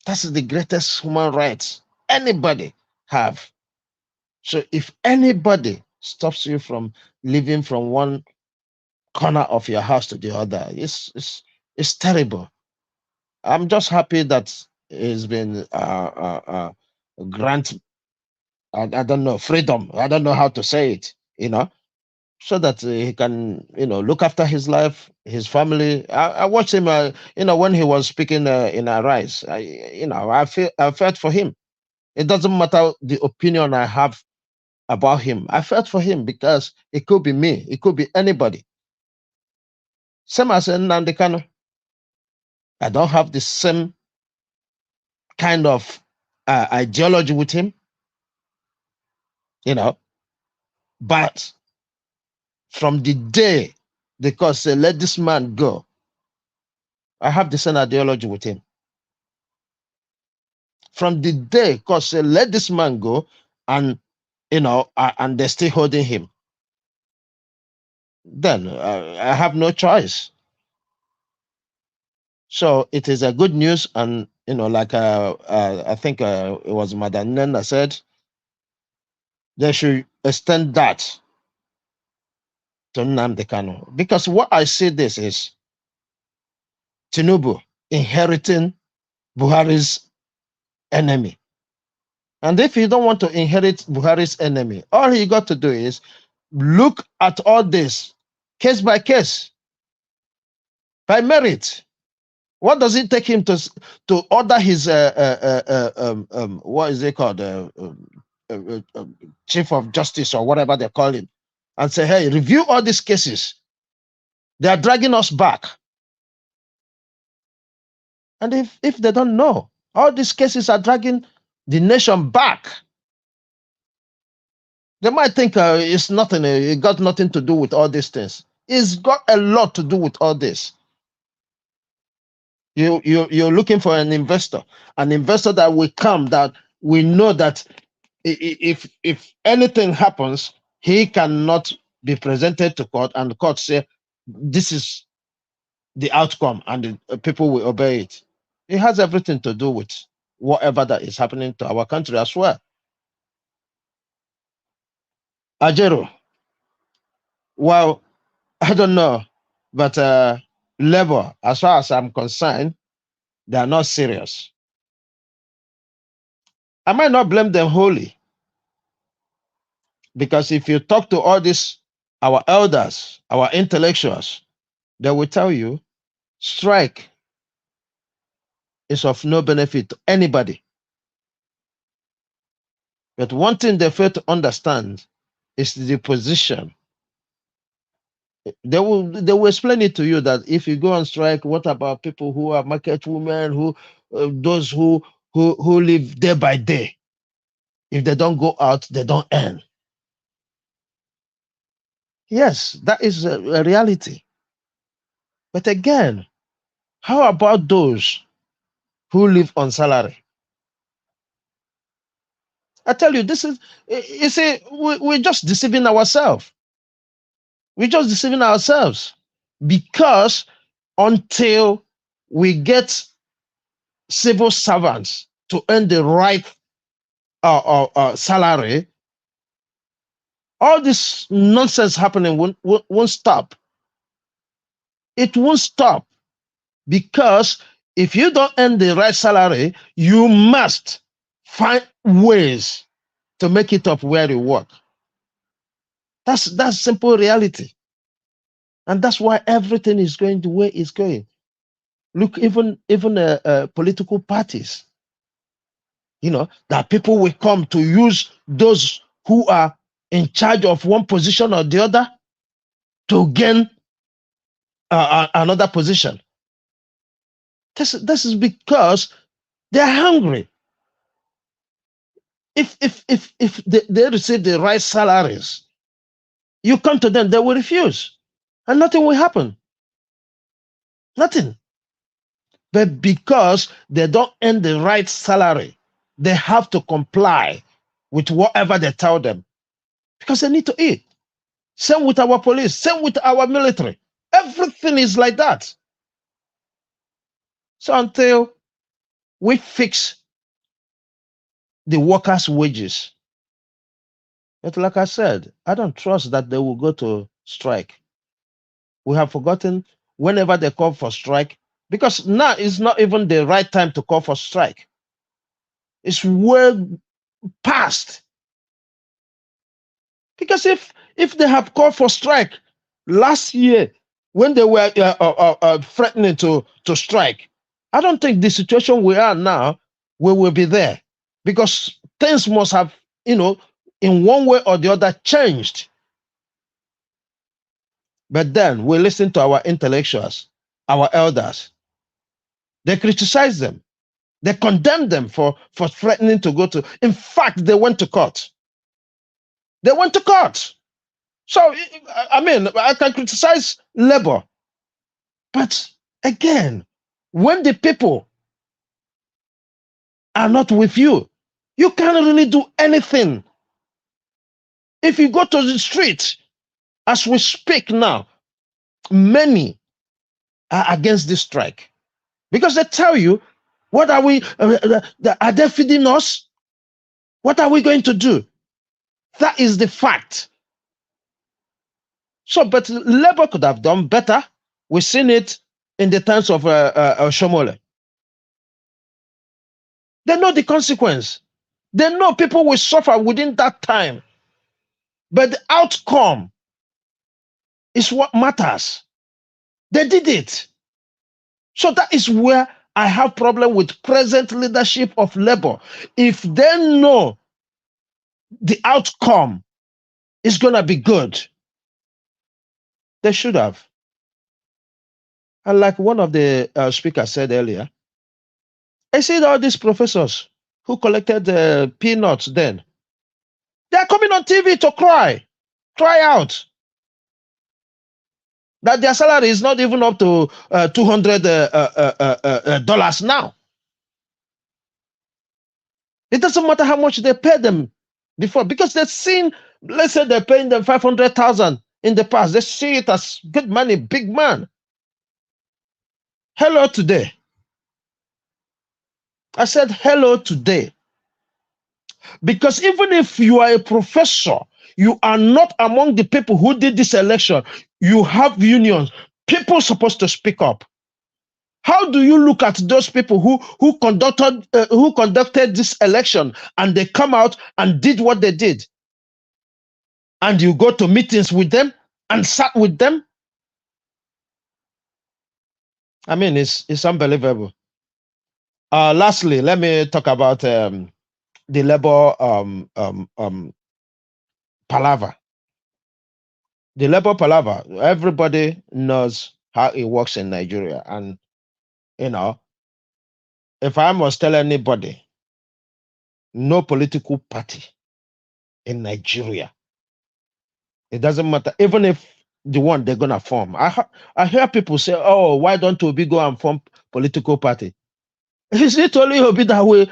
S3: That's the greatest human right anybody have. So if anybody stops you from living from one corner of your house to the other, it's terrible. I'm just happy that it's been grant. I don't know, freedom. I don't know how to say it. So that he can, look after his life, his family. I watched him, when he was speaking in Arise. I felt for him. It doesn't matter the opinion I have about him. I felt for him because it could be me. It could be anybody. Same as Nnamdi Kanu. I don't have the same kind of ideology with him, but from the day because say let this man go, I have the same ideology with him. From the day because say let this man go, and and they're still holding him, then I have no choice. So it is a good news, and like I think it was Madam Nena said, they should extend that to Nnamdi Kanu. Because what I see this is Tinubu inheriting Buhari's enemy. And if you don't want to inherit Buhari's enemy, all you got to do is look at all this case by case, by merit. What does it take him to order his what is it called, chief of justice or whatever they call him, and say, hey, review all these cases. They are dragging us back. And if they don't know, all these cases are dragging the nation back. They might think it's nothing, it got nothing to do with all these things. It's got a lot to do with all this. You're looking for an investor that will come, that we know that if anything happens, he cannot be presented to court, and the court say this is the outcome, and the people will obey it. It has everything to do with whatever that is happening to our country as well. Ajero, well, I don't know, but Labour, as far as I'm concerned, they are not serious. I might not blame them wholly, because if you talk to all these, our elders, our intellectuals, they will tell you strike is of no benefit to anybody. But one thing they fail to understand is the position. They will explain it to you that if you go on strike, what about people who are market women, who those who live day by day? If they don't go out, they don't earn. Yes, that is a reality. But again, how about those who live on salary? I tell you, this is, you see, we're just deceiving ourselves. We're just deceiving ourselves, because until we get civil servants to earn the right salary, all this nonsense happening won't stop. It won't stop, because if you don't earn the right salary, you must find ways to make it up where you work. That's simple reality. And that's why everything is going the way it's going. Look, even political parties, that people will come to use those who are in charge of one position or the other to gain another position. This is because they're hungry. If they receive the right salaries, you come to them, they will refuse, and nothing will happen. Nothing. But because they don't earn the right salary, they have to comply with whatever they tell them, because they need to eat. Same with our police, same with our military. Everything is like that. So until we fix the workers' wages, but like I said, I don't trust that they will go to strike. We have forgotten whenever they call for strike, because now is not even the right time to call for strike. It's way past. Because if they have called for strike last year when they were threatening to strike, I don't think the situation we are now, we will be there, because things must have, in one way or the other, changed. But then we listen to our intellectuals, our elders. They criticize them. They condemn them for threatening to go to. In fact, they went to court. They went to court. So, I mean, I can criticize labor. But again, when the people are not with you, you can't really do anything. If you go to the street, as we speak now, many are against this strike, because they tell you, what are we, are they feeding us? What are we going to do? That is the fact. So, but labor could have done better. We've seen it in the times of Shomole. They know the consequence. They know people will suffer within that time. But the outcome is what matters. They did it. So that is where I have problem with present leadership of labor. If they know the outcome is going to be good, they should have. And like one of the speakers said earlier, I see all these professors who collected peanuts then, they are coming on TV to cry out. that their salary is not even up to $200 now. It doesn't matter how much they pay them before, because they've seen, let's say they're paying them 500,000 in the past. They see it as good money, big man. Hello today. I said hello today. Because even if you are a professor, you are not among the people who did this election. You have unions. People are supposed to speak up. How do you look at those people who conducted this election and they come out and did what they did? And you go to meetings with them and sat with them? I mean, it's unbelievable. Lastly, let me talk about the labor palaver. The labor palaver, everybody knows how it works in Nigeria. And, you know, if I must tell anybody, no political party in Nigeria, it doesn't matter, even if the one they're going to form. I hear people say, oh, why don't Obi go and form political party? Is it only Obi that will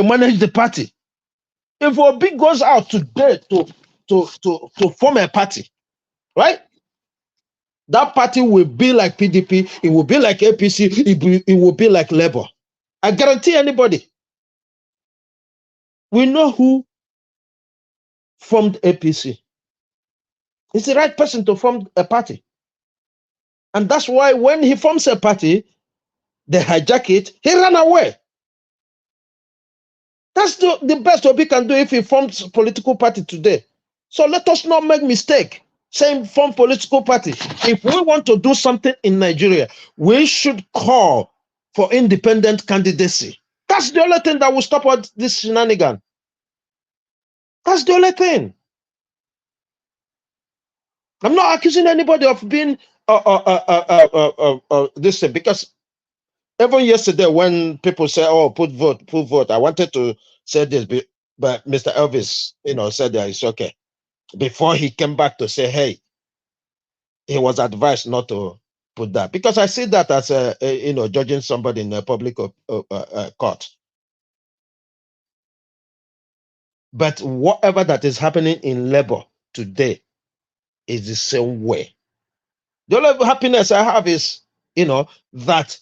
S3: manage the party? If Obi goes out today to form a party, right? That party will be like PDP, it will be like APC, it will be like Labour. I guarantee anybody. We know who formed APC. He's the right person to form a party. And that's why when he forms a party, they hijack it, he ran away. That's the best Obi can do if he forms a political party today. So let us not make mistake saying form political party. If we want to do something in Nigeria, we should call for independent candidacy. That's the only thing that will stop all this shenanigan. That's the only thing. I'm not accusing anybody of being this thing, because even yesterday when people say, "Oh, put vote," I wanted to say this, but Mr. Elvis, said that it's okay. Before he came back to say, "Hey," he was advised not to put that, because I see that as judging somebody in a public court. But whatever that is happening in labor today is the same way. The only happiness I have is, that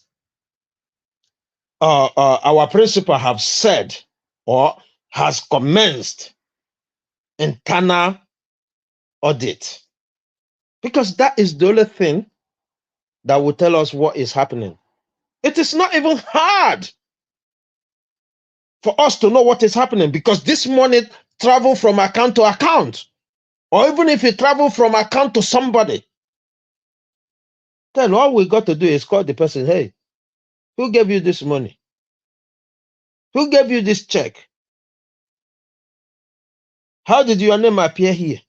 S3: our principal have said or has commenced internal audit, because that is the only thing that will tell us what is happening. It is not even hard for us to know what is happening, because this money travel from account to account, or even if it travel from account to somebody, then all we got to do is call the person. Hey, who gave you this money? Who gave you this check? How did your name appear here?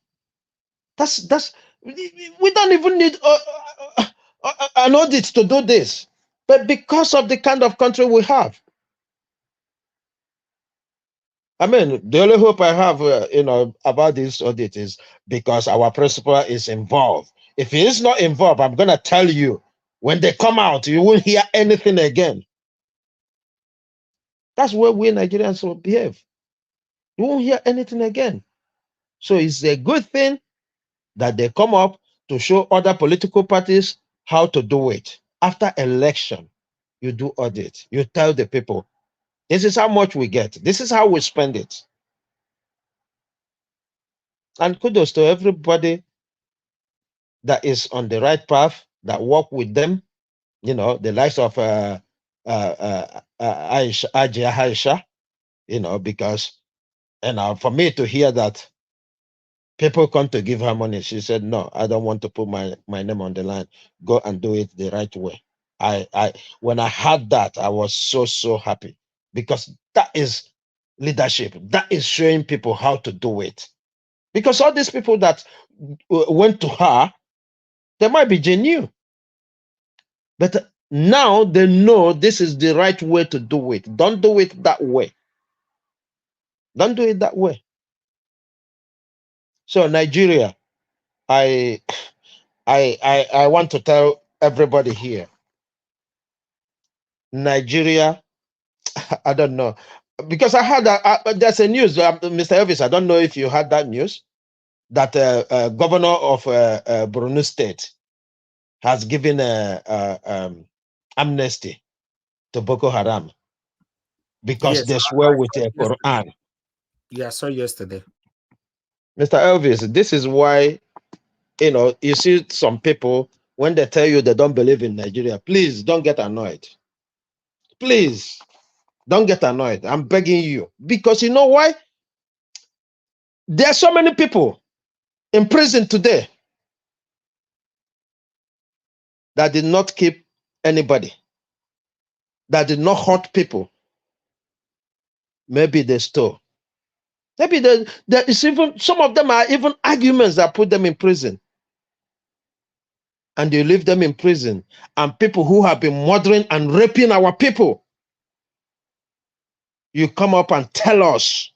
S3: That's we don't even need an audit to do this, but because of the kind of country we have, I mean, the only hope I have, about this audit is because our principal is involved. If he is not involved, I'm gonna tell you, when they come out, you won't hear anything again. That's where we Nigerians will behave. You won't hear anything again. So it's a good thing that they come up to show other political parties how to do it. After election, you do audit. You tell the people, this is how much we get. This is how we spend it. And kudos to everybody that is on the right path, that work with them, the likes of Aisha, because, for me to hear that people come to give her money, she said, no, I don't want to put my name on the line. Go and do it the right way. When I heard that, I was so happy, because that is leadership. That is showing people how to do it. Because all these people that went to her, they might be genuine, but now they know this is the right way to do it. Don't do it that way. Don't do it that way. So Nigeria, I I want to tell everybody here, Nigeria, I don't know, because I heard that there's a news, Mr. Elvis. I don't know if you had that news that governor of Borno State has given amnesty to Boko Haram because
S6: Yes,
S3: they
S6: I
S3: swear with
S6: saw
S3: the
S6: it yesterday.
S3: Quran.
S6: Yeah, I saw yesterday.
S3: Mr. Elvis, this is why, you see some people, when they tell you they don't believe in Nigeria, please don't get annoyed. Please don't get annoyed. I'm begging you. Because you know why? There are so many people in prison today that did not keep anybody, that did not hurt people. Maybe they stole. Maybe there is even, some of them are even arguments that put them in prison. And you leave them in prison. And people who have been murdering and raping our people, you come up and tell us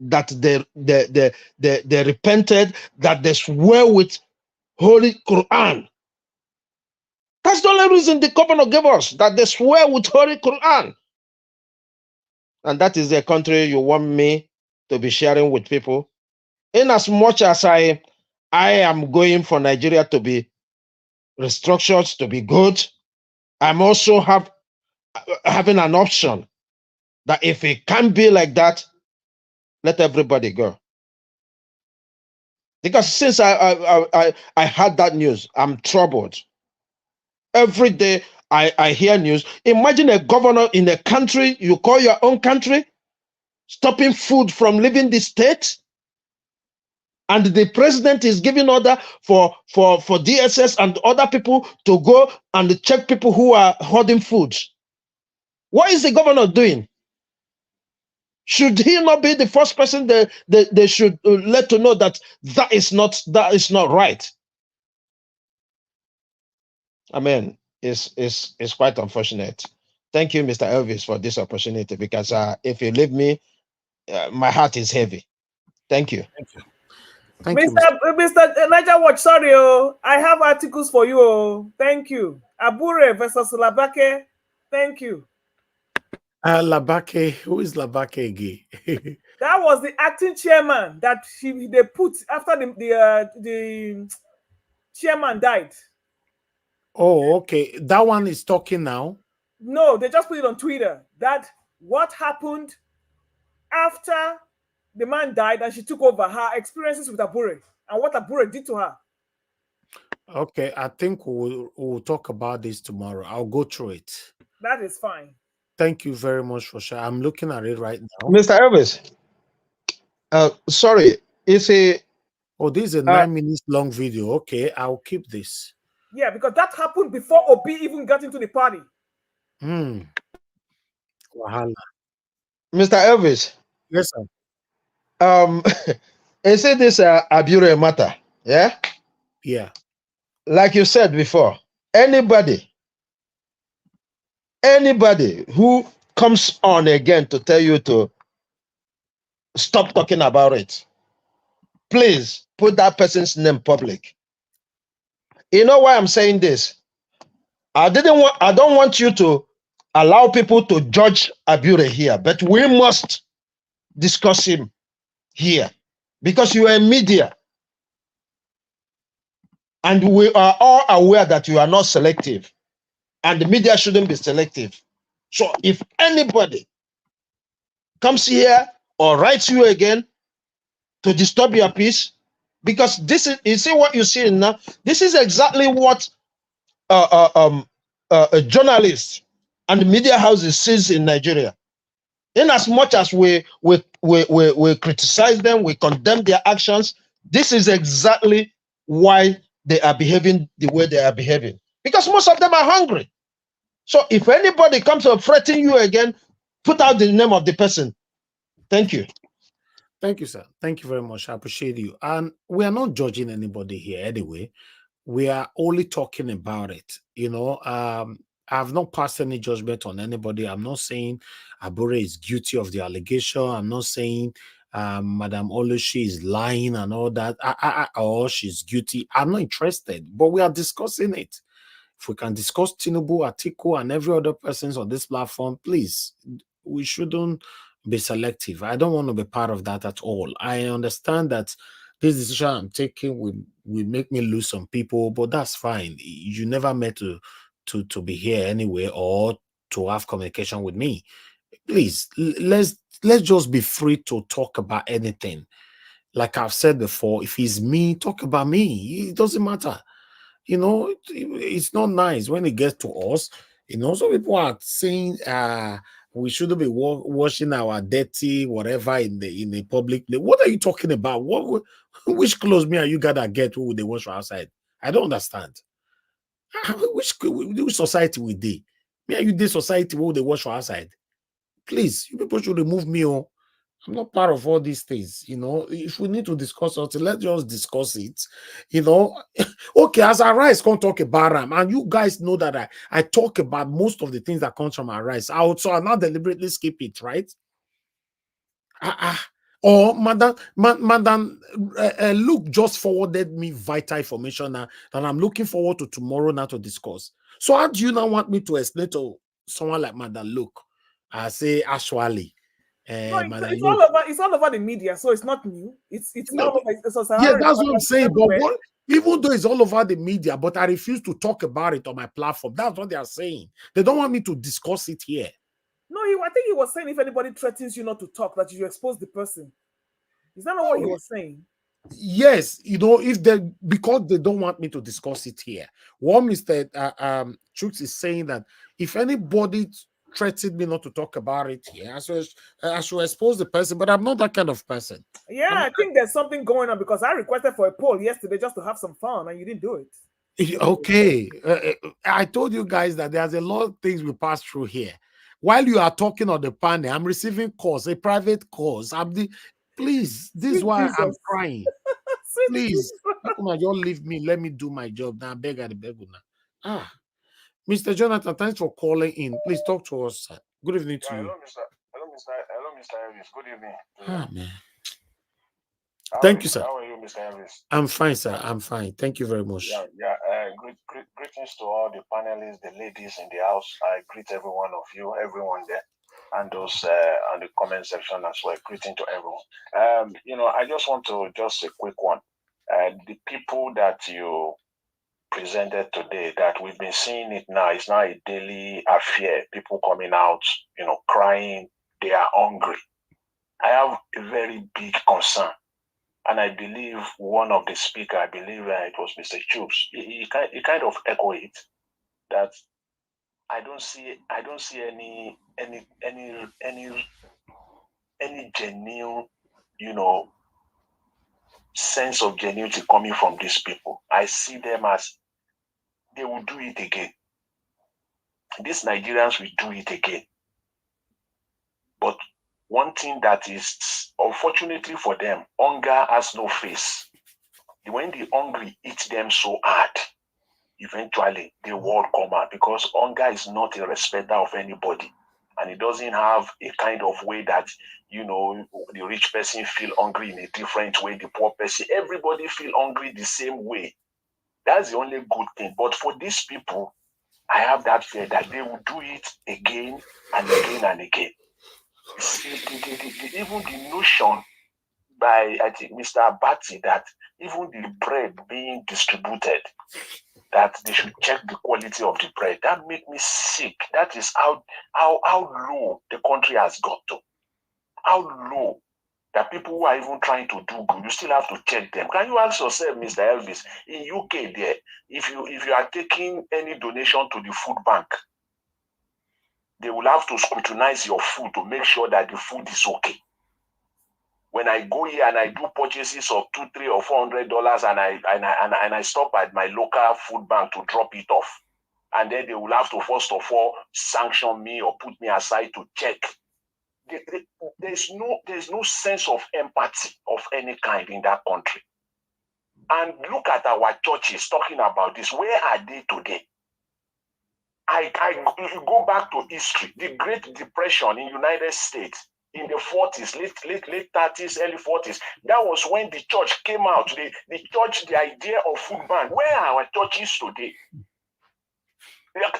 S3: that they repented, that they swear with Holy Quran. That's the only reason the governor gave us, that they swear with Holy Quran. And that is the country you want me to be sharing with people. In as much as I am going for Nigeria to be restructured, to be good, I'm also having an option that if it can't be like that, let everybody go. Because since I had that news, I'm troubled. Every day I hear news. Imagine a governor in a country you call your own country, stopping food from leaving the state, and the president is giving order for DSS and other people to go and check people who are hoarding food. What is the governor doing? Should he not be the first person they should let to know that that is not right? I mean, it's quite unfortunate. Thank you, Mr. Elvis, for this opportunity, because if you leave me, my heart is heavy. Thank you.
S6: Thank you.
S20: Mr. Niger Watch, sorry, I have articles for you. Thank you. Abure versus Labake. Thank you.
S6: Labake, who is Labake again?
S20: That was the acting chairman that they put after the chairman died.
S6: Oh, okay. That one is talking now.
S20: No, they just put it on Twitter. That what happened after the man died and she took over, her experiences with Abure and what Abure did to her.
S6: Okay, I think we'll talk about this tomorrow. I'll go through it.
S20: That is fine.
S6: Thank you very much for sharing. I'm looking at it right now.
S3: Mr. Elvis, sorry, is it?
S6: Oh, this is a 9 minutes long video. Okay, I'll keep this.
S20: Yeah, because that happened before Obi even got into the party.
S6: Wahala.
S3: Mr. Elvis.
S6: Yes, sir.
S3: Is it this Abure matter? Yeah?
S6: Yeah.
S3: Like you said before, anybody who comes on again to tell you to stop talking about it, please put that person's name public. You know why I'm saying this? I don't want you to allow people to judge Abure here, but we must discuss him here because you are media. And we are all aware that you are not selective, and the media shouldn't be selective. So if anybody comes here or writes you again to disturb your peace, because this is, you see what you see now, this is exactly what a journalist and media houses sees in Nigeria. In as much as we criticize them, we condemn their actions, this is exactly why they are behaving the way they are behaving. Because most of them are hungry. So if anybody comes to threaten you again, put out the name of the person. Thank you.
S6: Thank you, sir. Thank you very much. I appreciate you. And we are not judging anybody here anyway. We are only talking about it. You know, I've not passed any judgment on anybody. I'm not saying Abure is guilty of the allegation. I'm not saying Madam Olushi is lying and all that, or she's guilty. I'm not interested, but we are discussing it. If we can discuss Tinubu, Atiku, and every other persons on this platform, please, we shouldn't be selective. I don't want to be part of that at all. I understand that this decision I'm taking will make me lose some people, but that's fine. You never meant to be here anyway, or to have communication with me. Please, let's just be free to talk about anything. Like I've said before, if it's me, talk about me. It doesn't matter. You know, it's not nice when it gets to us. You know, some people are saying we shouldn't be washing our dirty whatever in the public place. What are you talking about? Which clothes me and you gotta get who they wash outside? I don't understand. Which society we dey? Me and you dey society where they wash for outside? Please, you people should remove me. Oh, I'm not part of all these things. You know, if we need to discuss something, let's just discuss it. You know, okay, as I rise, can't talk about them, and you guys know that I talk about most of the things that comes from our rise. I'll not deliberately skip it, right? Or Madam Luke just forwarded me vital information now that I'm looking forward to tomorrow now to discuss. So how do you now want me to explain to someone like Madam Luke? I say actually,
S20: No, it's all over the media, so it's not new. It's all over.
S6: Yeah, that's what I'm saying. But even though it's all over the media, but I refuse to talk about it on my platform. That's what they are saying. They don't want me to discuss it here.
S20: No, I think he was saying if anybody threatens you not to talk, that you expose the person. Is that not what he was saying?
S6: Yes, you know, because they don't want me to discuss it here. One Mr. Chooks is saying that if anybody threatened me not to talk about it here, I should expose the person, but I'm not that kind of person.
S20: Yeah, I think there's something going on because I requested for a poll yesterday just to have some fun and you didn't do it.
S6: Okay, I told you guys that there's a lot of things we pass through here. While you are talking on the panel, I'm receiving calls, a private calls. Please, this is why I'm crying. Please, just leave me. Let me do my job. Now, beg now. Mr. Jonathan, thanks for calling in. Please talk to us, sir. Good evening to you.
S12: Hello, Mr. Elvis. Good evening.
S6: Man. Thank you, sir.
S12: How are you, Mr. Elvis?
S6: I'm fine, sir. I'm fine. Thank you very much.
S12: Greetings to all the panelists, the ladies in the house. I greet every one of you, everyone there, and those on the comment section as well. Greeting to everyone. You know, I just want to just a quick one. The people that you presented today, that we've been seeing it now, it's now a daily affair. People coming out, you know, crying. They are hungry. I have a very big concern. And I believe one of the speakers, I believe it was Mr. Chooks, he kind of echoed it, that I don't see any genuine, you know, sense of genuinity coming from these people. I see them as they will do it again. These Nigerians will do it again. But one thing that is, unfortunately for them, hunger has no face. When the hungry eat them so hard, eventually the world come out, because hunger is not a respecter of anybody. And it doesn't have a kind of way that, you know, the rich person feel hungry in a different way, the poor person, everybody feel hungry the same way. That's the only good thing. But for these people, I have that fear that they will do it again and again and again. Even the notion by, I think, Mr. Abati, that even the bread being distributed, that they should check the quality of the bread, that make me sick. That is how low the country has got to. How low that people who are even trying to do good, you still have to check them. Can you ask yourself, Mr. Elvis, in UK there, if you are taking any donation to the food bank, they will have to scrutinize your food to make sure that the food is okay. When I go here and I do purchases of $200, $300, or $400, and I stop at my local food bank to drop it off, and then they will have to first of all sanction me or put me aside to check. There's no sense of empathy of any kind in that country. And look at our churches talking about this. Where are they today? If you go back to history, the Great Depression in the United States, in the 40s, late 30s, early 40s. That was when the church came out. The idea of food bank. Where are our churches today?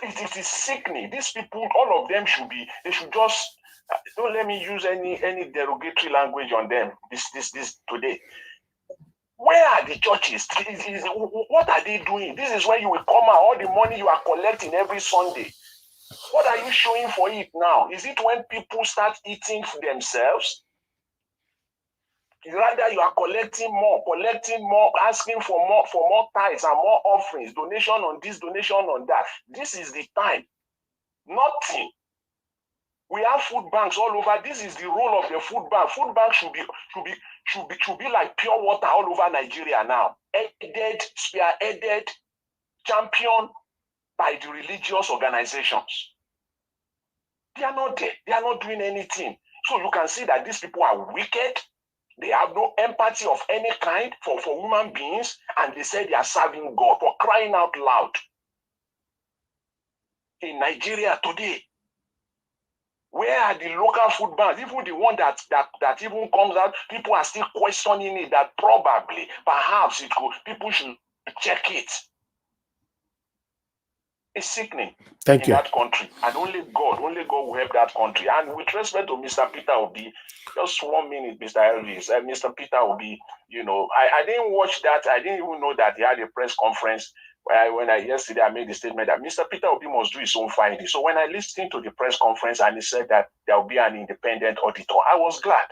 S12: It is sickening. These people, all of them they should just, don't let me use any derogatory language on them this today. Where are the churches? What are they doing? This is where you will come out, all the money you are collecting every Sunday. What are you showing for it now? Is it when people start eating for themselves? Rather, you are collecting more, asking for more tithes and more offerings, donation on this, donation on that. This is the time. Nothing. We have food banks all over. This is the role of the food bank. Food bank should be like pure water all over Nigeria now. Spearheaded, championed by the religious organizations. They are not there. They are not doing anything. So you can see that these people are wicked. They have no empathy of any kind for human beings, and they say they are serving God, for crying out loud. In Nigeria today, where are the local food banks? Even the one that even comes out, people are still questioning it, that probably, perhaps people should check it. It's sickening in that country. And only God will help that country. And with respect to Mr. Peter Obi, just 1 minute, Mr. Elvis, Mr. Peter Obi, I didn't watch that. I didn't even know that he had a press conference yesterday I made the statement that Mr. Peter Obi must do his own findings. So when I listened to the press conference and he said that there will be an independent auditor, I was glad,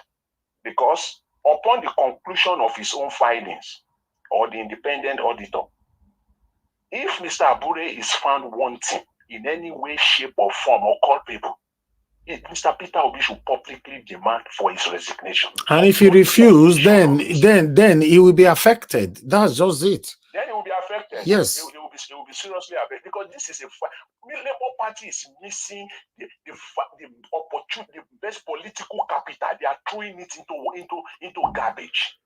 S12: because upon the conclusion of his own findings, or the independent auditor, if Mr. Abure is found wanting in any way, shape, or form, or culpable, Mr. Peter Obi should publicly demand for his resignation.
S6: And if he refuses, then he will be affected. That's just it.
S12: Then he will be affected.
S6: Yes.
S12: He will be seriously affected, because this is Labour Party is missing the opportunity, the best political capital. They are throwing it into garbage.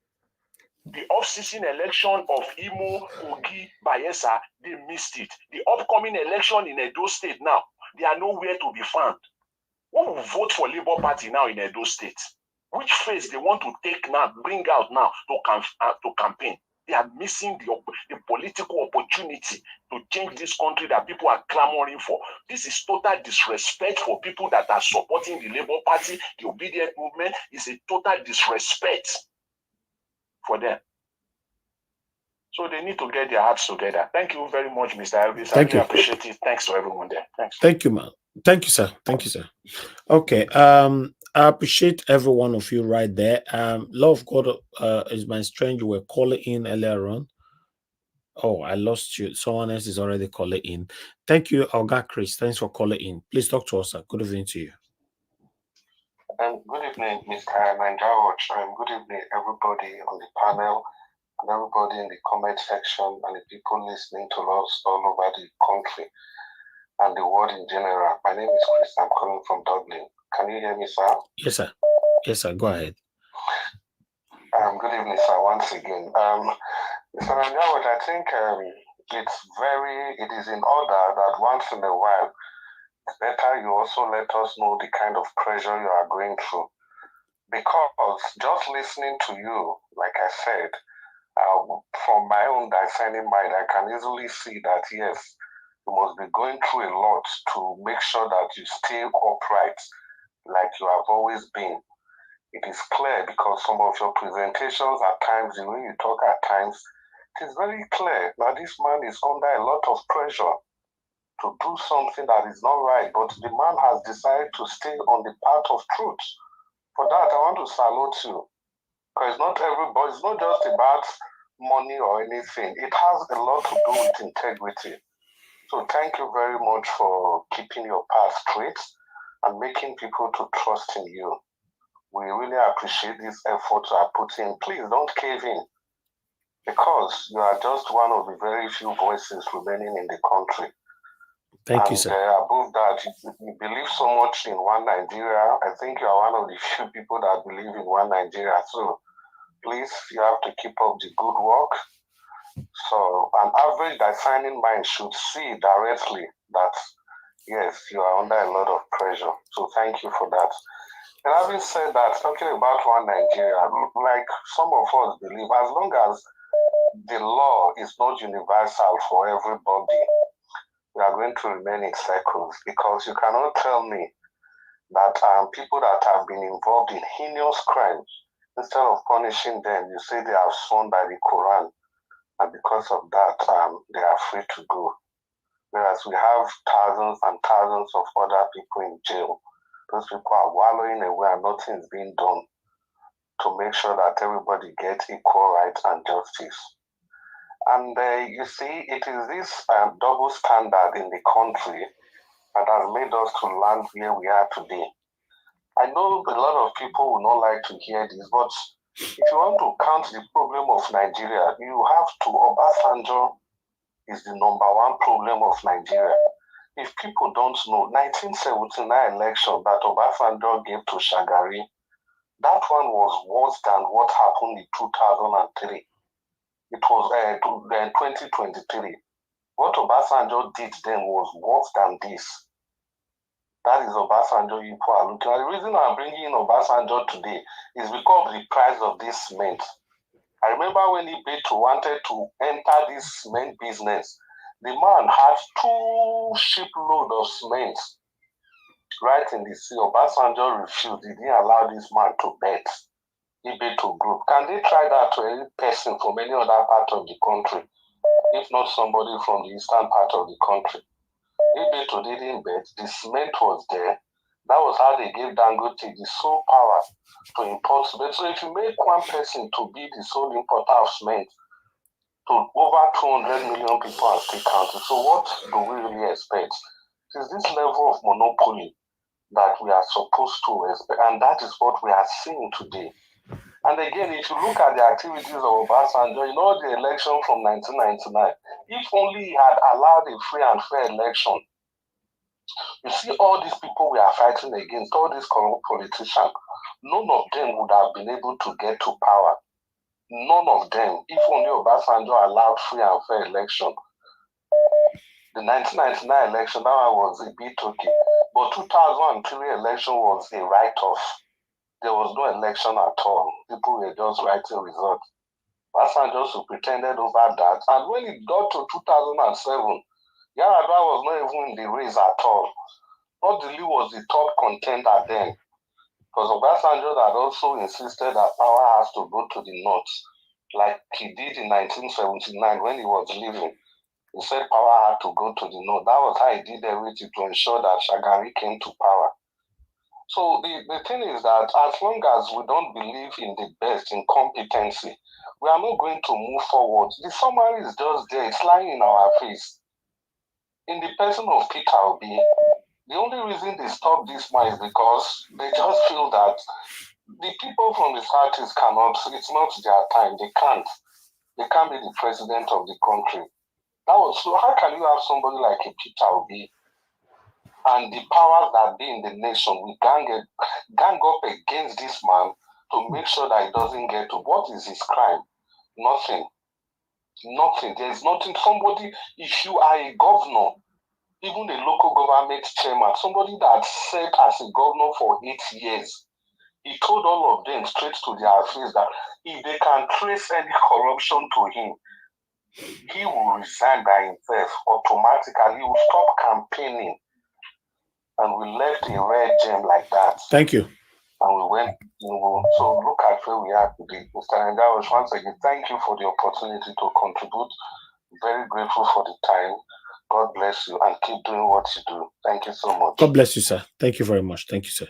S12: The off-season election of Imo, Kogi, Bayelsa, they missed it. The upcoming election in Edo State now, they are nowhere to be found. Who will vote for Labour Party now in Edo State? Which phase they want to take now, bring out now to campaign? They are missing the political opportunity to change this country that people are clamoring for. This is total disrespect for people that are supporting the Labour Party. The obedient movement is a total disrespect for them. So they need to get their hearts together. Thank you very much, Mr. Elvis. I really appreciate it. Thanks to everyone there. Thanks.
S6: Thank you, man. Thank you, sir. Thank you, sir. Okay. I appreciate every one of you right there. Love God is my strength. You were calling in earlier on. Oh, I lost you. Someone else is already calling in. Thank you, Olga Chris. Thanks for calling in. Please talk to us, sir. Good evening to you.
S5: Good evening, Mr. Manjawach. Good evening, everybody on the panel, and everybody in the comment section, and the people listening to us all over the country and the world in general. My name is Chris. I'm calling from Dublin. Can you hear me, sir?
S6: Yes, sir. Yes, sir. Go ahead.
S5: Good evening, sir, once again. Mr. Manjawach, I think it is in order that once in a while, it's better you also let us know the kind of pressure you are going through. Because just listening to you, like I said, from my own discerning mind, I can easily see that, yes, you must be going through a lot to make sure that you stay upright like you have always been. It is clear because some of your presentations at times, the way you talk at times, it is very clear that this man is under a lot of pressure to do something that is not right, but the man has decided to stay on the path of truth. For that, I want to salute you, because not everybody, it's not just about money or anything. It has a lot to do with integrity. So thank you very much for keeping your path straight and making people to trust in you. We really appreciate this effort you are putting. Please don't cave in, because you are just one of the very few voices remaining in the country.
S6: Thank you, sir.
S5: Above that, you believe so much in one Nigeria. I think you are one of the few people that believe in one Nigeria. So please, you have to keep up the good work. So an average discerning mind should see directly that, yes, you are under a lot of pressure. So thank you for that. And having said that, talking about one Nigeria, like some of us believe, as long as the law is not universal for everybody, we are going to remain in circles, because you cannot tell me that people that have been involved in heinous crimes, instead of punishing them, you say they are sworn by the Quran, and because of that, they are free to go. Whereas we have thousands and thousands of other people in jail. Those people are wallowing away and nothing is being done to make sure that everybody gets equal rights and justice. And you see, it is this double standard in the country that has made us to land where we are today. I know a lot of people will not like to hear this, but if you want to count the problem of Nigeria, you have to. Obasanjo is the number one problem of Nigeria. If people don't know, 1979 election that Obasanjo gave to Shagari, that one was worse than what happened in 2003. It was 2023. What Obasanjo did then was worse than this. That is Obasanjo people are looking at. The reason I'm bringing in Obasanjo today is because of the price of this cement. I remember when Ibeto wanted to enter this cement business, the man had 2 shiploads of cement right in the sea. Obasanjo refused. He didn't allow this man to bet. Ibeto group. Can they try that to any person from any other part of the country, if not somebody from the eastern part of the country? Ibeto didn't bet. The cement was there. That was how they gave Dangote the sole power to import cement. So if you make one person to be the sole importer of cement to over 200 million people and still counting, so what do we really expect? It is this level of monopoly that we are supposed to expect, and that is what we are seeing today. And again, if you look at the activities of Obasanjo, you know the election from 1999, if only he had allowed a free and fair election, you see all these people we are fighting against, all these corrupt politicians, none of them would have been able to get to power. None of them, if only Obasanjo allowed free and fair election. The 1999 election, that one was a bit okay. But 2003 election was a write-off. There was no election at all. People were just writing results. Obasanjo pretended over that. And when it got to 2007, Yar'Adua was not even in the race at all. Odili was the top contender then. Because Obasanjo had also insisted that power has to go to the north, like he did in 1979 when he was leaving. He said power had to go to the north. That was how he did everything to ensure that Shagari came to power. So the thing is that as long as we don't believe in the best, in competency, we are not going to move forward. The summary is just there. It's lying in our face. In the person of Peter Obi, the only reason they stopped this man is because they just feel that the people from the Southeast cannot, it's not their time. They can't be the president of the country. So how can you have somebody like a Peter Obi and the powers that be in the nation will gang up against this man to make sure that he doesn't get to? What is his crime? Nothing. There's nothing. Somebody, if you are a governor, even a local government chairman, somebody that served as a governor for 8 years, he told all of them straight to their face that if they can trace any corruption to him, he will resign by himself automatically. He will stop campaigning. And we left a red gem like that.
S6: Thank you.
S5: And we went, so look at where we are today. Mr. Nandao, once again, thank you for the opportunity to contribute. Very grateful for the time. God bless you and keep doing what you do. Thank you so much.
S6: God bless you, sir. Thank you very much. Thank you, sir.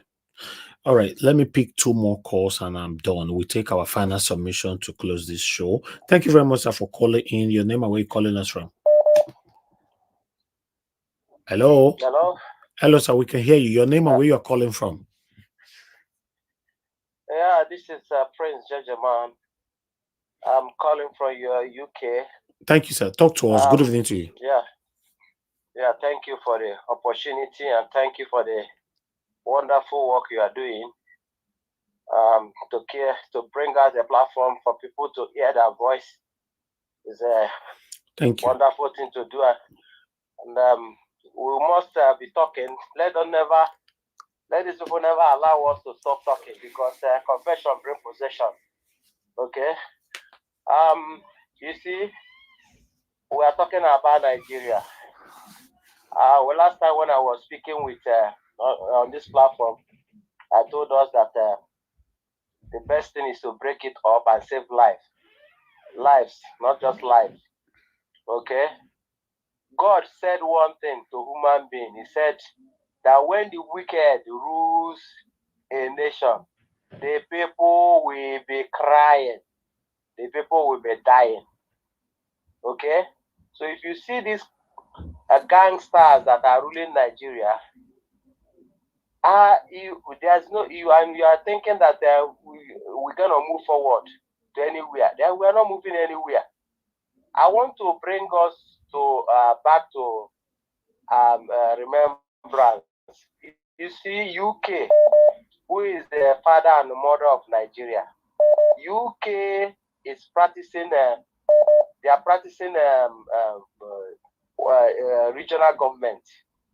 S6: All right, let me pick 2 more calls and I'm done. We take our final submission to close this show. Thank you very much, sir, for calling in. Your name and where you're calling us from. Hello?
S1: Hello?
S6: Hello, sir. We can hear you. Your name and where you're calling from.
S1: Yeah, this is Prince Jajaman. I'm calling from your UK.
S6: Thank you, sir. Talk to us. Good evening to you.
S1: Yeah, thank you for the opportunity and thank you for the wonderful work you are doing to bring out a platform for people to hear their voice. Is a wonderful thing to do. And we must be talking. Let us never let these people never allow us to stop talking because confession brings possession. Okay. You see, we are talking about Nigeria. Well, last time when I was speaking with on this platform, I told us that the best thing is to break it up and save lives, not just lives. Okay. God said one thing to human being. He said that when the wicked rules a nation, the people will be crying, the people will be dying. Okay? So if you see these gangsters that are ruling Nigeria, there's no you are thinking that we're gonna move forward to anywhere. Then we're not moving anywhere. I want to bring us to back to remembrance. You see, UK, who is the father and the mother of Nigeria. UK is practicing. They are practicing regional government,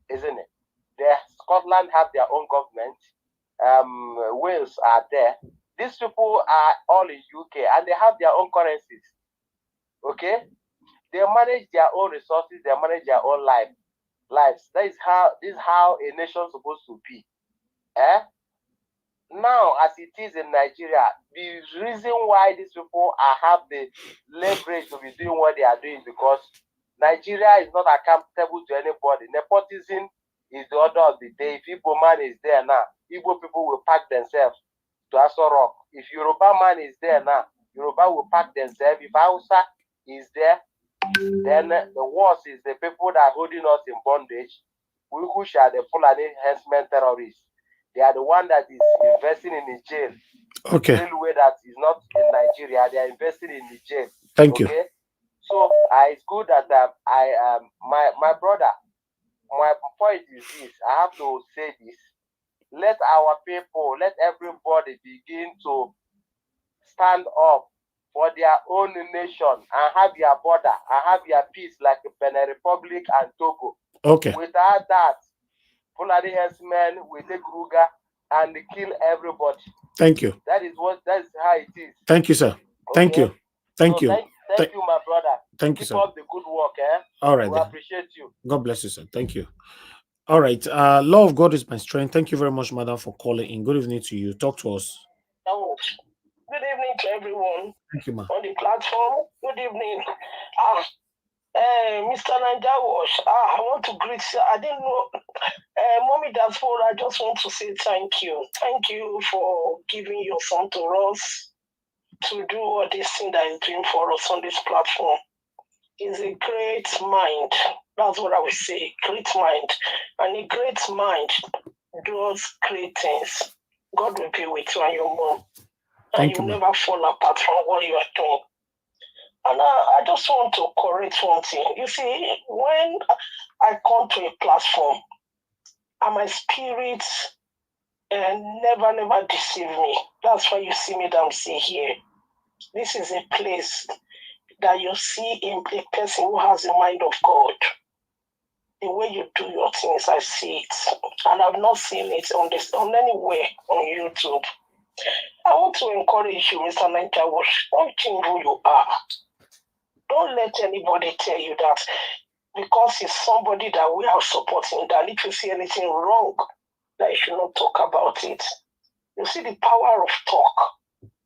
S1: isn't it? Scotland have their own government. Wales are there. These people are all in UK and they have their own currencies. Okay, they manage their own resources. They manage their own lives. This is how a nation is supposed to be. Now, as it is in Nigeria, the reason why these people have the leverage to be doing what they are doing because Nigeria is not accountable to anybody. Nepotism is the order of the day. If Igbo man is there now, Igbo people will pack themselves to Aso Rock. If Yoruba man is there now, Yoruba will pack themselves. If Hausa is there, then the worst is the people that are holding us in bondage, which are the Fulani herdsmen terrorists. They are the one that is investing in the jail.
S6: Okay.
S1: Railway that is not in Nigeria, they are investing in the jail.
S6: Thank you.
S1: So it's good that my brother, my point is this. I have to say this. Let our people, let everybody begin to stand up for their own nation and have their border and have their peace like Benin Republic and Togo.
S6: Okay.
S1: Without that, Fulani herdsmen will take Ruga and kill everybody.
S6: Thank you.
S1: That is how it is.
S6: Thank you, sir. Thank you. Thank you.
S1: Thank you, my brother.
S6: Thank you,
S1: Keep
S6: sir.
S1: up the good work,
S6: All right.
S1: We appreciate you.
S6: God bless you, sir. Thank you. All right. Law of God is my strength. Thank you very much, madam, for calling in. Good evening to you. Talk to us.
S7: Good evening to everyone.
S6: Thank you, ma.
S7: On the platform. Good evening. Mr. Nanjawash, I want to greet you. I didn't know. Mommy Diaspora, I just want to say thank you. Thank you for giving your son to us to do all this thing that he's doing for us on this platform. He's a great mind. That's what I would say. Great mind. And a great mind does great things. God will be with you and your mom. And you'll never fall apart from what you are doing. And I just want to correct one thing. You see, when I come to a platform, and my spirit never deceive me. That's why you see me down here. This is a place that you see in a person who has the mind of God. The way you do your things, I see it. And I've not seen it on anywhere on YouTube. I want to encourage you, Mr. Nanjawash, don't change who you are. Don't let anybody tell you that because it's somebody that we are supporting, that if you see anything wrong, that you should not talk about it. You see the power of talk,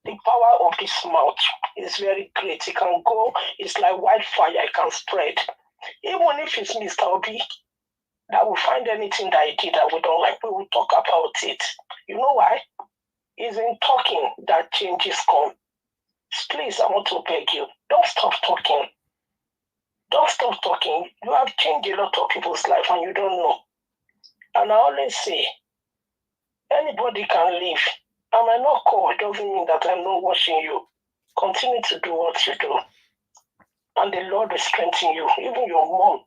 S7: the power of this mouth is very great. It can go, it's like wildfire, it can spread. Even if it's Mr. Obi that will find anything that he did that we don't like, we will talk about it. You know why? It's in talking that changes come. Please, I want to beg you, don't stop talking. Don't stop talking. You have changed a lot of people's life and you don't know. And I always say, anybody can live. I might not call, it doesn't mean that I'm not watching you. Continue to do what you do. And the Lord will strengthen you. Even your mom,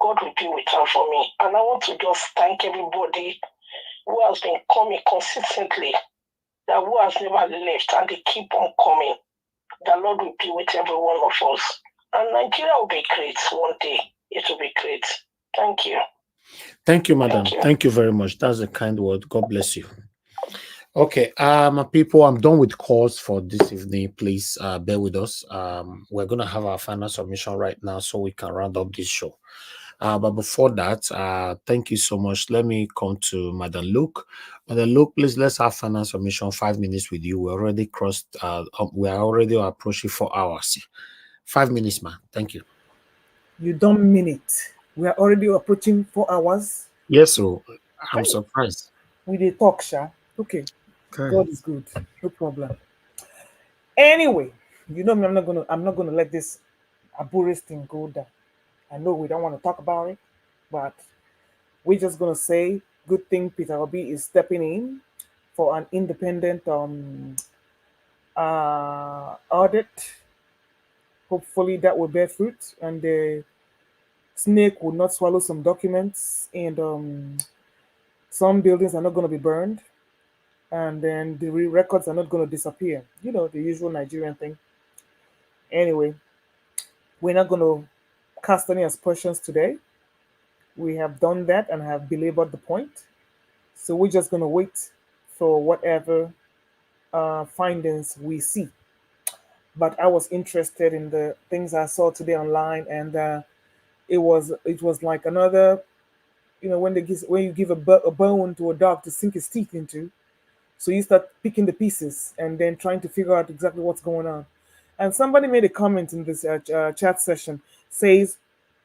S7: God will be with her for me. And I want to just thank everybody who has been coming consistently, that who has never left, and they keep on coming. The Lord will be with every one of us. And Nigeria will be great one day. It will be great. Thank you.
S6: Thank you, madam. Thank you very much. That's a kind word. God bless you. Okay, people, I'm done with calls for this evening. Please bear with us. We're gonna have our final submission right now so we can round up this show. But before that, thank you so much. Let me come to Madam Luke. Madam Luke, please let's have final submission. 5 minutes with you. We're already crossed. We are already approaching 4 hours. 5 minutes, man. Thank you.
S20: You don't mean it. We are already approaching 4 hours.
S6: Yes, sir. I'm surprised.
S20: We did talk, Sha. Okay.
S6: Okay.
S20: God is good. No problem. Anyway, you know me, I'm not gonna let this Aburis thing go down. I know we don't want to talk about it, but we're just gonna say good thing Peter Obi is stepping in for an independent audit. Hopefully that will bear fruit and the snake will not swallow some documents and some buildings are not going to be burned and then the records are not going to disappear. You know, the usual Nigerian thing. Anyway, we're not going to cast any aspersions today. We have done that and have belabored the point. So we're just going to wait for whatever findings we see. But I was interested in the things I saw today online, and it was like another, you know, when you give a bone to a dog to sink his teeth into, so you start picking the pieces and then trying to figure out exactly what's going on. And somebody made a comment in this chat session, says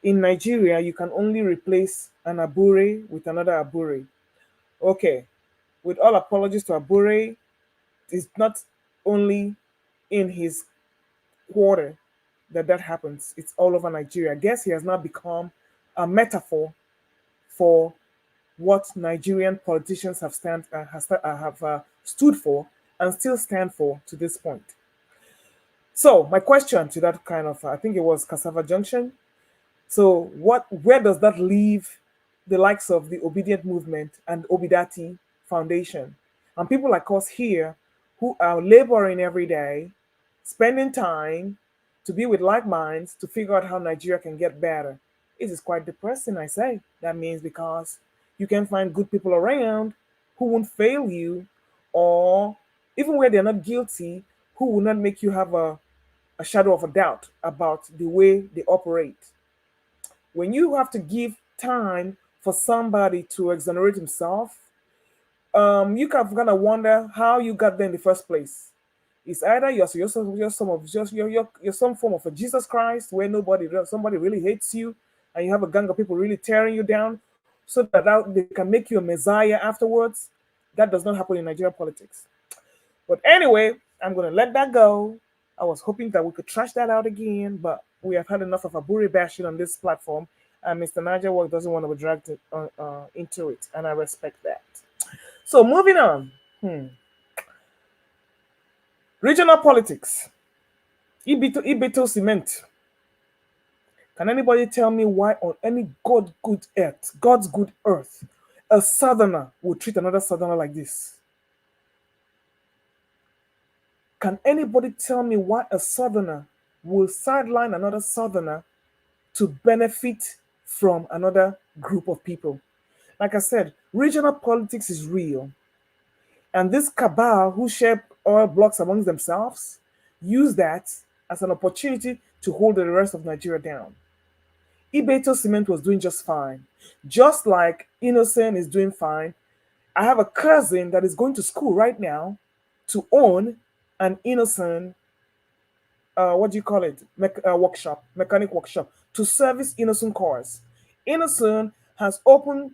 S20: in Nigeria you can only replace an Abure with another Abure. Okay, with all apologies to Abure, it's not only in his quarter that happens. It's all over Nigeria. I guess he has now become a metaphor for what Nigerian politicians have stood for and still stand for to this point. So my question to that kind of, I think it was Cassava Junction. So where does that leave the likes of the Obedient Movement and Obidati Foundation and people like us here who are laboring every day, spending time to be with like minds to figure out how Nigeria can get better? It is quite depressing, I say. That means because you can find good people around who won't fail you, or even where they're not guilty, who will not make you have a shadow of a doubt about the way they operate. When you have to give time for somebody to exonerate himself, you can kind of wonder how you got there in the first place. It's either you're some form of a Jesus Christ where somebody really hates you, and you have a gang of people really tearing you down, so that they can make you a messiah afterwards. That does not happen in Nigerian politics. But anyway, I'm gonna let that go. I was hoping that we could trash that out again, but we have had enough of a Aburi bashing on this platform, and Mr. Niger Work doesn't want to be dragged into it, and I respect that. So moving on. Regional politics. Ibeto Cement. Can anybody tell me why on any God's good earth, a southerner would treat another southerner like this? Can anybody tell me why a southerner will sideline another southerner to benefit from another group of people? Like I said, regional politics is real. And this cabal who share oil blocks amongst themselves use that as an opportunity to hold the rest of Nigeria down. Ibeto Cement was doing just fine. Just like Innocent is doing fine. I have a cousin that is going to school right now to own an Innocent, what do you call it? Mechanic workshop to service Innocent cars. Innocent has opened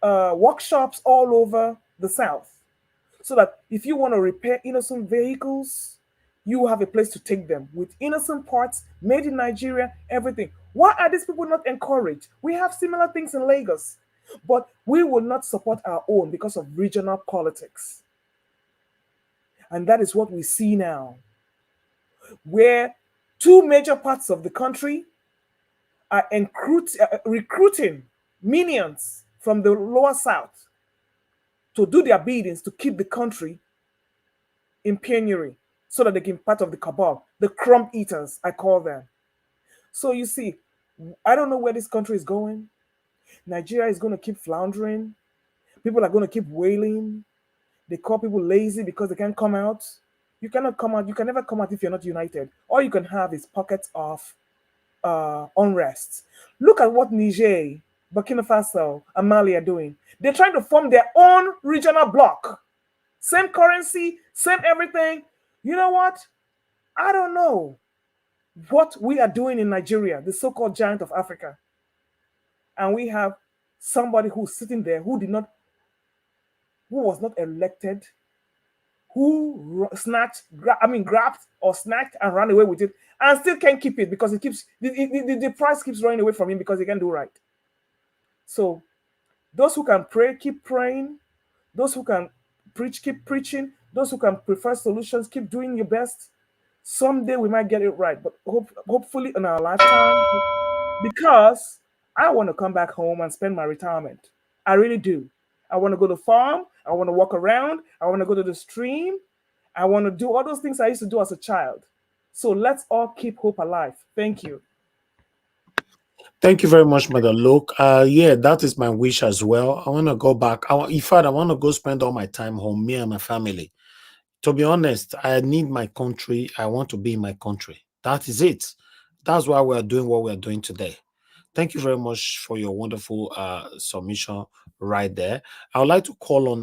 S20: workshops all over the South, so that if you want to repair Innocent vehicles, you have a place to take them with Innocent parts made in Nigeria, everything. Why are these people not encouraged? We have similar things in Lagos, but we will not support our own because of regional politics. And that is what we see now, where two major parts of the country are recruiting minions from the lower South to do their biddings to keep the country in penury so that they can be part of the cabal, the crumb eaters, I call them. So you see, I don't know where this country is going. Nigeria is going to keep floundering. People are going to keep wailing. They call people lazy because they can't come out. You cannot come out. You can never come out if you're not united. All you can have is pockets of unrest. Look at what Niger, Burkina Faso, and Mali are doing. They're trying to form their own regional bloc. Same currency, same everything. You know what? I don't know what we are doing in Nigeria, the so-called giant of Africa. And we have somebody who's sitting there who was not elected, who grabbed or snatched and ran away with it, and still can't keep it because the price keeps running away from him because he can't do right. So those who can pray, keep praying. Those who can preach, keep preaching. Those who can prefer solutions, keep doing your best. Someday we might get it right, but hopefully in our lifetime, because I want to come back home and spend my retirement. I really do. I want to go to the farm. I want to walk around. I want to go to the stream. I want to do all those things I used to do as a child. So let's all keep hope alive. Thank you.
S6: Thank you very much, Mother Luke. Yeah, that is my wish as well. I want to go back. In fact, I want to go spend all my time home, me and my family. To be honest, I need my country. I want to be in my country. That is it. That's why we're doing what we're doing today. Thank you very much for your wonderful submission right there. I would like to call on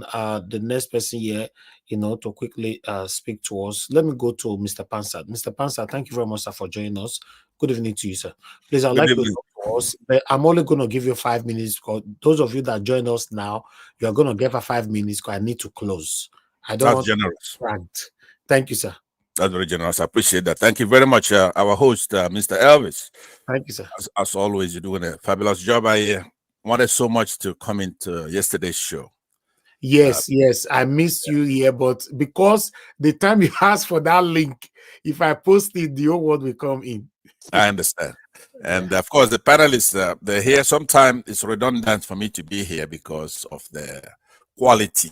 S6: the next person here, to quickly speak to us. Let me go to Mr. Pansat. Mr. Pansat, thank you very much, sir, for joining us. Good evening to you, sir. Please, I'd like to talk to us. I'm only going to give you 5 minutes because those of you that join us now, you're going to get for 5 minutes because I need to close. I don't want
S4: generous.
S6: To be Thank you, sir.
S4: That's very generous. I appreciate that. Thank you very much, our host, Mr. Elvis.
S6: Thank you, sir.
S4: As always, you're doing a fabulous job. I wanted so much to come into yesterday's show.
S6: Yes, I missed you here, but because the time you asked for that link, if I post it, the whole world will come in.
S4: I understand. And of course, the panelists, they're here. Sometimes it's redundant for me to be here because of the quality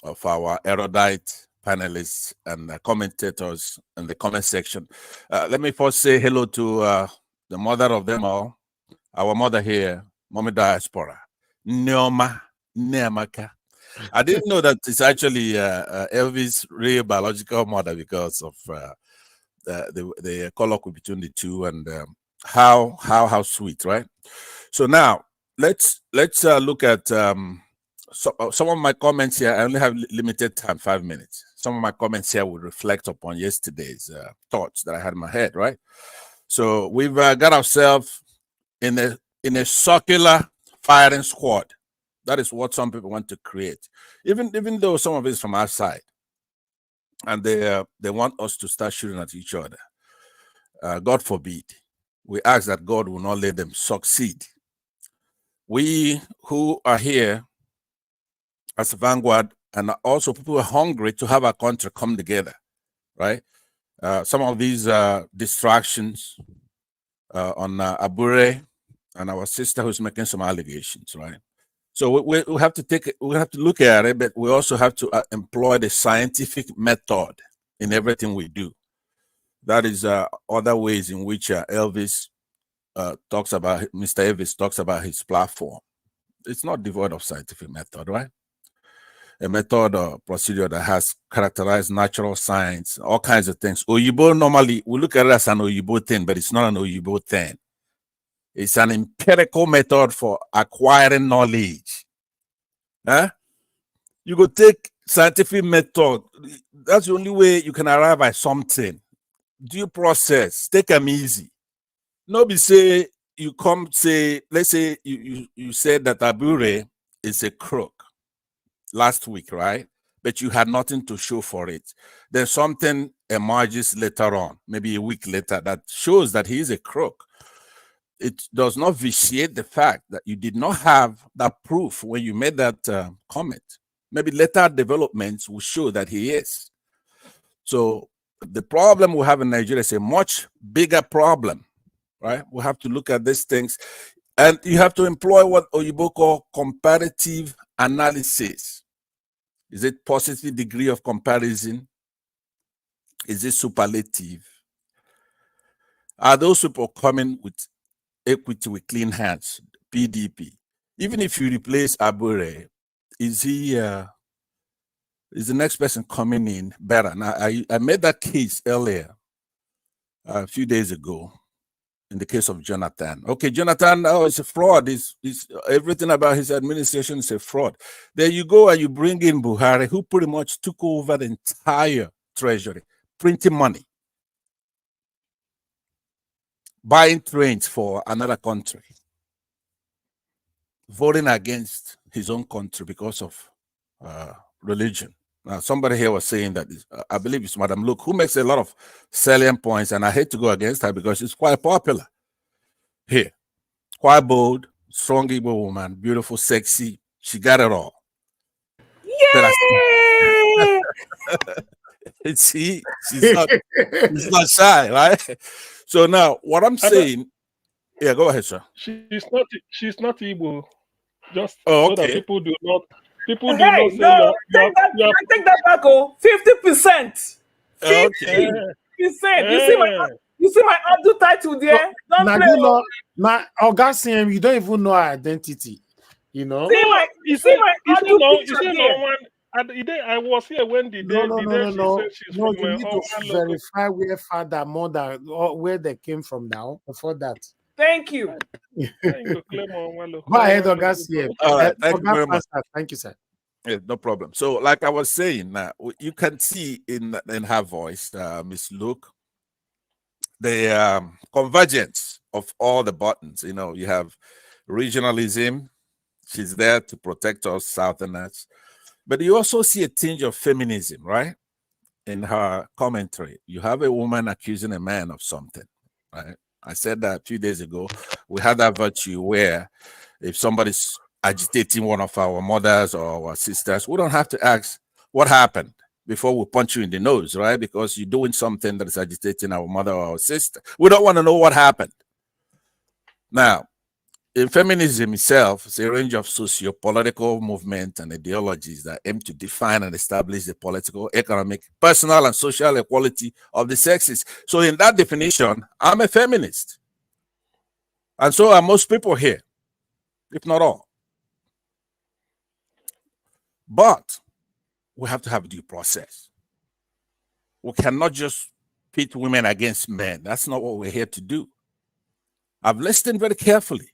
S4: of our erudite panelists and commentators in the comment section. Let me first say hello to the mother of them all, our mother here, Mommy Diaspora, Neoma Neamaka. I didn't know that it's actually Elvis' real biological mother because of the colloquy between the two, and how sweet, right? So now let's look at some of my comments here. I only have limited time, 5 minutes. Some of my comments here will reflect upon yesterday's thoughts that I had in my head, right? So we've got ourselves in a circular firing squad. That is what some people want to create, even though some of it is from outside, and they want us to start shooting at each other. God forbid. We ask that God will not let them succeed. We who are here as a vanguard, and also people who are hungry to have our country come together, right? Some of these distractions on Abure and our sister who's making some allegations, right? So we have to look at it, but we also have to employ the scientific method in everything we do. That is other ways in which Mr. Elvis talks about his platform. It's not devoid of scientific method, right? A method or procedure that has characterized natural science, all kinds of things. Oyibo, normally, we look at it as an Oyibo thing, but it's not an Oyibo thing. It's an empirical method for acquiring knowledge. Huh? You go take scientific method. That's the only way you can arrive at something. Due process, take them easy. Nobody say you come say, let's say you said that Abure is a crook last week, right? But you had nothing to show for it. Then something emerges later on, maybe a week later, that shows that he is a crook. It does not vitiate the fact that you did not have that proof when you made that comment. Maybe later developments will show that he is. So the problem we have in Nigeria is a much bigger problem, right? We have to look at these things, and you have to employ what Oyibo call comparative analysis. Is it positive degree of comparison? Is it superlative? Are those people coming with equity with clean hands, PDP? even if you replace Abure, is he is the next person coming in better? Now, I made that case earlier, a few days ago, in the case of Jonathan. Okay, Jonathan, oh, it's a fraud. It's everything about his administration is a fraud. There you go, and you bring in Buhari, who pretty much took over the entire treasury, printing money, buying trains for another country, voting against his own country because of religion. Now, somebody here was saying that, I believe it's Madam Luke, who makes a lot of salient points, and I hate to go against her because she's quite popular here. Quite bold, strong Igbo woman, beautiful, sexy. She got it all.
S20: Yay!
S4: See, she's not shy, right? So now, what I'm saying, yeah, go ahead, sir.
S9: She's not Igbo. Just
S4: so
S9: that people do not say
S20: no, I take that back. 50%. 50%. You see my Abdul title there? Don't
S6: now,
S20: play.
S6: you know, now, Augustine, you don't even know her identity. You know?
S20: See my Abdul picture
S9: there. I was here when the day she said she's from
S6: you need to verify where father, mother, or where they came from now before that.
S20: Thank you.
S6: Go ahead, Augustine.
S4: All right, thank you very much.
S6: Thank you, sir.
S4: Yeah, no problem. So, like I was saying, you can see in her voice, Miss Luke, the convergence of all the buttons. You know, you have regionalism. She's there to protect us Southerners. But you also see a tinge of feminism, right? In her commentary. You have a woman accusing a man of something, right? I said that a few days ago. We had that virtue where if somebody's agitating one of our mothers or our sisters, we don't have to ask what happened before we punch you in the nose, right? Because you're doing something that is agitating our mother or our sister. We don't want to know what happened. Now, in feminism itself, it's a range of socio-political movements and ideologies that aim to define and establish the political, economic, personal, and social equality of the sexes. So in that definition, I'm a feminist. And so are most people here, if not all. But we have to have due process. We cannot just pit women against men. That's not what we're here to do. I've listened very carefully,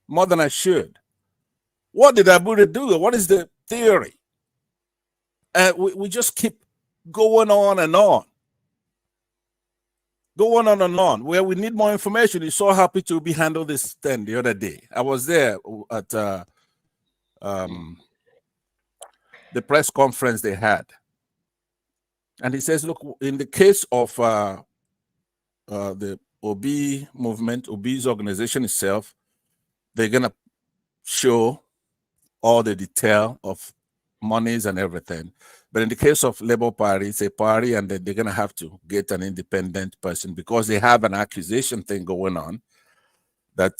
S4: more than I should. What did Abuja do? What is the theory? We just keep going on and on. Going on and on. Where we need more information. You're so happy to be handled this thing the other day. I was there at the press conference they had. And he says, look, in the case of the OB movement, OB's organization itself, they're going to show all the detail of monies and everything. But in the case of Labour Party, it's a party, and they're going to have to get an independent person because they have an accusation thing going on that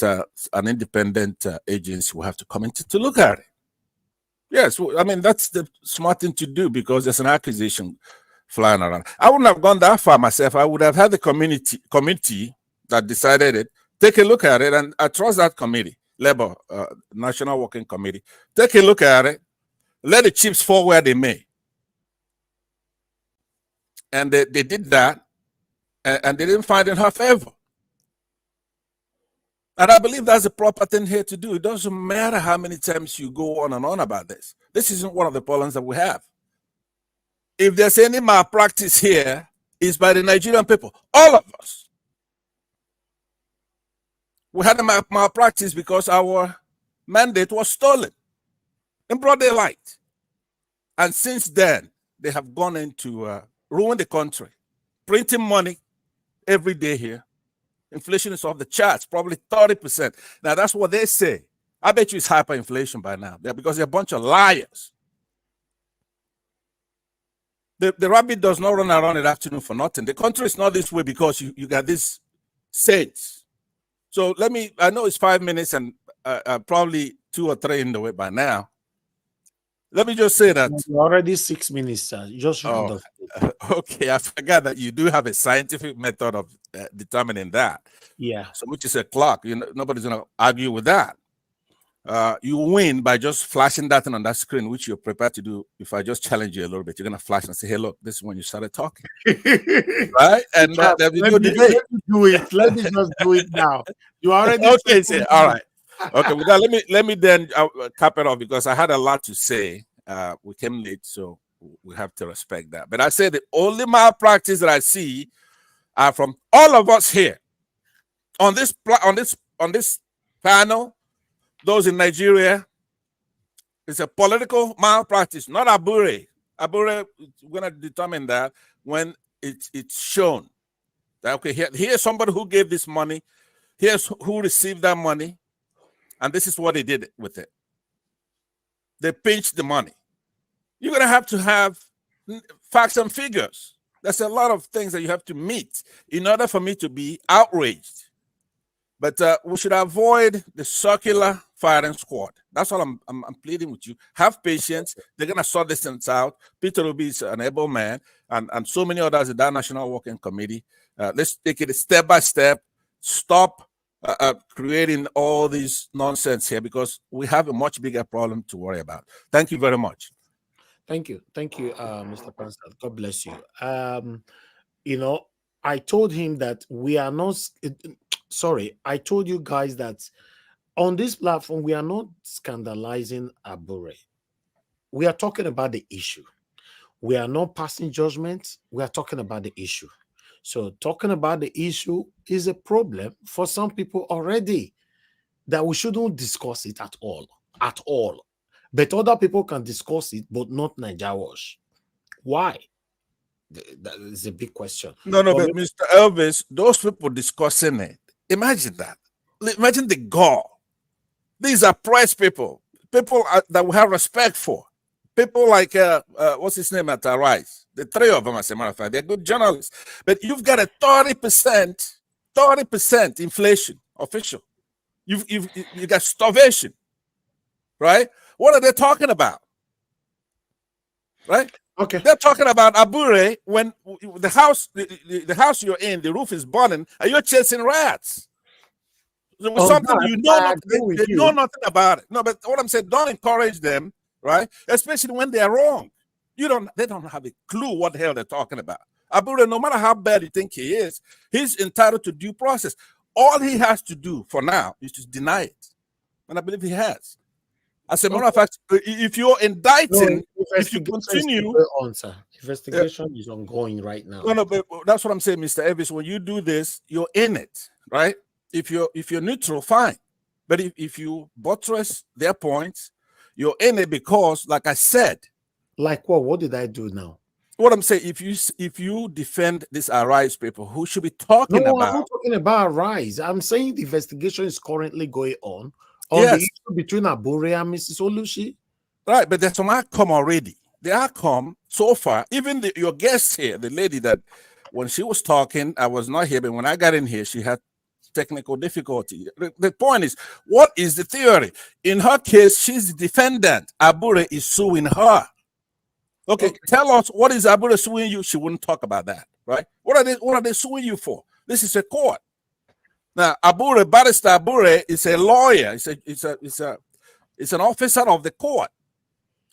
S4: an independent agency will have to come in to look at it. Yes, I mean, that's the smart thing to do because there's an accusation flying around. I wouldn't have gone that far myself. I would have had the committee that decided it, take a look at it, and I trust that committee, Labour National Working Committee. Take a look at it, let the chips fall where they may. And they did that, and they didn't find it in her favor. And I believe that's the proper thing here to do. It doesn't matter how many times you go on and on about this. This isn't one of the problems that we have. If there's any malpractice here, it's by the Nigerian people, all of us. We had a malpractice because our mandate was stolen in broad daylight. And since then, they have gone into ruin the country, printing money every day here. Inflation is off the charts, probably 30%. Now, that's what they say. I bet you it's hyperinflation by now because they're a bunch of liars. The rabbit does not run around in the afternoon for nothing. The country is not this way because you got these saints. So I know it's 5 minutes and probably 2 or 3 in the way by now. Let me just say that.
S6: Already 6 minutes, sir. Just round off.
S4: Okay, I forgot that you do have a scientific method of determining that.
S6: Yeah.
S4: So which is a clock. Nobody's going to argue with that. you win by just flashing that thing on that screen, which you're prepared to do. If I just challenge you a little bit, you're gonna flash and say, "Hey, look, this is when you started talking." Right? And there'll be no debate.
S6: Let me do it. Let me just do it now. You already
S4: Okay, say, all right. Okay, with that, let me then cap it off because I had a lot to say. We came late, so we have to respect that. But I say the only malpractice that I see are from all of us here on this panel. Those in Nigeria, it's a political malpractice, not Abure. Abure, we're going to determine that when it's shown that, okay, here's somebody who gave this money, here's who received that money, and this is what they did with it. They pinched the money. You're going to have facts and figures. There's a lot of things that you have to meet in order for me to be outraged. But we should avoid the circular firing squad. That's all I'm pleading with you. Have patience. They're going to sort this things out. Peter Obi is an able man, and so many others in that National Working Committee. Let's take it step by step. Stop creating all this nonsense here because we have a much bigger problem to worry about. Thank you very much.
S6: Thank you, Mr. President. God bless you. You know, I told him that we are not. Sorry, I told you guys that on this platform we are not scandalizing Abure. We are talking about the issue. We are not passing judgment. We are talking about the issue. So talking about the issue is a problem for some people already that we shouldn't discuss it at all. But other people can discuss it, but not Naija Wash. Why? That is a big question.
S4: No, but Mr. Elvis, those people discussing it, imagine that. Imagine the gall. These are press people that we have respect for. People like, what's his name at Arise? The three of them, as a matter of fact, they're good journalists. But you've got a 30% inflation official. You got starvation, right? What are they talking about? Right?
S6: Okay.
S4: They're talking about Abure when the house you're in, the roof is burning, and you're chasing rats. There was something you know they know nothing about it. No, but what I'm saying, don't encourage them, right? Especially when they are wrong. They don't have a clue what the hell they're talking about. Abure, no matter how bad you think he is, he's entitled to due process. All he has to do for now is to deny it. And I believe he has. As a matter of fact, if you're indicting, if you continue,
S6: investigation is ongoing right now.
S4: No, but that's what I'm saying, Mr. Elvis. When you do this, you're in it, right? If you're neutral, fine. But if you buttress their points, you're in it because, like I said,
S6: like what? What did I do now?
S4: What I'm saying, if you defend this Arise people, who should be talking about?
S6: I'm not talking about Arise. I'm saying the investigation is currently going on the issue between Abure and Mrs. Olushi.
S4: Right, but there's some outcome already. The outcome so far, even your guest here, the lady that when she was talking, I was not here, but when I got in here, she had technical difficulty. The point is, what is the theory? In her case, she's the defendant. Abure is suing her. Okay, tell us, what is Abure suing you? She wouldn't talk about that, right? What are they suing you for? This is a court. Now, Barrister Abure is a lawyer. It's an officer of the court.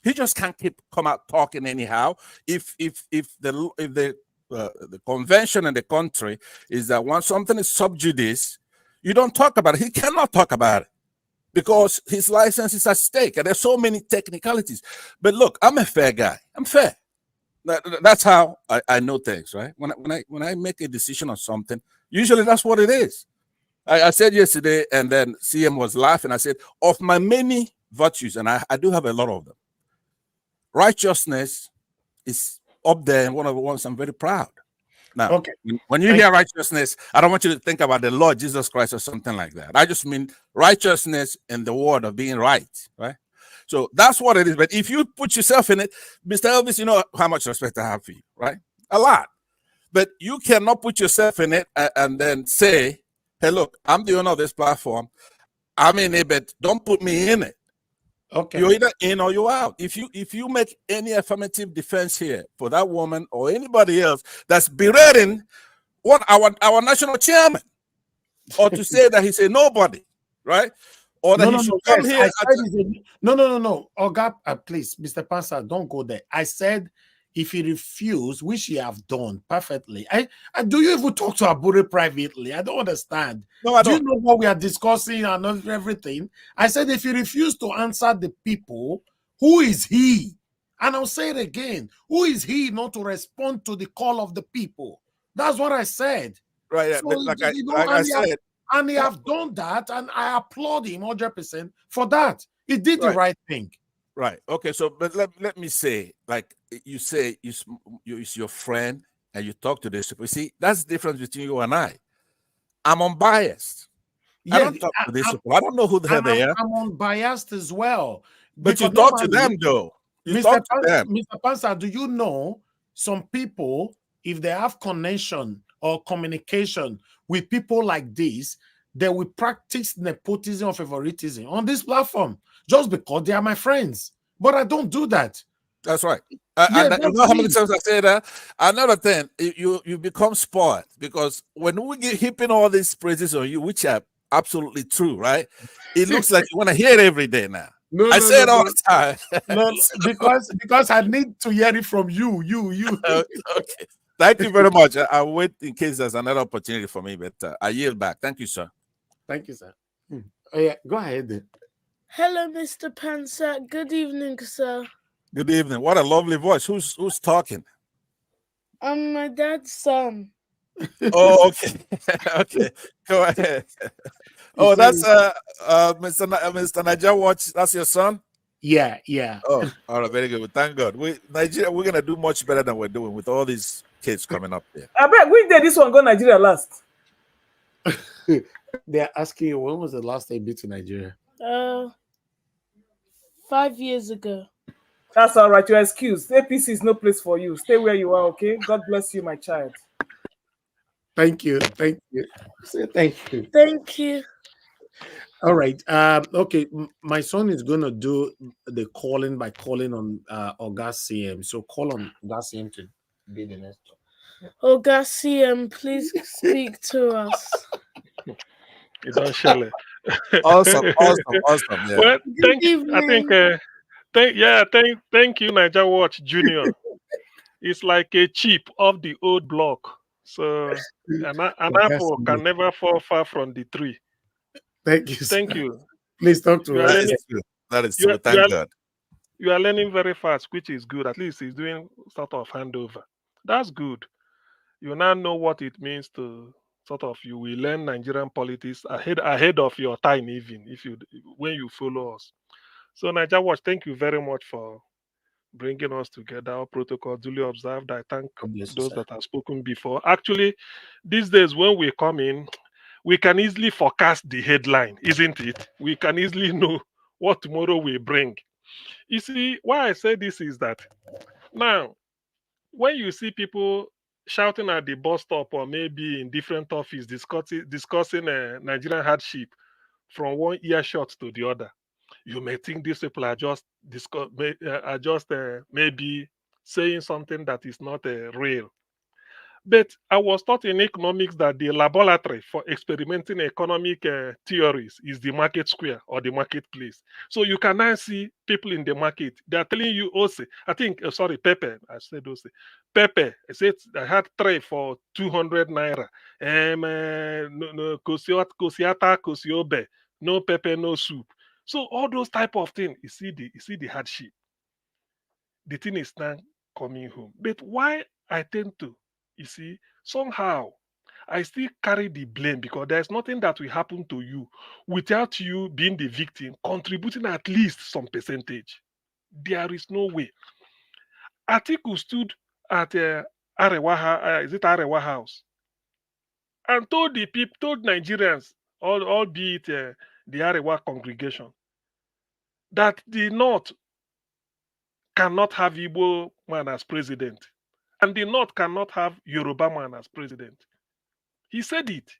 S4: He just can't come out talking anyhow. If the convention in the country is that once something is sub judice, you don't talk about it. He cannot talk about it because his license is at stake, and there's so many technicalities. But look, I'm a fair guy. I'm fair. That's how I know things, right? When I make a decision on something, usually that's what it is. I said yesterday, and then CM was laughing. I said, of my many virtues, and I do have a lot of them, righteousness is up there and one of the ones I'm very proud. Now, when you hear righteousness, I don't want you to think about the Lord Jesus Christ or something like that. I just mean righteousness in the word of being right? So that's what it is. But if you put yourself in it, Mr. Elvis, you know how much respect I have for you, right? A lot. But you cannot put yourself in it and then say, hey, look, I'm the owner of this platform. I'm in it, but don't put me in it.
S6: Okay.
S4: You're either in or you're out. If you make any affirmative defense here for that woman or anybody else that's berating what our national chairman, or to say that he's a nobody, right? or that
S6: No,
S4: he
S6: no,
S4: should
S6: no.
S4: come
S6: Yes,
S4: here.
S6: I said it's a, no. Oga, please, Mr. Pastor, don't go there. I said if he refused, which he have done perfectly. Do you even talk to Abure privately? I don't understand.
S4: No, I
S6: Do you
S4: don't.
S6: know what we are discussing and everything? I said if he refused to answer the people, who is he? And I'll say it again. Who is he not to respond to the call of the people? That's what I said.
S4: Right,
S6: So,
S4: but like I
S6: and
S4: said,
S6: he have done that, and I applaud him 100% for that. He did the
S4: right.
S6: right thing.
S4: Right. Okay. So, but let me say, like you say, it's your friend, and you talk to this people. See, that's the difference between you and I. I'm unbiased. I
S6: Yeah,
S4: don't talk to these people. I don't know who the hell they are.
S6: I'm unbiased as well.
S4: But you
S6: Because
S4: talk to
S6: normally,
S4: them, though. You talk to them.
S6: Mr. Pansa, do you know some people, if they have connection or communication with people like this, they will practice nepotism or favoritism on this platform just because they are my friends. But I don't do that.
S4: That's right.
S6: Yeah,
S4: And
S6: that's
S4: you know how many
S6: me.
S4: times I say that? Another thing, you become spoiled because when we get heaping all these praises on you, which are absolutely true, right? It looks like you want to hear it every day now. I say it all the time.
S6: No, because I need to hear it from you.
S4: Okay. Thank you very much. I'll wait in case there's another opportunity for me, but I yield back. Thank you, sir.
S6: Thank you, sir. Oh, yeah, go ahead.
S8: Hello, Mr. Pansa. Good evening, sir.
S4: Good evening. What a lovely voice. Who's talking?
S8: I'm my dad's son.
S4: Oh, okay. Okay. Go ahead. Oh, that's Mr. Niger Watch. That's your son?
S6: Yeah.
S4: Oh, all right, very good. Well, thank God. Nigeria, we're gonna do much better than we're doing with all these kids coming up there.
S20: I bet we did this one go Nigeria last.
S6: They're asking you, when was the last time you been to Nigeria?
S8: 5 years ago.
S20: That's all right. You're excused. APC is no place for you. Stay where you are, okay? God bless you, my child.
S6: Thank you. Say thank you.
S8: Thank you.
S6: All right. Okay. My son is gonna do the calling by calling on Oga CM. So call on Oga CM to be the next one.
S8: Oga CM, please speak to us.
S9: You don't shell it.
S4: Awesome. Yeah.
S9: Well, thank you, Niger Watch Junior. It's like a chip of the old block. So an apple can never fall far from the tree.
S6: Thank you.
S9: Thank you.
S6: Please talk to us.
S4: That is true. Thank God.
S9: You are learning very fast, which is good. At least he's doing sort of handover. That's good. You now know what it means to you will learn Nigerian politics ahead of your time, even when you follow us. So Niger Watch, thank you very much for bringing us together. Our protocol duly observed. I thank those that have spoken before. Actually, these days when we come in, we can easily forecast the headline, isn't it? We can easily know what tomorrow will bring. You see, why I say this is that now, when you see people shouting at the bus stop or maybe in different offices discussing Nigerian hardship from one earshot to the other, you may think these people are just maybe saying something that is not real. But I was taught in economics that the laboratory for experimenting economic theories is the market square or the marketplace. So you can now see people in the market. They are telling you, Ose, I think, sorry, Pepe. I said Ose. Pepe, I said I had tray for 200 naira. Kosiata, kosiobe, no pepper, no soup. So all those type of things, you see the hardship. The thing is now coming home. But why I tend to, you see, somehow I still carry the blame because there's nothing that will happen to you without you being the victim, contributing at least some percentage. There is no way. Atiku stood at Arewa, is it Arewa House, and told the people, told Nigerians, albeit the Arewa congregation, that the North cannot have Igbo man as president, and the North cannot have Yoruba man as president. He said it.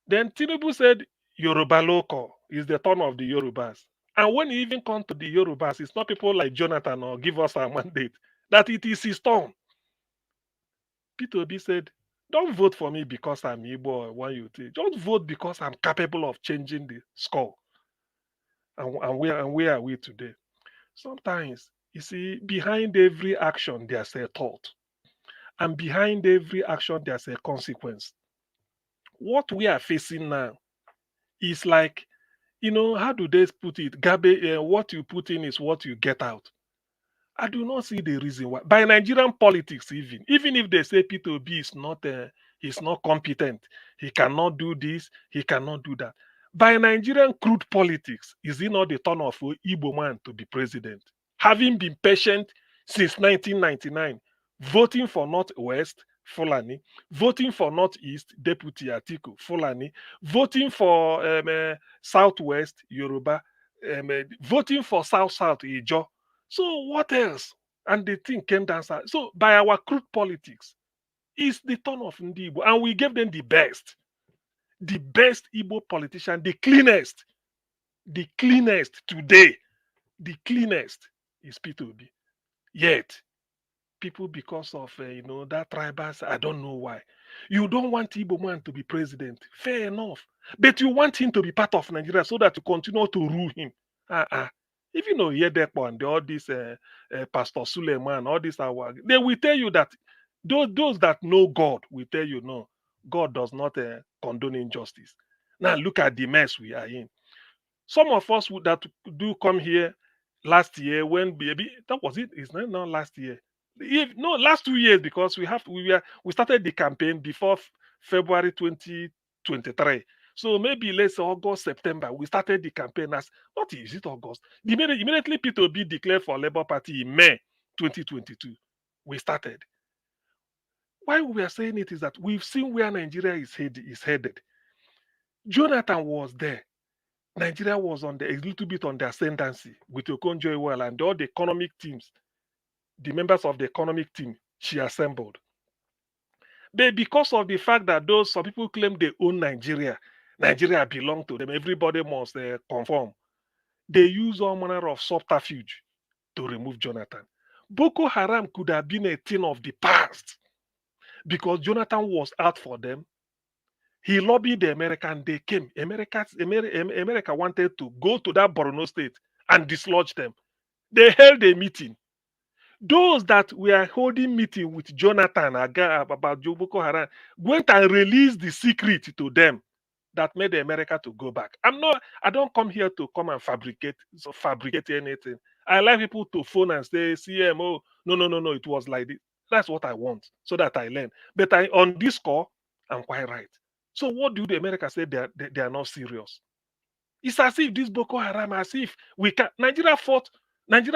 S9: Then Tinubu said Yoruba local is the turn of the Yorubas. And when he even comes to the Yorubas, it's not people like Jonathan or give us our mandate, that it is his turn. Peter Obi said Don't vote for me because I'm Igbo or one you think. Just vote because I'm capable of changing the score. And where are we today? Sometimes, you see, behind every action, there's a thought. And behind every action, there's a consequence. What we are facing now is like, how do they put it? Garbage, what you put in is what you get out. I do not see the reason why. By Nigerian politics, even if they say Peter Obi he's not competent, he cannot do this, he cannot do that. By Nigerian crude politics, is it not the turn of Igbo man to be president? Having been patient since 1999, voting for Northwest, Fulani, voting for Northeast, Deputy Atiku, Fulani, voting for Southwest, Yoruba, voting for South, Ijo. So what else? And the thing came down. So by our crude politics, it's the turn of Ndi Igbo, and we gave them the best Igbo politician, the cleanest today, the cleanest is Peter Obi. Yet people, because of that tribals, I don't know why. You don't want Igbo man to be president, fair enough, but you want him to be part of Nigeria so that you continue to rule him. If you know Yedepo and all this Pastor Suleiman, all this they will tell you that those that know God will tell you no, God does not condone injustice. Now look at the mess we are in. Some of us that do come here last year when baby that was it. It's not last year. Last 2 years, because we started the campaign before February 2023. So maybe let's say August, September, we started the campaign as not is it August? Immediately Peter Obi declared for Labour Party in May 2022. We started. Why we are saying it is that we've seen where Nigeria is headed. Jonathan was there. Nigeria was a little bit on the ascendancy with Okonjo-Iweala and all the economic teams, the members of the economic team she assembled. But because of the fact that some people claim they own Nigeria belongs to them, everybody must conform. They use all manner of subterfuge to remove Jonathan. Boko Haram could have been a thing of the past because Jonathan was out for them. He lobbied the American. They came. America wanted to go to that Borno state and dislodge them. They held a meeting. Those that were holding meeting with Jonathan about Boko Haram went and released the secret to them that made America to go back. I don't come here to come and fabricate anything. I like people to phone and say, CMO, no, it was like this. That's what I want so that I learn. But on this score, I'm quite right. So what do the America say they are not serious? It's as if this Boko Haram, as if we can. Nigeria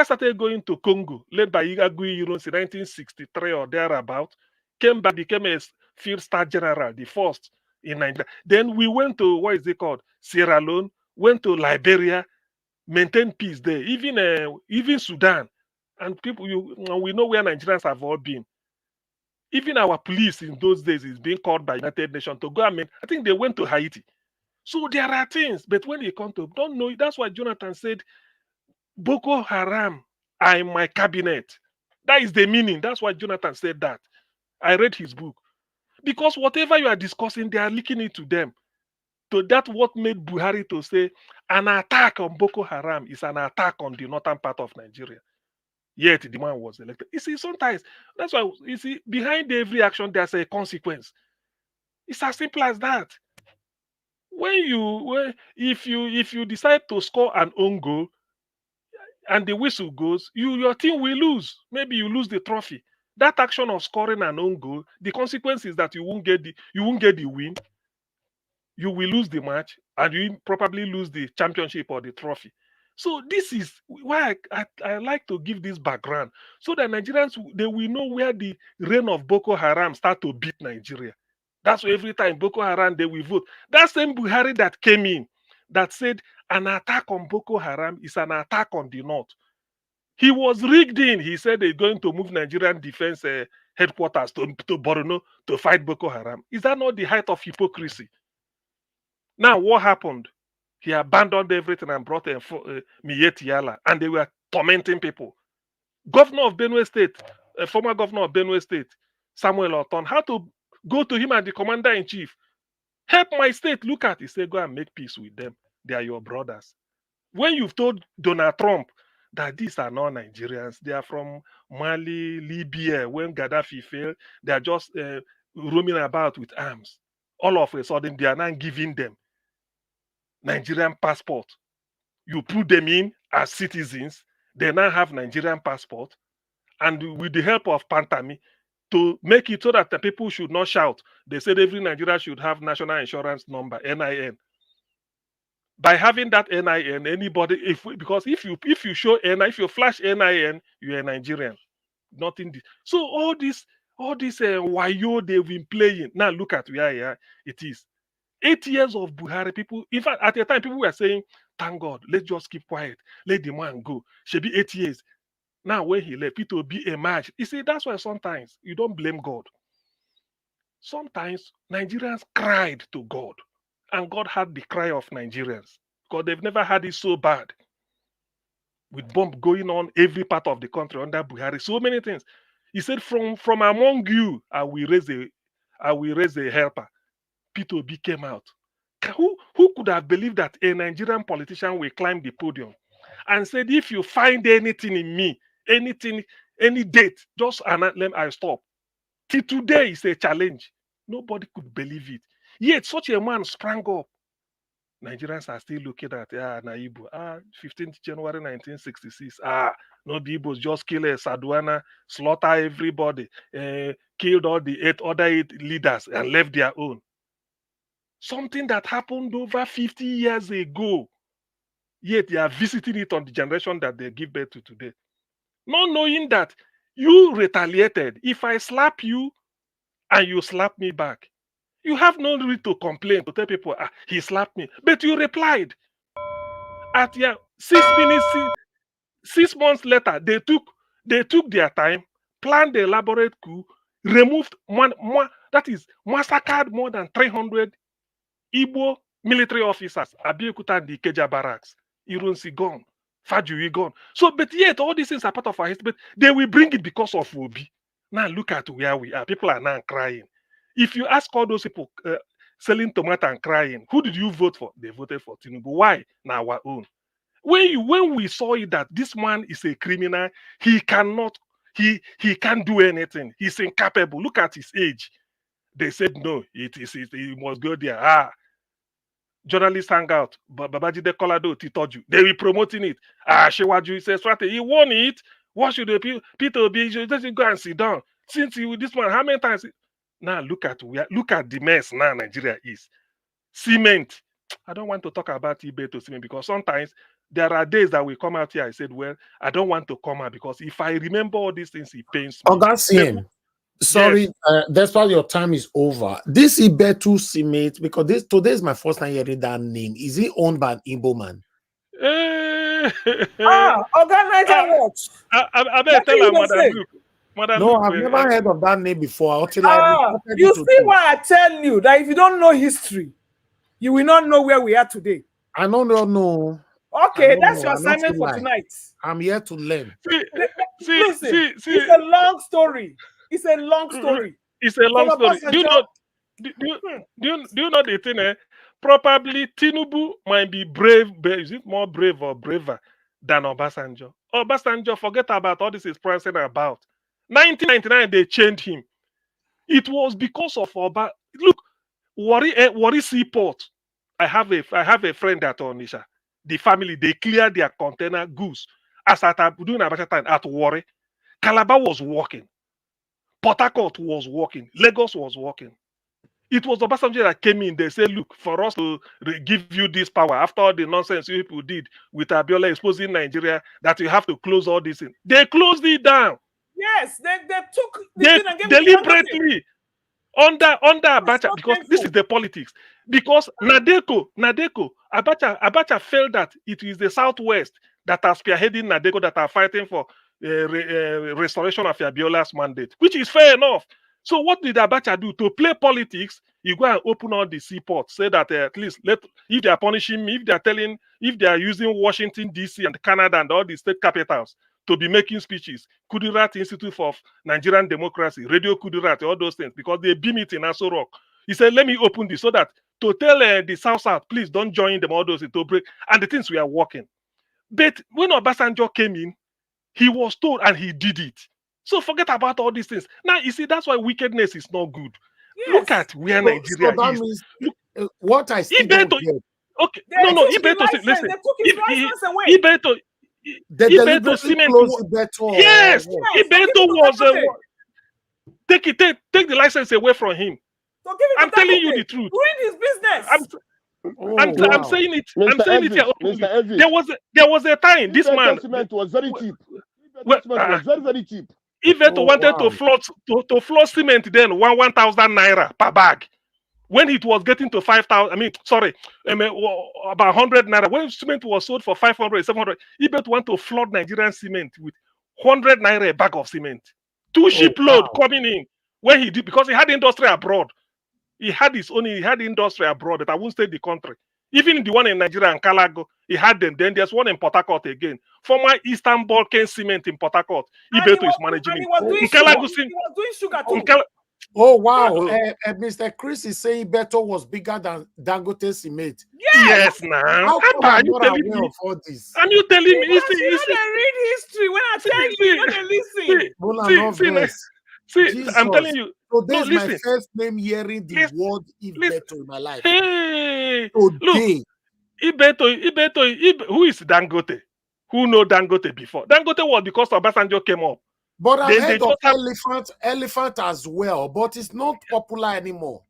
S9: started going to Congo, led by Igagui Irons in 1963 or thereabout, came back, became a field staff general, the first in Nigeria. Then we went to, Sierra Leone, went to Liberia, maintained peace there, even Sudan. And we know where Nigerians have all been. Even our police in those days is being called by United Nations to go and I think they went to Haiti. So there are things, but when you come to don't know, that's why Jonathan said, Boko Haram are in my cabinet. That is the meaning. That's why Jonathan said that. I read his book. Because whatever you are discussing, they are linking it to them. So that's what made Buhari to say an attack on Boko Haram is an attack on the northern part of Nigeria. Yet the man was elected. You see, sometimes that's why you see behind every action there's a consequence. It's as simple as that. If you decide to score an own goal and the whistle goes, your team will lose. Maybe you lose the trophy. That action of scoring an own goal, the consequence is that you won't get the win. You will lose the match and you probably lose the championship or the trophy. So this is why I like to give this background so that Nigerians they will know where the reign of Boko Haram start to beat Nigeria. That's why every time Boko Haram they will vote. That same Buhari that came in that said an attack on Boko Haram is an attack on the north. He was rigged in. He said they're going to move Nigerian defense headquarters to Borno to fight Boko Haram. Is that not the height of hypocrisy? Now, what happened? He abandoned everything and brought Miyetti Yala, and they were tormenting people. Governor of Benue State, former governor of Benue State, Samuel Oton, had to Go to him and the commander-in-chief. Help my state. Look at it. He said, go and make peace with them. They are your brothers. When you've told Donald Trump that these are not Nigerians, they are from Mali, Libya, when Gaddafi failed, they are just roaming about with arms. All of a sudden, they are now giving them Nigerian passport. You put them in as citizens, they now have Nigerian passport, and with the help of Pantami, to make it so that the people should not shout. They said every Nigerian should have national insurance number, NIN. By having that NIN, anybody, because if you show NIN, if you flash NIN, you're a Nigerian. Nothing. So all this wayo they've been playing. Now look at where it is. 8 years of Buhari. People, in fact, at the time, people were saying, "Thank God, let's just keep quiet, let the man go." Should be 8 years. Now when he left, it will be a match. You see, that's why sometimes you don't blame God. Sometimes Nigerians cried to God, and God had the cry of Nigerians, because they've never had it so bad. With bomb going on every part of the country under Buhari, so many things. He said, "From among you, I will raise a helper." P2B came out. Who could have believed that a Nigerian politician will climb the podium and said, "If you find anything in me, anything, any date, just let I stop." Till today is a challenge. Nobody could believe it. Yet such a man sprang up. Nigerians are still looking at Naibu. 15th January 1966. No, the Igbos just kill Saduana, slaughter everybody, killed all the 8 other leaders and left their own. Something that happened over 50 years ago. Yet they are visiting it on the generation that they give birth to today. Not knowing that you retaliated. If I slap you and you slap me back, you have no reason to complain, to tell people, he slapped me. But you replied. At 6 minutes, 6 months later, they took their time, planned the elaborate coup, removed massacred more than 300 Igbo military officers, Abiyokuta and the Ikeja barracks, Irunsi gone, Fajui gone. So, but yet all these things are part of our history, but they will bring it because of Obi. Now look at where we are. People are now crying. If you ask all those people selling tomato and crying, who did you vote for? They voted for Tinubu. Why? Now our own. When we saw it that this man is a criminal, he can't do anything. He's incapable. Look at his age. They said no, he must go there. Journalists hang out, but Babajide Kolado Titoju, they will promoting it. Shewaju says strategy. He won it. What should the Peter Obi just go and sit down? Since this man, how many times? Now look at the mess now Nigeria is. Cement. I don't want to talk about eBay to cement because sometimes there are days that we come out here. I said, well, I don't want to come out because if I remember all these things, it pains me.
S6: Augustine, sorry, that's why your time is over. This Ibetu cement, because today is my first time hearing that name. Is it owned by an Igbo man?
S20: Watch.
S9: I better tell her, Madam Luke.
S6: No, I've never heard of that name before.
S20: You see why I tell you that if you don't know history, you will not know where we are today.
S6: I don't know.
S20: Okay, that's your assignment for tonight.
S6: I'm here to learn.
S20: Listen, it's a long story. It's a long story.
S9: It's a long story. Do you know the thing? Probably Tinubu might be brave, but is it more brave or braver than Obasanjo? Obasanjo, forget about all this is prancing about. 1999, they changed him. It was because of Oba. Look, Warri Seaport. I have a friend at Onisha. The family, they cleared their container goods as at doing Abacha time at Warri. Calabar was working. Port Harcourt was working. Lagos was working. It was Obasanjo that came in. They said, look, for us to give you this power, after all the nonsense you people did with Abiola exposing Nigeria, that you have to close all this in. They closed it down.
S20: Yes, they took this thing and gave
S9: deliberately under Abacha, because this is the politics. Because Nadeko, Abacha felt that it is the Southwest that are spearheading Nadeko that are fighting for restoration of Abiola's mandate, which is fair enough. So what did Abacha do? To play politics, you go and open all the seaports, say that at least if they are punishing me, if they are using Washington, D.C. and Canada and all the state capitals to be making speeches. Kudirat Institute for Nigerian Democracy, Radio Kudirat, all those things, because they beam it in Aso Rock. He said, let me open this so that to tell the South, please don't join them, all those to break. And the things we are working. But when Obasanjo came in, he was told and he did it. So forget about all these things. Now, you see, that's why wickedness is not good.
S20: Yes.
S9: Look at where Nigeria
S6: that
S9: is.
S6: means what I still don't get.
S9: Okay,
S20: They
S9: no,
S20: took the license.
S9: listen.
S20: They took his license away.
S6: They deliberately closed Ibeto.
S9: Yes,
S20: Yes,
S9: Ibeto was take the license away from him.
S20: So give it
S9: I'm telling you the truth.
S20: Ruin his business.
S9: I'm saying it. I'm saying it here openly. There was a time this man
S18: cement was very cheap.
S9: Well,
S18: Cement was very, very cheap.
S9: Ibeto wanted to float cement then 1,000 naira per bag. When it was getting to 5,000, about 100 naira. When cement was sold for 500, 700, Ibeto want to flood Nigerian cement with 100 naira a bag of cement. 2 shipload coming in. When he did, because he had industry abroad. He had his own, he had industry abroad, but I won't say the country. Even the one in Nigeria and Calago, he had them. Then there's one in Port Harcourt again. Former Eastern Balkan Cement in Port Harcourt. Ibeto is managing it.
S20: He was doing sugar too.
S6: Oh wow! Mr. Chris is saying Ibeto was bigger than Dangote Cement.
S9: Yes, now.
S6: How come I'm not aware of all this?
S9: Are you telling me?
S20: You know they read history. When I tell you, they listen.
S9: See, I'm telling you.
S6: So this is my first name hearing the word Ibeto in my life.
S9: Hey,
S6: today.
S9: Look, Ibeto, who is Dangote? Who know Dangote before? Dangote was because Obasanjo came up.
S6: But I've heard of elephant as well, but it's not popular anymore.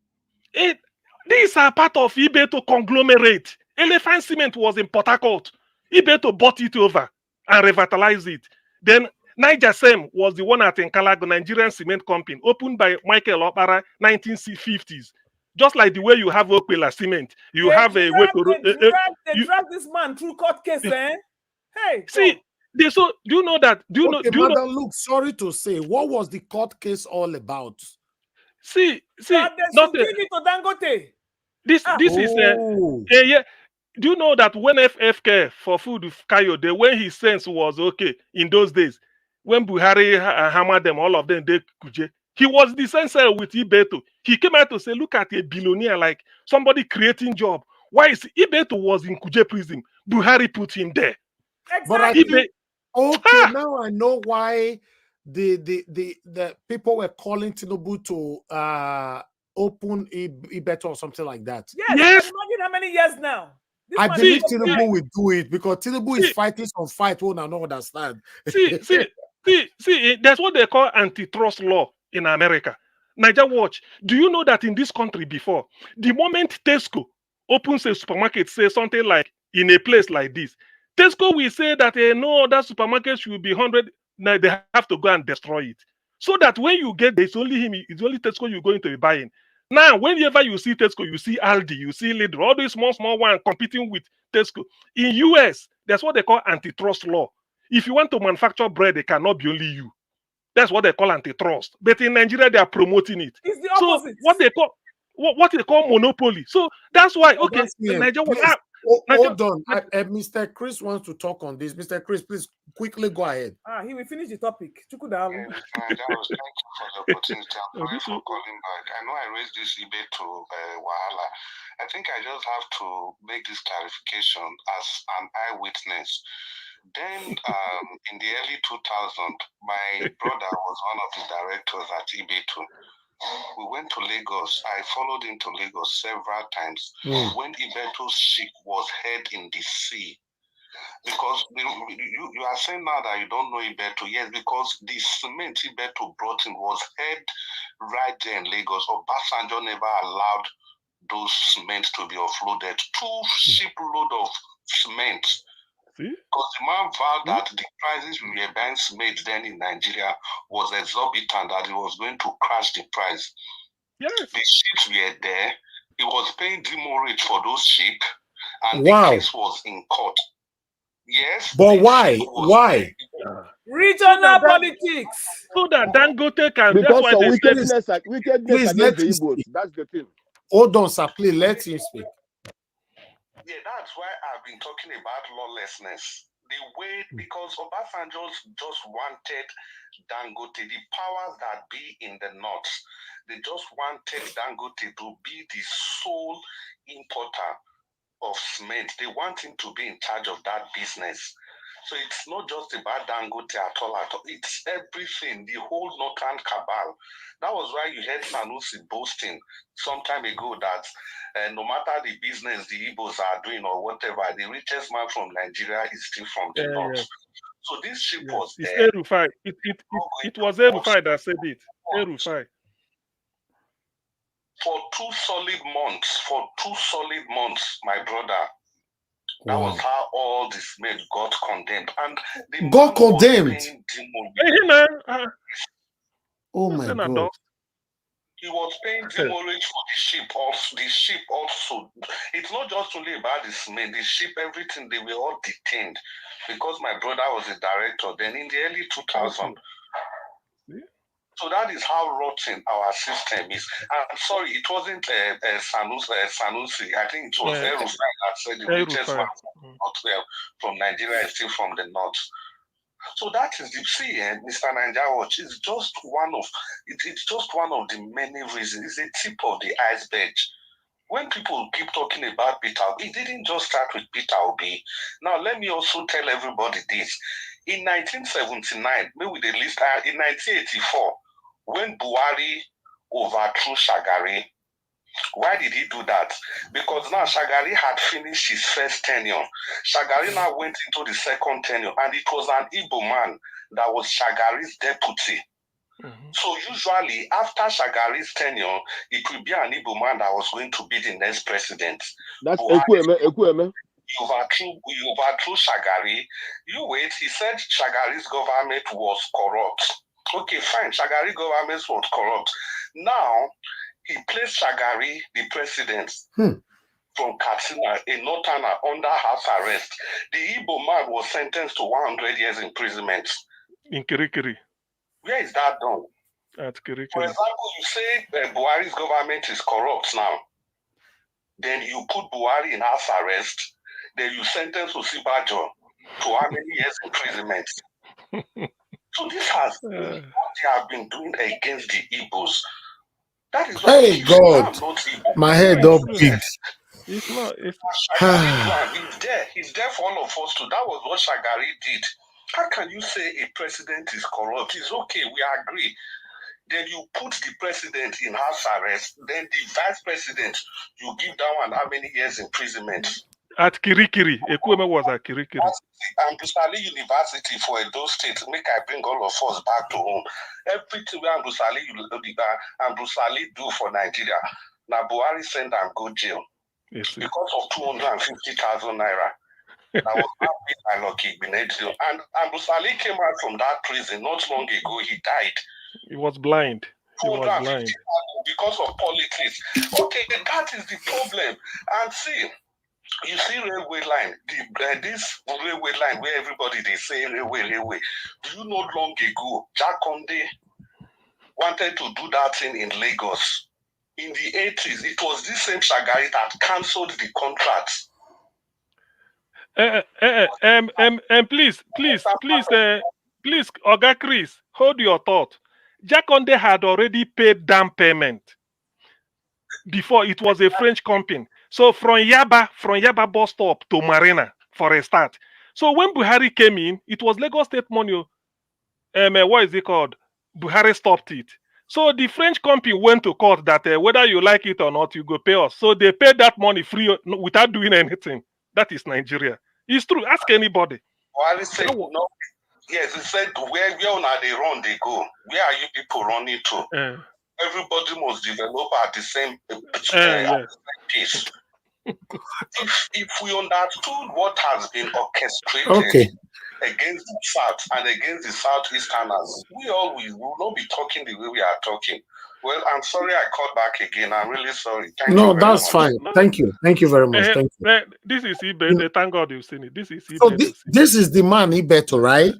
S9: These are part of Ibeto conglomerate. Elephant Cement was in Port Harcourt. Ibeto bought it over and revitalized it. Then Niger Sem was the one at Nkalago, Nigerian Cement Company, opened by Michael Opara, 1950s. Just like the way you have Okpela Cement, you have a way
S20: to drag this man through court case, eh? Hey,
S9: see, do you know that? Do you know?
S6: Look, sorry to say, what was the court case all about?
S9: See,
S20: not give it to Dangote.
S9: This is yeah. Do you know that when FFK for food Kayode, when his sense was okay in those days, when Buhari hammered them, all of them, they kuje. He was the censor with Ibeto. He came out to say, look at a billionaire, like somebody creating job. Why is Ibeto was in Kuje prison? Buhari put him there.
S20: Exactly.
S6: But I think, okay, now I know why the people were calling Tinubu to open Ibeto or something like that.
S20: Yes. Imagine how many years now.
S6: I believe Tinubu will do it because Tinubu is fighting some fight one and not understand.
S9: See, that's what they call antitrust law in America. Niger Watch, do you know that in this country before, the moment Tesco opens a supermarket, say something like in a place like this, Tesco will say that no other supermarket should be 100, now they have to go and destroy it. So that when you get there, it's only him, it's only Tesco you're going to be buying. Now, whenever you see Tesco, you see Aldi, you see Lidl, all these small ones competing with Tesco. In US, that's what they call antitrust law. If you want to manufacture bread, it cannot be only you. That's what they call antitrust. But in Nigeria, they are promoting it.
S20: It's the opposite.
S9: So what they call monopoly. So that's why, okay, Nigeria.
S6: Hold on. Mr. Chris wants to talk on this. Mr. Chris, please quickly go ahead.
S20: He will finish the topic.
S5: Thank you for the opportunity. I'm sorry for calling back. I know I raised this debate to Wahala. I think I just have to make this clarification as an eyewitness. Then in the early 2000s, my brother was one of the directors at Ibeto. We went to Lagos. I followed him to Lagos several times when Ibeto's ship was head in the sea. Because you are saying now that you don't know Ibeto. Yes, because the cement Ibeto brought in was head right there in Lagos. Obasanjo never allowed those cement to be offloaded. 2 shipload of cement. Because the man vowed that the prices we were buying cement then in Nigeria was exorbitant, that it was going to crash the price.
S9: Yes.
S5: The ships were there. He was paying demurrage for those ships, and the case was in court. Yes.
S6: But why?
S20: Regional politics.
S9: So that Dangote can.
S18: Because
S9: that's why
S18: of wickedness against the Igbos. That's the thing.
S6: Hold on, sir. Please let him speak.
S5: Yeah, that's why I've been talking about lawlessness. the way, because Obasanjo just wanted Dangote, the powers that be in the north, they just wanted Dangote to be the sole importer of cement. They want him to be in charge of that business. So it's not just about Dangote at all. It's everything, the whole northern cabal. That was why you heard Sanusi boasting some time ago that no matter the business the Igbos are doing or whatever, the richest man from Nigeria is still from the north.
S9: Yes.
S5: So this ship
S9: Yes.
S5: was
S9: It's
S5: there.
S9: Erufai. It was Erufai that said it. Erufai.
S5: For 2 solid months, my brother, that was how all this men got condemned. And the
S6: got
S5: man
S6: condemned.
S5: was paying
S9: Hey, man.
S6: Oh my God.
S5: He was paying demurrage for the ship also. The ship also. It's not just only about the cement, the ship, everything, they were all detained because my brother was a director then in the early 2000s. So that is how rotten our system is. I'm sorry, it wasn't Sanusi. I think it was Erufai that said the richest man from Nigeria is still from the north. So that is the Mr. Naija Watch is just one of it's just one of the many reasons. It's a tip of the iceberg. When people keep talking about Peter, it didn't just start with Peter Obi. Now let me also tell everybody this: in 1979, maybe the list in 1984, when Buhari overthrew Shagari. Why did he do that? Because now Shagari had finished his first tenure. Shagari now went into the second tenure, and it was an Igbo man that was Shagari's deputy. So usually after Shagari's tenure, it will be an Igbo man that was going to be the next president.
S18: That's
S5: Ekweme. You overthrew Shagari. You wait, he said Shagari's government was corrupt. Okay, fine, Shagari government was corrupt. Now, he placed Shagari, the president, from Katsina, a northerner, under house arrest. The Igbo man was sentenced to 100 years imprisonment.
S9: In Kirikiri.
S5: Where is that done?
S9: At Kirikiri.
S5: For example, you say Buhari's government is corrupt now. Then you put Buhari in house arrest. Then you sentence Osibajo to how many years imprisonment? So this has what they have been doing against the Igbos. That is why
S6: God, my head up big.
S5: It's not. He's there. He's there for all of us too. That was what Shagari did. How can you say a president is corrupt? It's okay, we agree. Then you put the president in house arrest. Then the vice president, you give that one how many years imprisonment?
S9: At Kirikiri. Ekweme was at Kirikiri.
S5: Ambusali University for Edo State. Make I bring all of us back to home. Everything where Ambusali do for Nigeria. Now Buhari send and go jail. Because of 250,000 naira. That was by Lucky Benedito. And Ambusali came out from that prison not long ago. He died.
S9: He was blind. He was blind.
S5: Because of politics. Okay, that is the problem. And see, you see railway line, this railway line where everybody they say railway. Do you know long ago, Jack Conde wanted to do that thing in Lagos? In the 80s, it was this same Shagari that cancelled the contract.
S9: Please, Oga Chris, hold your thought. Jack Conde had already paid down payment before. It was a French company. So from Yaba bus stop to Marina for a start. So when Buhari came in, it was Lagos State money. What is it called? Buhari stopped it. So the French company went to court that whether you like it or not, you go pay us. So they paid that money free without doing anything. That is Nigeria. It's true. Ask anybody.
S5: Buhari said no. Yes, he said where are they run, they go. Where are you people running to? Everybody must develop at the same pace. If we understood what has been orchestrated against the South and against the Southeasterners, we will not be talking the way we are talking. Well, I'm sorry I called back again. I'm really sorry. Thank you very
S6: that's
S5: much.
S6: fine. Thank you. Thank you very much. Thank you.
S9: This is Ibeto. Thank God you've seen it. This is
S6: So
S9: Ibeto.
S6: this is the man Ibeto, right?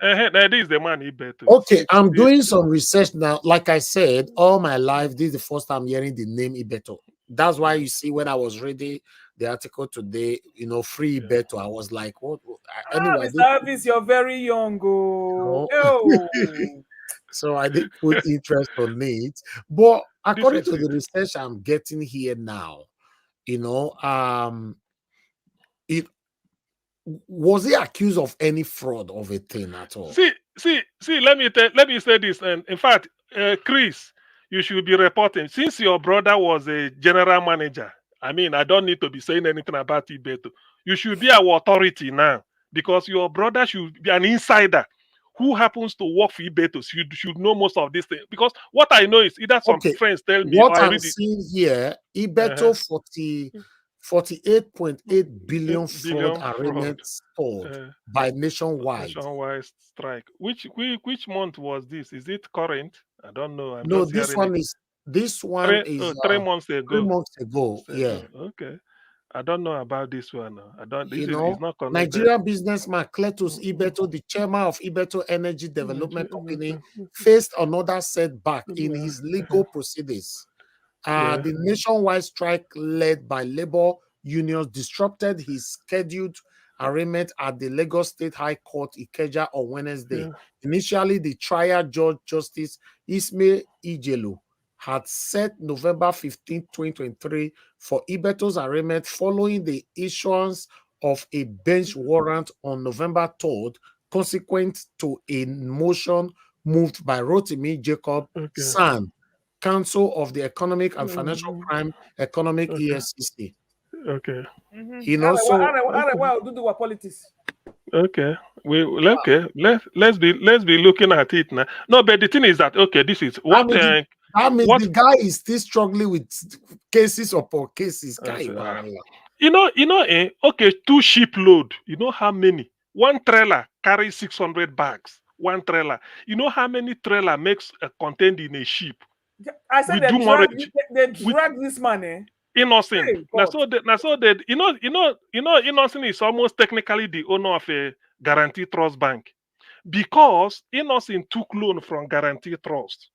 S9: This is the man Ibeto.
S6: Okay, I'm doing some research now. Like I said, all my life, this is the first time hearing the name Ibeto. That's why you see when I was reading the article today, free Beto. I was like, what?
S20: Anyway, Mr. Elvis, you're very young. Oh.
S6: So I didn't put interest on it. But according to the research I'm getting here now, it was he accused of any fraud of a thing at all?
S9: See. Let me say this. And in fact, Chris, you should be reporting since your brother was a general manager. I mean, I don't need to be saying anything about Ibeto. You should be our authority now because your brother should be an insider who happens to work for Ibeto. Should know most of these things because what I know is either some friends tell me
S6: what
S9: or
S6: I'm seeing here, Ibeto 48.8 billion fraud arrangements stored by Nationwide.
S9: Nationwide strike. Which month was this? Is it current? I don't know. I'm
S6: No,
S9: just
S6: this
S9: hearing
S6: one is
S9: 3 months ago.
S6: 3 months ago. Yeah.
S9: Okay. I don't know about this one. I don't. This is not connected.
S6: Nigerian businessman Cletus Ibeto, the chairman of Ibeto Energy Development Company, faced another setback in his legal proceedings. The nationwide strike led by labor unions disrupted his scheduled arraignment at the Lagos State High Court Ikeja on Wednesday. Initially, the trial judge Justice Ismail Ijelu had set November 15, 2023 for Ibeto's arraignment following the issuance of a bench warrant on November 3rd, consequent to a motion moved by Rotimi Jacob San, Council of the Economic and Financial Crime Economic EFCC.
S9: Okay.
S20: Well, do our politics.
S9: Okay. Let's be looking at it now. No, but the thing is that this is what
S6: that means the guy is still struggling with cases upon cases.
S9: Okay, 2 ship load. You know how many? 1 trailer carries 600 bags. 1 trailer. You know how many trailer makes contained in a ship?
S20: I said they drag this man.
S9: Innocent.
S20: Hey,
S9: Innocent is almost technically the owner of a Guarantee Trust Bank because Innocent took loan from Guarantee Trust,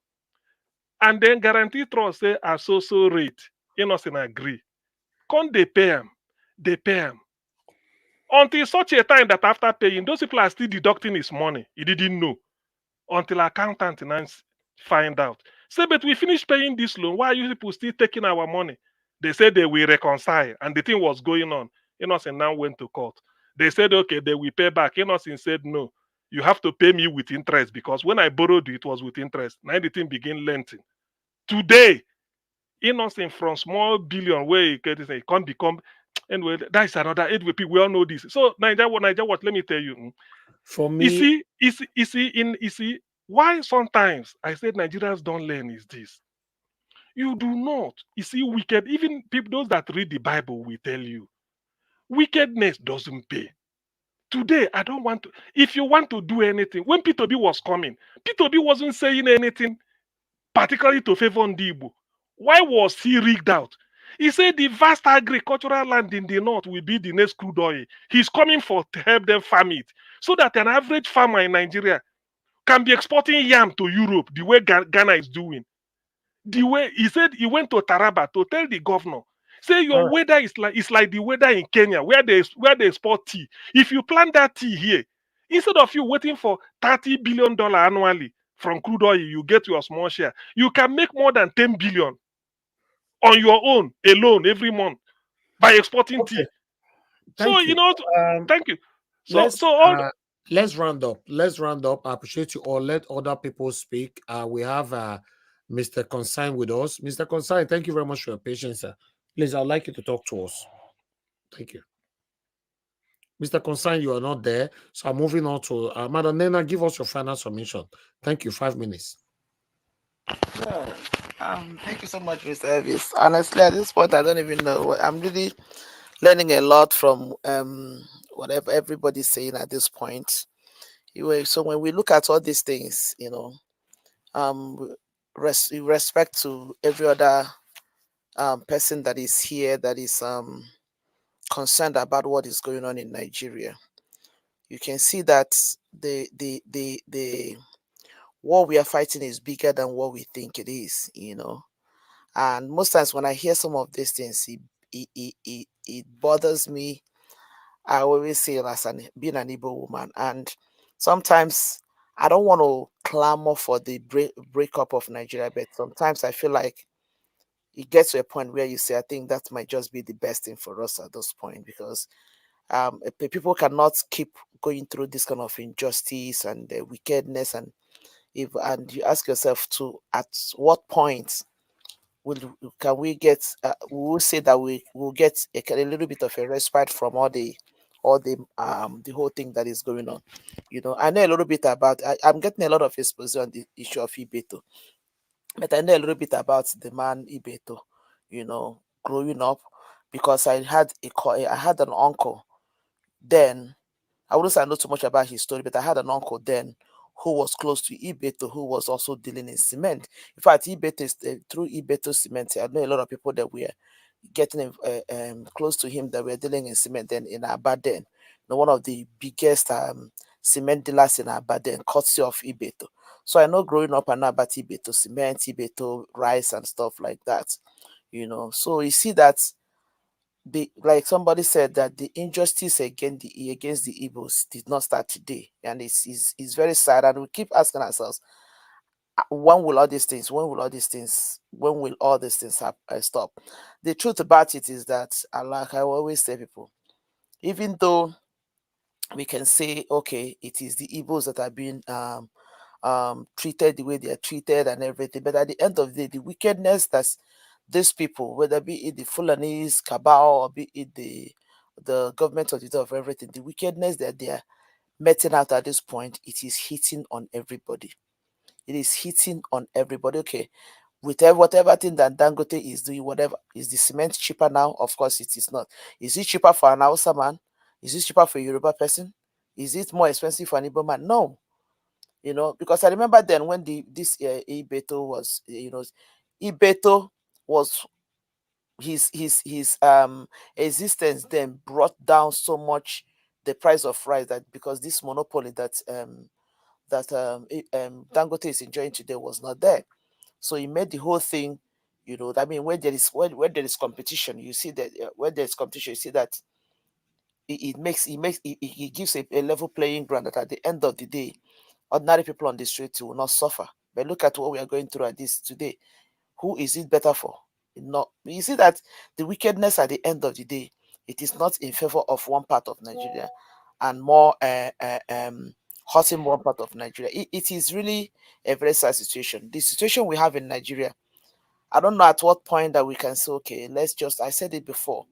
S9: and then Guarantee Trust say a so rate. Innocent agree. Can't they pay him? They pay him until such a time that after paying, those people are still deducting his money. He didn't know until accountant find out. Say, but we finished paying this loan. Why are you people still taking our money? They said they will reconcile, and the thing was going on. Innocent now went to court. They said, okay, they will pay back. Innocent said, no, you have to pay me with interest because when I borrowed it was with interest. Now the thing began lending. Today, Innocent from small billion where he can't become. Anyway, that is another 8 people. We all know this. So Nigeria, what? Let me tell you.
S6: For me,
S9: you see, why sometimes I said Nigerians don't learn is this. You do not. You see, wicked, even people, those that read the Bible will tell you, wickedness doesn't pay. Today, I don't want to. If you want to do anything, when P2B was coming, P2B wasn't saying anything particularly to favor Ndibo. Why was he rigged out? He said the vast agricultural land in the north will be the next crude oil. He's coming to help them farm it so that an average farmer in Nigeria can be exporting yam to Europe the way Ghana is doing. The way he said he went to Taraba to tell the governor, say your weather is like the weather in Kenya where they export tea. If you plant that tea here, instead of you waiting for $30 billion annually from crude oil, you get your small share. You can make more than 10 billion on your own alone every month by exporting tea.
S6: Thank you.
S9: Thank you.
S6: Let's round up. I appreciate you all. Let other people speak. We have Mr. Consign with us. Mr. Consign, thank you very much for your patience, sir. Please, I'd like you to talk to us. Thank you. Mr. Consign, you are not there. So I'm moving on to Madam Nena. Give us your final submission. Thank you. 5 minutes.
S21: Thank you so much, Mr. Elvis. Honestly, at this point, I don't even know. I'm really learning a lot from whatever everybody's saying at this point. So when we look at all these things, respect to every other person that is here that is concerned about what is going on in Nigeria. You can see that the war we are fighting is bigger than what we think it is, And most times when I hear some of these things, it bothers me. I always say as being an Igbo woman, and sometimes I don't want to clamor for the breakup of Nigeria, but sometimes I feel like it gets to a point where you say, I think that might just be the best thing for us at this point, because people cannot keep going through this kind of injustice and wickedness, and you ask yourself to, at what point can we get we will say that we will get a little bit of a respite from all the whole thing that is going on. I know a little bit about, I'm getting a lot of exposure on the issue of Ibeto, but I know a little bit about the man Ibeto, growing up, because I had an uncle then. I wouldn't say I know too much about his story, but I had an uncle then who was close to Ibeto, who was also dealing in cement. In fact, through Ibeto Cement, I know a lot of people that were getting close to him that were dealing in cement then in Abaden. One of the biggest cement dealers in Abaden, courtesy of Ibeto. So I know growing up, I know about Ibeto Cement, Ibeto rice and stuff like that. So you see that like somebody said, that the injustice against the Igbos did not start today, and it's very sad. And we keep asking ourselves, when will all these things stop? The truth about it is that, like I always tell people, even though we can say, okay, it is the Igbos that are being treated the way they are treated and everything, but at the end of the day, the wickedness that's these people, whether be it the Fulanese cabal or be it the government of everything, the wickedness that they are meting out at this point, it is hitting on everybody. It is hitting on everybody. Okay, with whatever thing that Dangote is doing, whatever, is the cement cheaper now? Of course, it is not. Is it cheaper for an Hausa man? Is it cheaper for a Yoruba person? Is it more expensive for an Igbo man? No. Because I remember then when this Ibeto was, Ibeto was his existence then brought down so much the price of rice, that because this monopoly that Dangote is enjoying today was not there. So he made the whole thing, I mean, when there is competition, you see that when there is competition, you see that it gives a level playing ground, that at the end of the day, ordinary people on the street will not suffer. But look at what we are going through at this today. Who is it better for? Not. You see that the wickedness at the end of the day, it is not in favor of one part of Nigeria and more hurting one part of Nigeria. It is really a very sad situation. The situation we have in Nigeria, I don't know at what point that we can say, okay, I said it before,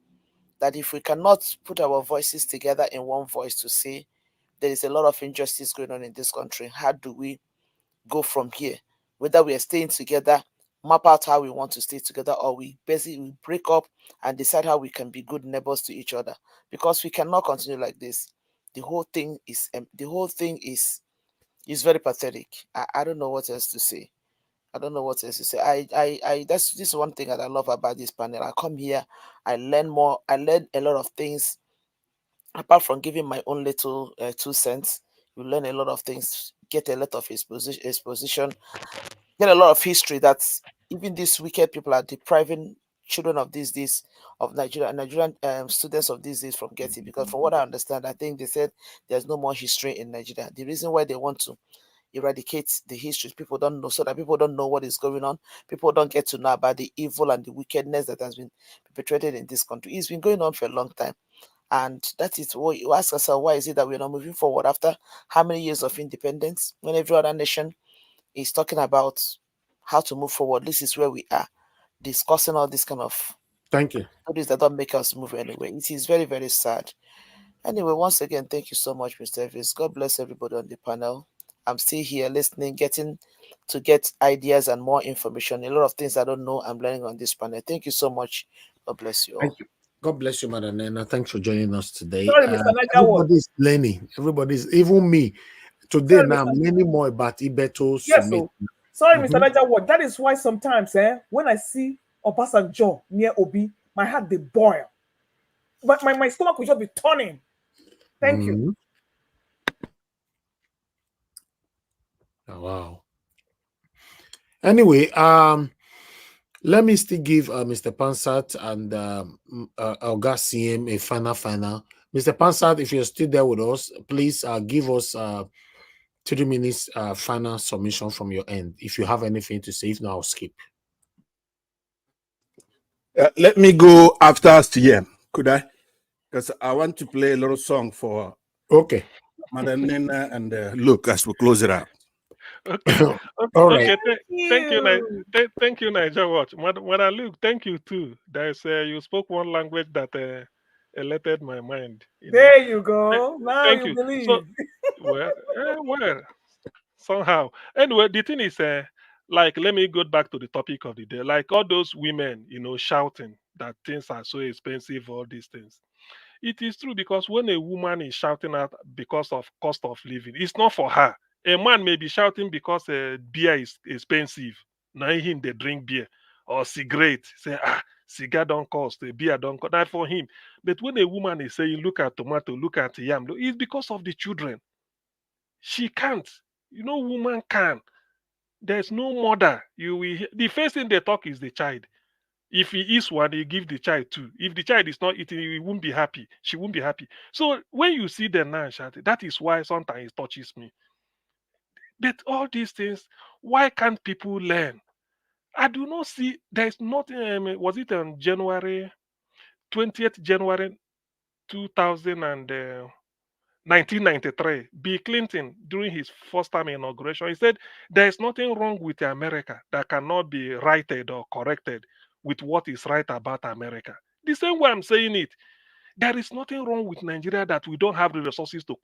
S21: that if we cannot put our voices together in one voice to say there is a lot of injustice going on in this country, how do we go from here? Whether we are staying together, map out how we want to stay together, or we basically break up and decide how we can be good neighbors to each other, because we cannot continue like this. The whole thing is very pathetic. I don't know what else to say. I don't know what else to say. This is one thing that I love about this panel. I come here, I learn more, I learn a lot of things. Apart from giving my own little 2 cents, you learn a lot of things, get a lot of exposition, get a lot of history that even these wicked people are depriving children of these days of Nigerian students of these days from getting. Because from what I understand, I think they said there's no more history in Nigeria. The reason why they want to eradicate the history, people don't know, so that people don't know what is going on. People don't get to know about the evil and the wickedness that has been perpetrated in this country. It's been going on for a long time. And that is what you ask yourself, why is it that we're not moving forward after how many years of independence, when every other nation is talking about how to move forward? This is where we are, discussing all this kind of
S6: Thank you.
S21: stories that don't make us move anywhere. It is very, very sad. Anyway, once again, thank you so much, Mr. Evans. God bless everybody on the panel. I'm still here listening, getting to get ideas and more information. A lot of things I don't know, I'm learning on this panel. Thank you so much. God bless you all.
S6: Thank you. God bless you, Madam Nena. Thanks for joining us today.
S20: Sorry, Mr. Nagawa.
S6: Everybody's learning. Even me. Today,
S20: Sorry,
S6: now I'm learning more about Ibeto.
S20: Yes, so sorry, Mr. Nagawa. That is why sometimes, when I see Obasanjo near Obi, my heart they boil. But my stomach will just be turning. Thank you.
S6: Oh, wow. Anyway, Let me still give Mr. Pansat and Olga CM a final. Mr. Pansat, if you're still there with us, please give us 3 minutes final submission from your end. If you have anything to say, if not, I'll skip.
S4: Let me go after CM, could I? Because I want to play a little song for Madam Nina and Luke as we close it out.
S9: Okay.
S6: All right.
S9: Thank you, Niger Watch. Madam Luke, thank you too. There's you spoke one language that elated my mind.
S20: There you go. Now
S9: Thank
S20: you
S9: you.
S20: believe.
S9: So, well, somehow. Anyway, the thing is, like, let me go back to the topic of the day. Like all those women, shouting that things are so expensive, all these things. It is true because when a woman is shouting out because of cost of living, it's not for her. A man may be shouting because beer is expensive. Now him they drink beer or cigarette. Say cigar don't cost, beer don't cost. That for him. But when a woman is saying, look at tomato, look at yam, it's because of the children. She can't. Woman can. There's no mother. The first thing they talk is the child. If he eats one, he give the child two. If the child is not eating, he won't be happy. She won't be happy. So when you see them now shouting, that is why sometimes it touches me. But all these things, why can't people learn? I do not see. There's nothing. Was it on January 20th January 2000 and 1993? Bill Clinton, during his first time inauguration, he said there is nothing wrong with America that cannot be righted or corrected with what is right about America. The same way I'm saying it, there is nothing wrong with Nigeria that we don't have the resources to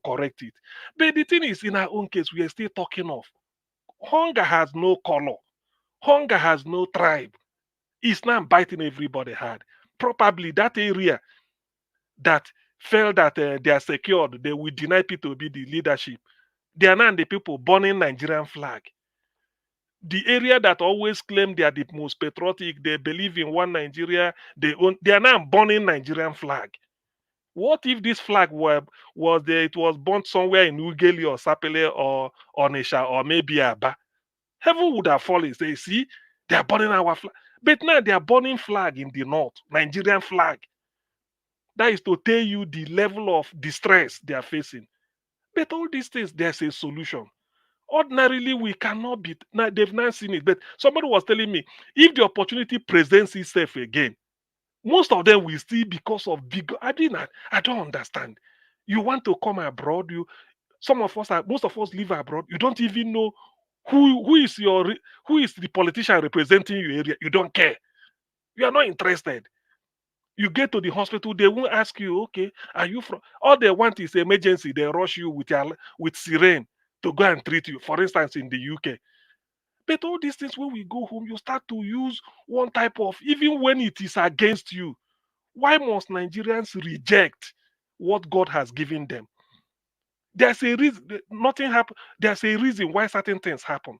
S9: correct it. But the thing is, in our own case, we are still talking of hunger has no color, hunger has no tribe. It's now biting everybody hard. Probably that area that felt that they are secured, they will deny people to be the leadership. They are now the people burning Nigerian flag. The area that always claim they are the most patriotic, they believe in one Nigeria, they are now burning Nigerian flag. What if this flag was there? It was burnt somewhere in Ugeli or Sapele or Onisha or maybe Aba. Heaven would have fallen. Say, see, they are burning our flag. But now they are burning flag in the north, Nigerian flag. That is to tell you the level of distress they are facing. But all these things, there's a solution. Ordinarily, we cannot be. Now they've not seen it. But somebody was telling me, if the opportunity presents itself again, most of them will still because of big. I don't understand. You want to come abroad. Most of us live abroad. You don't even know who is the politician representing your area. You don't care. You are not interested. You get to the hospital, they won't ask you, okay, are you from? All they want is emergency. They rush you with siren to go and treat you. For instance, in the UK. But all these things, when we go home, you start to use one type of, even when it is against you. Why must Nigerians reject what God has given them? There's a reason. Nothing happen. There's a reason why certain things happen.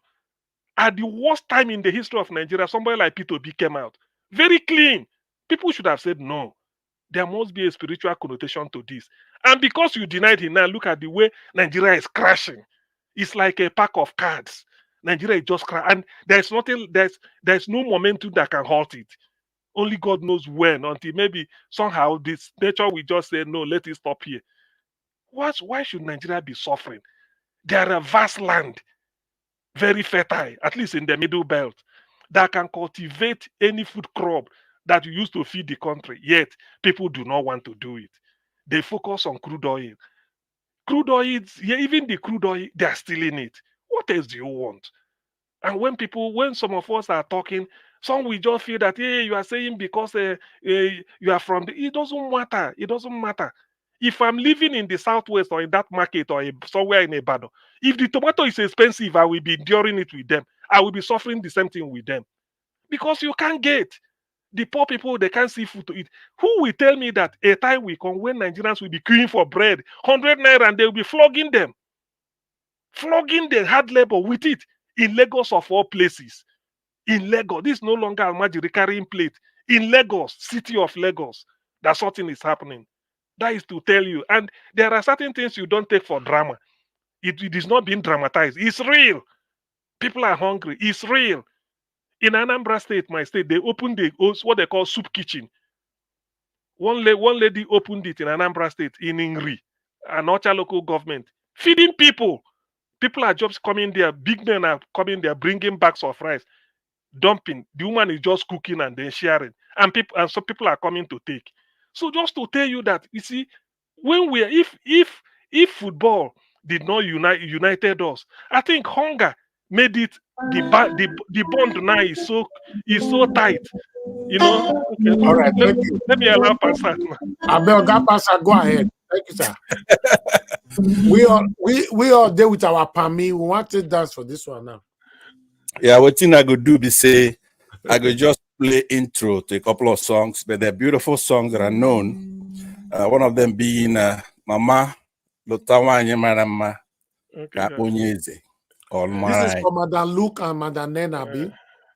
S9: At the worst time in the history of Nigeria, somebody like Peter B came out very clean. People should have said no. There must be a spiritual connotation to this. And because you denied him, now look at the way Nigeria is crashing. It's like a pack of cards. Nigeria is just crashing, and there's nothing. There's no momentum that can halt it. Only God knows when. Until maybe somehow this nature will just say no. Let it stop here. Why should Nigeria be suffering? There are vast land, very fertile, at least in the middle belt, that can cultivate any food crop that you use to feed the country. Yet people do not want to do it. They focus on crude oil. Crude oil, yeah, even the crude oil, they are stealing it. What else do you want? And when some of us are talking, some will just feel that, hey, you are saying because you are from it doesn't matter. It doesn't matter. If I'm living in the southwest or in that market or somewhere in Ibadan, if the tomato is expensive, I will be enduring it with them. I will be suffering the same thing with them. Because you can't get the poor people, they can't see food to eat. Who will tell me that a time will come when Nigerians will be queuing for bread, 100 naira, and they will be flogging them? Flogging the hard labor with it in Lagos of all places. In Lagos, this is no longer a magic carrying plate. In Lagos, city of Lagos, that something is happening. That is to tell you. And there are certain things you don't take for drama. It is not being dramatized. It's real. People are hungry. It's real. In Anambra State, my state, they opened what they call soup kitchen. One lady opened it in Anambra State, in Ingri, an Ocha local government, feeding people. People are just coming there. Big men are coming there, bringing bags of rice, dumping. The woman is just cooking and then sharing, and some people are coming to take. So just to tell you that, you see, when if football did not united us, I think hunger made it the bond now is so tight. You know. Okay.
S6: All right. Thank you.
S9: Let me allow Pastor.
S6: Abel, Pastor, go ahead. Thank you, sir. we are there with our Pami. We want to dance for this one now.
S4: Yeah, what thing I could do be say I could just play intro to a couple of songs, but they're beautiful songs that are known. One of them being Mama Lotawanye Marama Kapunyeze.
S6: This is for Madam Luke and Madam Nenabi.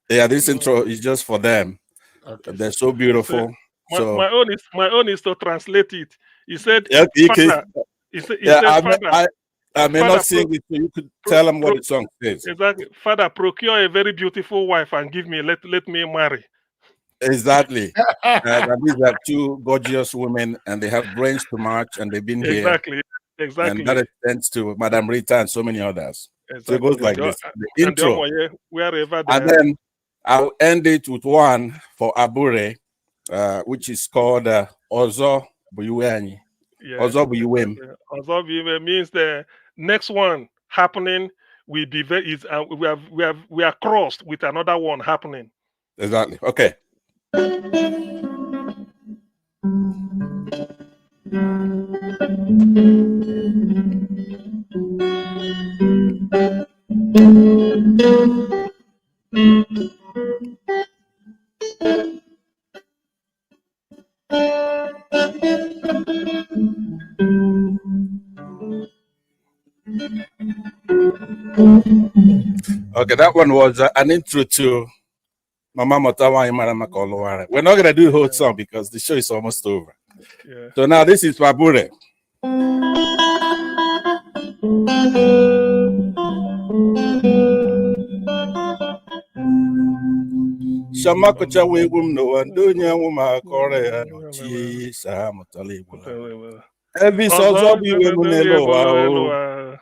S4: Yeah, this intro is just for them. Okay. They're so beautiful.
S9: My own is to translate it. He said,
S4: Father.
S9: Father.
S4: I may not sing it, so you could tell them what the song says.
S9: Exactly. Father, procure a very beautiful wife and give me, let me marry.
S4: Exactly. These are two gorgeous women, and they have brains to match, and they've been here.
S9: Exactly.
S4: And that extends to Madam Rita and so many others.
S9: Exactly.
S4: So it goes like this. The intro.
S9: Wherever
S4: and then I'll end it with one for Abure, which is called Ozo Buyuenyi. Ozo Buyuem.
S9: Ozo Buyuem means the next one happening will be we are crossed with another one happening.
S4: Exactly. Okay. Okay, that one was an intro to Mama Motawa Imarama Koloware. We're not going to do the whole song because the show is almost over.
S9: Yeah.
S4: So now this is Fabure. Shamakocha wegum no one dunya wuma kore no chi sa motali bula. Every sozo bi wemunelo wa.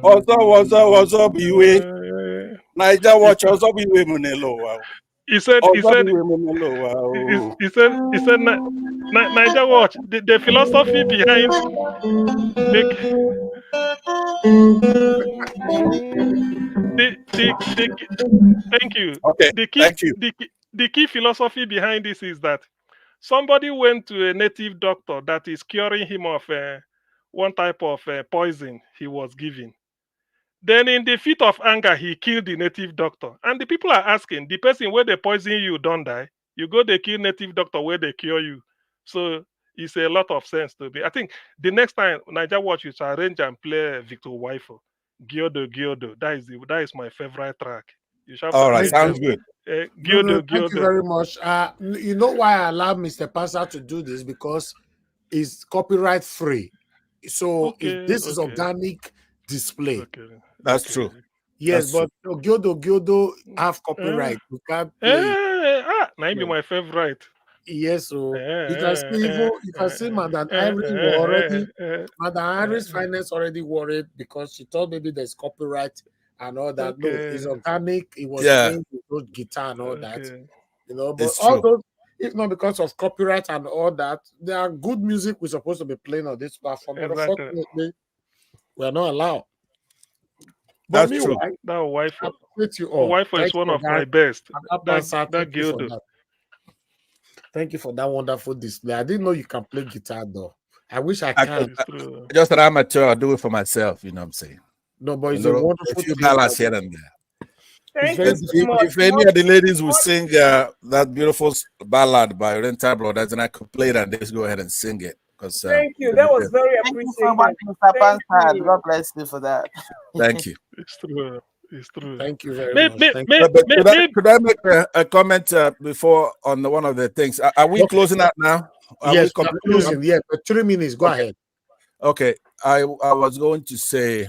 S4: Ozo biwe. Naija watch ozo biwe munelo wa.
S9: He said Naija watch the philosophy behind thank you.
S4: Okay, thank you.
S9: The key philosophy behind this is that somebody went to a native doctor that is curing him of one type of poison he was given. Then in the fit of anger, he killed the native doctor. And the people are asking, the person where they poison you don't die. You go, they kill native doctor where they cure you. So it's a lot of sense to me. I think the next time Naija Watch you shall arrange and play Victor Wifo. Giodo. That is my favorite track. You shall
S4: all right, sounds good.
S9: Giodo.
S6: Thank you very much. You know why I allow Mr. Pastor to do this? Because it's copyright free. So this is organic display.
S4: That's true.
S6: Yes, but Giodo have copyright. You can't play.
S9: Might be my favorite.
S6: Yes, so you can see Madam Iris Madam Iris Finance already worried because she thought maybe there's copyright and all that. No, it's organic. It was playing with guitar and all that. You know, but all those, if not because of copyright and all that, there are good music we're supposed to be playing on this platform. But unfortunately, we are not allowed.
S4: That's true.
S9: That wife is one of my best.
S6: Thank you for that wonderful display. I didn't know you can play guitar though. I wish I can.
S4: Just an amateur, I do it for myself, you know what I'm saying?
S6: No, but it's a wonderful
S4: thing. Balance here and there.
S20: If
S4: any of the ladies will sing that beautiful ballad by Rental Brothers, then I could play it and just go ahead and sing it.
S20: Thank you. That was very appreciated.
S21: Mr. Pansard. God bless you for that.
S4: Thank you.
S9: It's true. It's true.
S6: Thank you very
S9: Maybe,
S6: much. Thank you.
S4: Could I make a comment before on one of the things? Are we closing out now? Are we
S6: Yes, we are
S4: completely
S6: closing. Yeah, but 3 minutes. Go ahead.
S4: Okay. I was going to say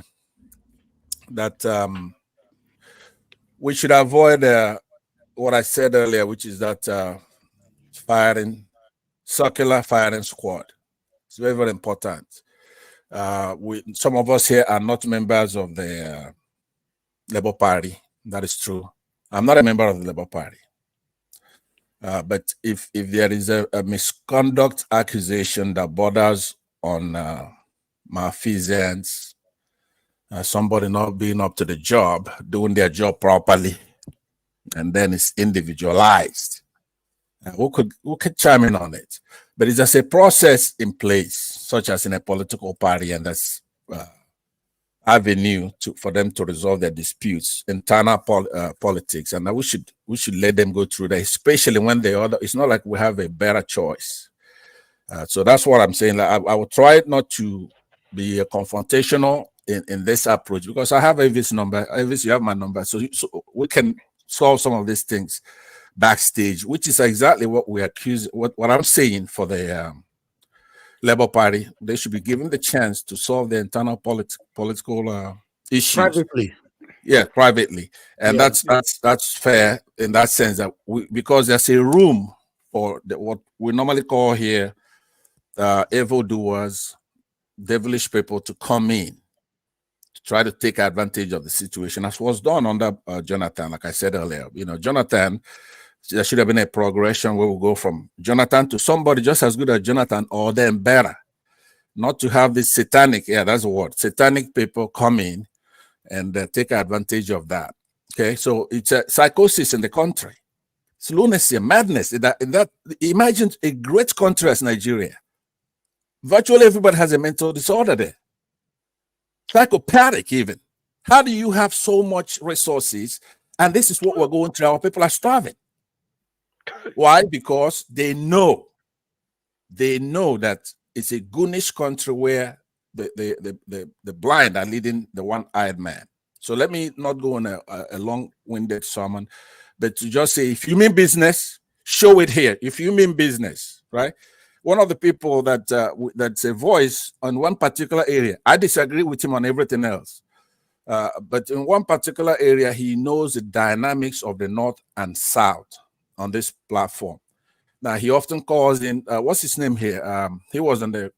S4: that we should avoid what I said earlier, which is that circular firing squad. It's very, very important. Some of us here are not members of the Labour Party. That is true. I'm not a member of the Labour Party. But if there is a misconduct accusation that borders on malfeasance, somebody not being up to the job, doing their job properly, and then it's individualized, who could chime in on it? But it's just a process in place, such as in a political party, and that's avenue for them to resolve their disputes, internal politics, and we should let them go through that, especially when it's not like we have a better choice. So that's what I'm saying. Like, I will try not to be confrontational in this approach, because I have Avis' number. Avis, you have my number, so we can solve some of these things backstage, which is exactly what we accuse. What I'm saying for the Labour Party, they should be given the chance to solve the internal political issues
S6: privately.
S4: Yeah, privately, and
S6: Yeah.
S4: that's fair in that sense that because there's a room for what we normally call here evildoers, devilish people to come in to try to take advantage of the situation, as was done under Jonathan. Like I said earlier, Jonathan. There should have been a progression where we go from Jonathan to somebody just as good as Jonathan or then better. Not to have this satanic, that's the word, satanic people come in and take advantage of that. Okay, so it's a psychosis in the country. It's lunacy and madness. Imagine a great country as Nigeria. Virtually everybody has a mental disorder there. Psychopathic even. How do you have so much resources and this is what we're going through? Our people are starving. Why? Because they know that it's a goonish country where the blind are leading the one-eyed man. So let me not go on a long-winded sermon, but to just say, if you mean business, show it here. If you mean business, right? One of the people that's a voice on one particular area, I disagree with him on everything else. But in one particular area, he knows the dynamics of the North and South on this platform. Now, he often calls in, what's his name here? He was in the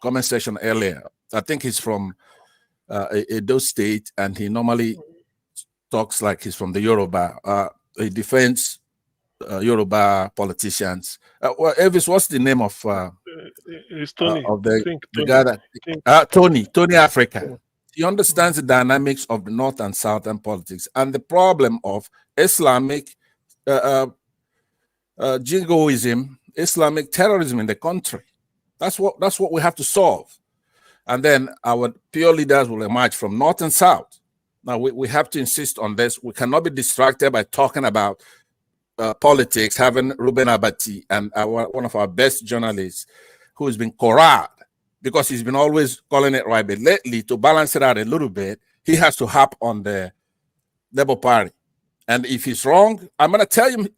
S4: comment section earlier. I think he's from Edo State, and he normally talks like he's from the Yoruba. He defends Yoruba politicians. Well, Elvis, what's the name of
S9: it's Tony.
S4: Of the
S9: Tony.
S4: guy that Tony Africa? He understands the dynamics of the North and Southern politics and the problem of Islamic jingoism, Islamic terrorism in the country. That's what we have to solve. And then our pure leaders will emerge from North and South. Now, we have to insist on this. We cannot be distracted by talking about politics, having Ruben Abati and one of our best journalists who has been corralled because he's been always calling it right. But lately, to balance it out a little bit, he has to hop on the Labour Party. And if he's wrong, I'm gonna tell you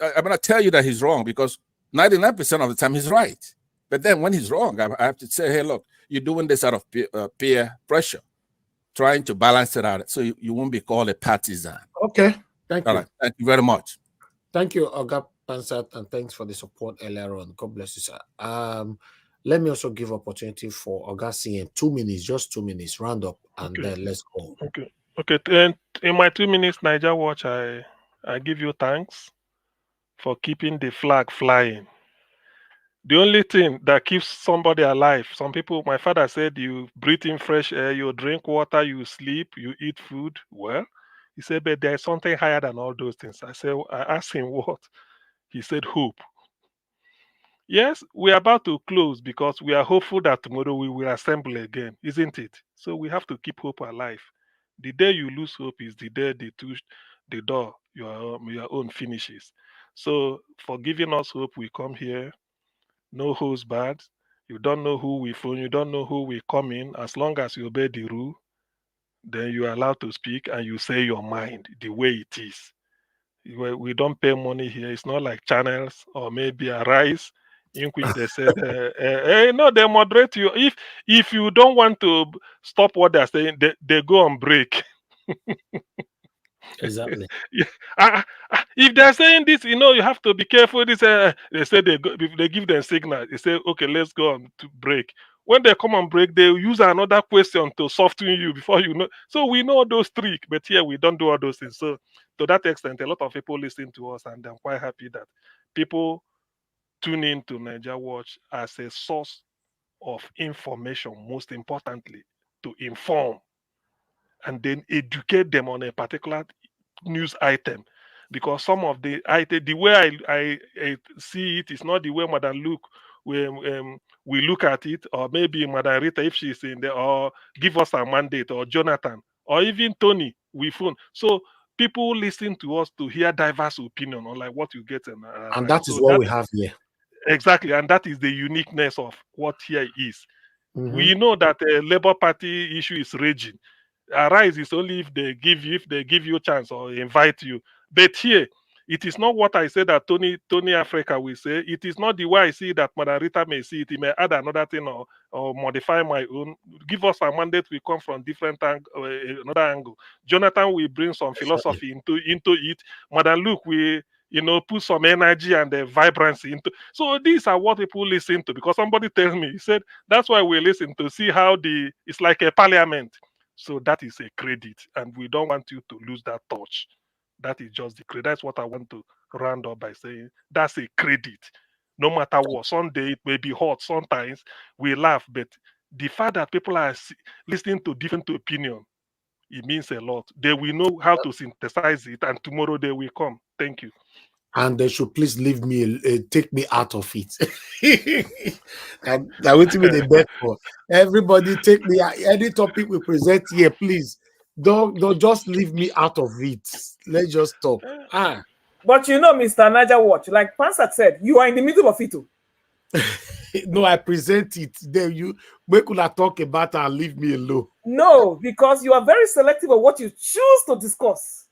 S4: that he's wrong, because 99% of the time he's right. But then when he's wrong, I have to say, hey, look, you're doing this out of peer pressure, trying to balance it out so you won't be called a partisan.
S6: Okay, thank you.
S4: Right. Thank you very much.
S6: Thank you, Oga Pansat, and thanks for the support earlier on. God bless you, sir. Let me also give opportunity for Oga CN 2 minutes, just 2 minutes, round up, and then let's go.
S9: Okay. And in my 2 minutes, Niger Watch, I give you thanks for keeping the flag flying. The only thing that keeps somebody alive, some people, my father said, you breathe in fresh air, you drink water, you sleep, you eat food. Well, he said, but there's something higher than all those things. I asked him what? He said, hope. Yes, we are about to close because we are hopeful that tomorrow we will assemble again, isn't it? So we have to keep hope alive. The day you lose hope is the day they touch the door, your own finishes. So for giving us hope, we come here. No holds barred. You don't know who we phone. You don't know who we come in. As long as you obey the rule, then you are allowed to speak and you say your mind the way it is. We don't pay money here. It's not like channels or maybe a Rise in which they said, no, they moderate you. If you don't want to stop what they're saying, they go on break.
S6: Exactly.
S9: Yeah. If they're saying this, you have to be careful. This they say if they give them signal. They say, okay, let's go on to break. When they come on break, they use another question to soften you before you know. So we know those tricks, but here we don't do all those things. So to that extent, a lot of people listen to us, and I'm quite happy that people tune in to Niger Watch as a source of information. Most importantly, to inform and then educate them on a particular news item, because some of the item, the way I see it is not the way Madam Luke we look at it, or maybe Madam Rita if she's in there, or give us a mandate, or Jonathan, or even Tony we phone. So people listen to us to hear diverse opinion on like what you get in
S6: And
S9: right.
S6: that is
S9: So
S6: what
S9: that
S6: we have here.
S9: exactly, and that is the uniqueness of what here is.
S6: Mhm.
S9: We know that the Labour Party issue is raging. Arise is only if they give you a chance or invite you. But here, it is not what I say that Tony Africa will say. It is not the way I see that Madam Rita may see it. He may add another thing or modify my own. Give us a mandate. We come from different another angle. Jonathan will bring some philosophy into it. Madam Luke will put some energy and vibrancy into. So these are what people listen to, because somebody tells me, he said that's why we listen to see how it's like a parliament. So that is a credit, and we don't want you to lose that touch. That is just the credit. That's what I want to round up by saying. That's a credit. No matter what, someday it may be hot. Sometimes we laugh, but the fact that people are listening to different opinion, it means a lot. They will know how to synthesize it, and tomorrow they will come. Thank you.
S6: And they should please leave me, take me out of it. That will be the best for everybody. Take me out. Any topic we present here, please don't just leave me out of it. Let's just talk.
S20: But Mr. Niger Watch, like Pansat said, you are in the middle of it too.
S6: No, I present it. Then you could I talk about and leave me alone.
S20: No, because you are very selective of what you choose to discuss.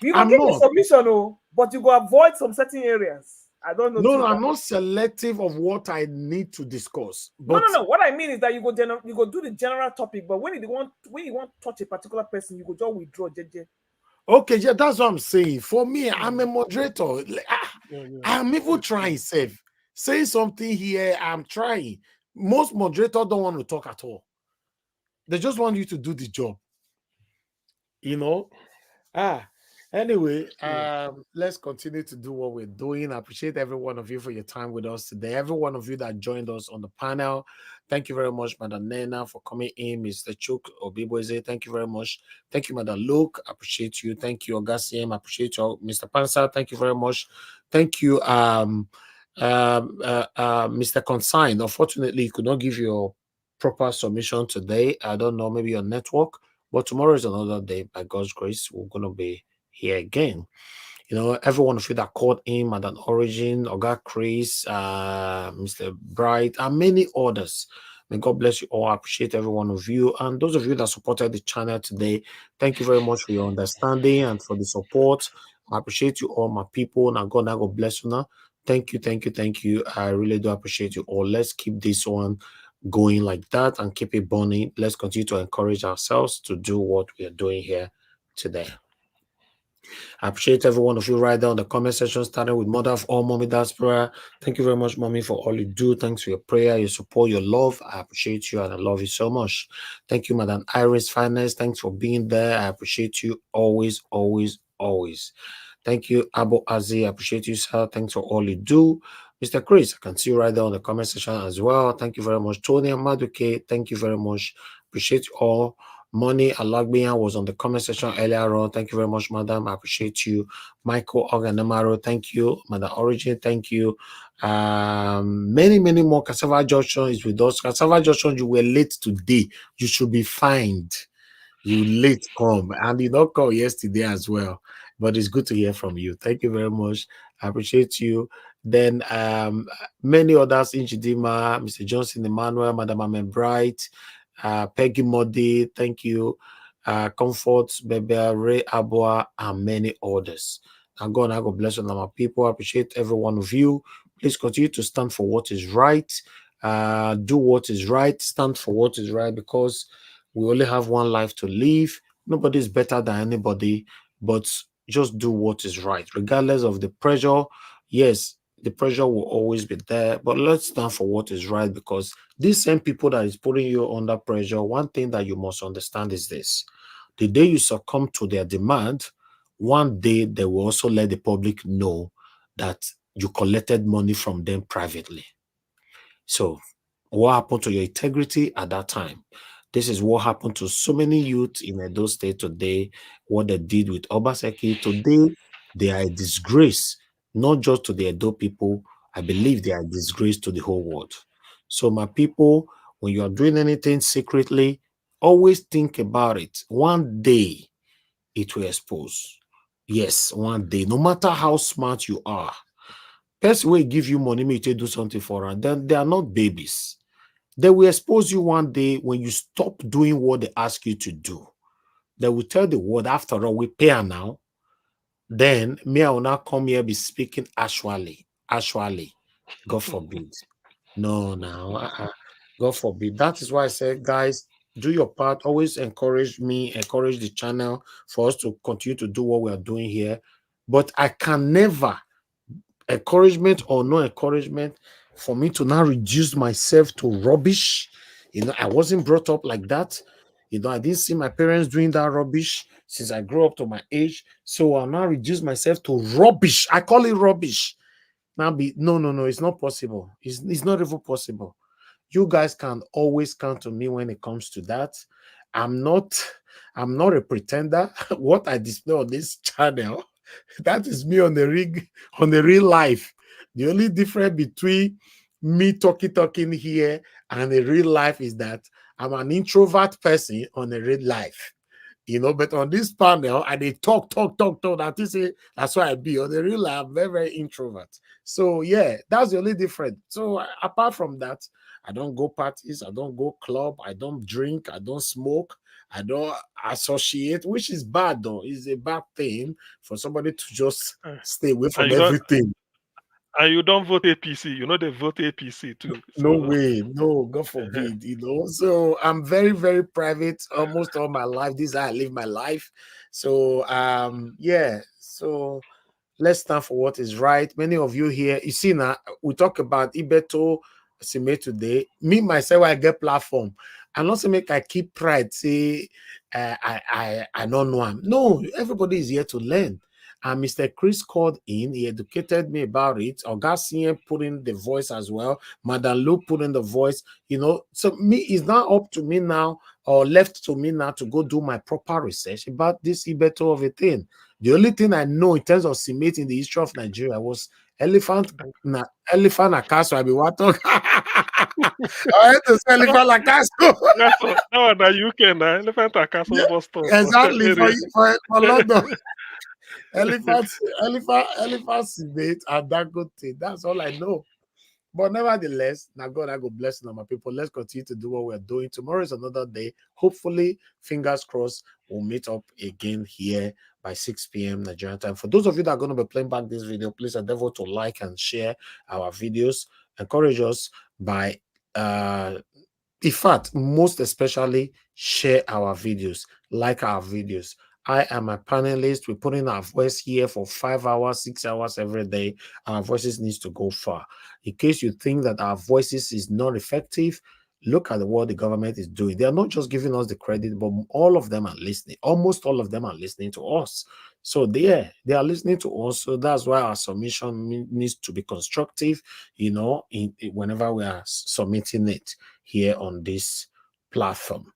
S20: You will give a submission, but you go avoid some certain areas. I don't know.
S6: No, I'm not selective of what I need to discuss. But
S20: no. What I mean is that you go do the general topic, but when you want to touch a particular person, you go just withdraw.
S6: Okay, yeah, that's what I'm saying. For me, I'm a moderator. I'm even trying, safe. Say something here, I'm trying. Most moderators don't want to talk at all. They just want you to do the job. Anyway, let's continue to do what we're doing. I appreciate every one of you for your time with us today. Every one of you that joined us on the panel. Thank you very much, Madam Nena, for coming in. Mr. Chuk Obiboze, thank you very much. Thank you, Madam Luke. I appreciate you. Thank you, Augustine. I appreciate you, Mr. Pansa. Thank you very much. Thank you, Mr. Consign. Unfortunately, you could not give your proper submission today. I don't know, maybe your network, but tomorrow is another day. By God's grace, we're going to be here again. Every one of you that called in, Madam Origin, Oga Chris, Mr. Bright, and many others. May God bless you all. I appreciate every one of you. And those of you that supported the channel today, thank you very much for your understanding and for the support. I appreciate you all, my people. Now God bless you now. Thank you. I really do appreciate you all. Let's keep this one going like that and keep it burning. Let's continue to encourage ourselves to do what we are doing here today. I appreciate every one of you right there on the comment section, starting with Mother of All, Mommy Diaspora. Thank you very much, Mommy, for all you do. Thanks for your prayer, your support, your love. I appreciate you and I love you so much. Thank you, Madam Iris Finance. Thanks for being there. I appreciate you always. Thank you, Abu Aziz. I appreciate you, sir. Thanks for all you do. Mr. Chris, I can see you right there on the comment section as well. Thank you very much. Tony Amaduke, thank you very much. Appreciate you all. Money Alagbian was on the comment section earlier on. Thank you very much, madam. I appreciate you. Michael Oganamaro, thank you. Madam Origin, thank you. Many more. Cassava Johnson is with us. Cassava Johnson, you were late today. You should be fined. You late come, and you not call yesterday as well. But it's good to hear from you. Thank you very much. I appreciate you. Then many others, Inchidima, Mr. Johnson Emmanuel, Madam Amen Bright, Peggy Modi, thank you. Comfort, Bebe, Ray Abua, and many others. And God, I God bless you, my people. I appreciate every one of you. Please continue to stand for what is right. Do what is right. Stand for what is right, because we only have one life to live. Nobody is better than anybody, but just do what is right, regardless of the pressure. Yes, the pressure will always be there, but let's stand for what is right, because these same people that is putting you under pressure, one thing that you must understand is this: the day you succumb to their demand, one day they will also let the public know that you collected money from them privately. So what happened to your integrity at that time? This is what happened to so many youth in Edo State today. What they did with Obaseki today, they are a disgrace, not just to the Edo people. I believe they are a disgrace to the whole world. So my people, when you are doing anything secretly, always think about it. One day it will expose. Yes, one day, no matter how smart you are, person will give you money, make you do something for them. Then they are not babies. They will expose you one day when you stop doing what they ask you to do. They will tell the world, after all, we pay her now. Then me, I will not come here be speaking actually. God forbid. No, no, God forbid. That is why I said, guys, do your part. Always encourage me, encourage the channel for us to continue to do what we are doing here. But I can never, encouragement or no encouragement, for me to now reduce myself to rubbish. I wasn't brought up like that. I didn't see my parents doing that rubbish since I grew up to my age. So I'll now reduce myself to rubbish. I call it rubbish. Now no, it's not possible. It's not even possible. You guys can always count on me when it comes to that. I'm not a pretender. What I display on this channel, that is me on the real life. The only difference between me talking here and the real life is that I'm an introvert person on the real life. But on this panel, and they talk. That's why I be on the real life. I'm very, very introvert. So yeah, that's the only difference. So apart from that, I don't go parties, I don't go club, I don't drink, I don't smoke, I don't associate, which is bad though. It's a bad thing for somebody to just stay away from everything.
S9: And you don't vote APC. They vote APC too.
S6: No way. No, God forbid, So I'm very, very private almost all my life. This is how I live my life. So yeah. So let's stand for what is right. Many of you here, you see now, we talk about Ibeto Sime today. Me, myself, I get platform. And also make I keep pride, say I don't know him. No, everybody is here to learn. And Mr. Chris called in, he educated me about it. Augustine put in the voice as well. Madam Lou put in the voice, So me, it's not up to me now or left to me now to go do my proper research about this Ibeto of a thing. The only thing I know in terms of cement in the history of Nigeria was elephant Akaso. I mean, what talk? I had to say elephant Akaso.
S9: No, now you can elephant Akaso bus stop.
S6: Exactly for London. Elephant cement and that good thing. That's all I know. But nevertheless, now God, I go bless you, my people. Let's continue to do what we're doing. Tomorrow is another day. Hopefully, fingers crossed, we'll meet up again here by 6 p.m. Nigerian time. For those of you that are going to be playing back this video, please endeavor to like and share our videos. Encourage us by, in fact, most especially, share our videos, like our videos. I am a panelist. We're putting our voice here for 5 hours, 6 hours every day. Our voices needs to go far. In case you think that our voices is not effective, look at what the government is doing. They are not just giving us the credit, but all of them are listening. Almost all of them are listening to us. So they are listening to us. So that's why our submission needs to be constructive, whenever we are submitting it here on this platform.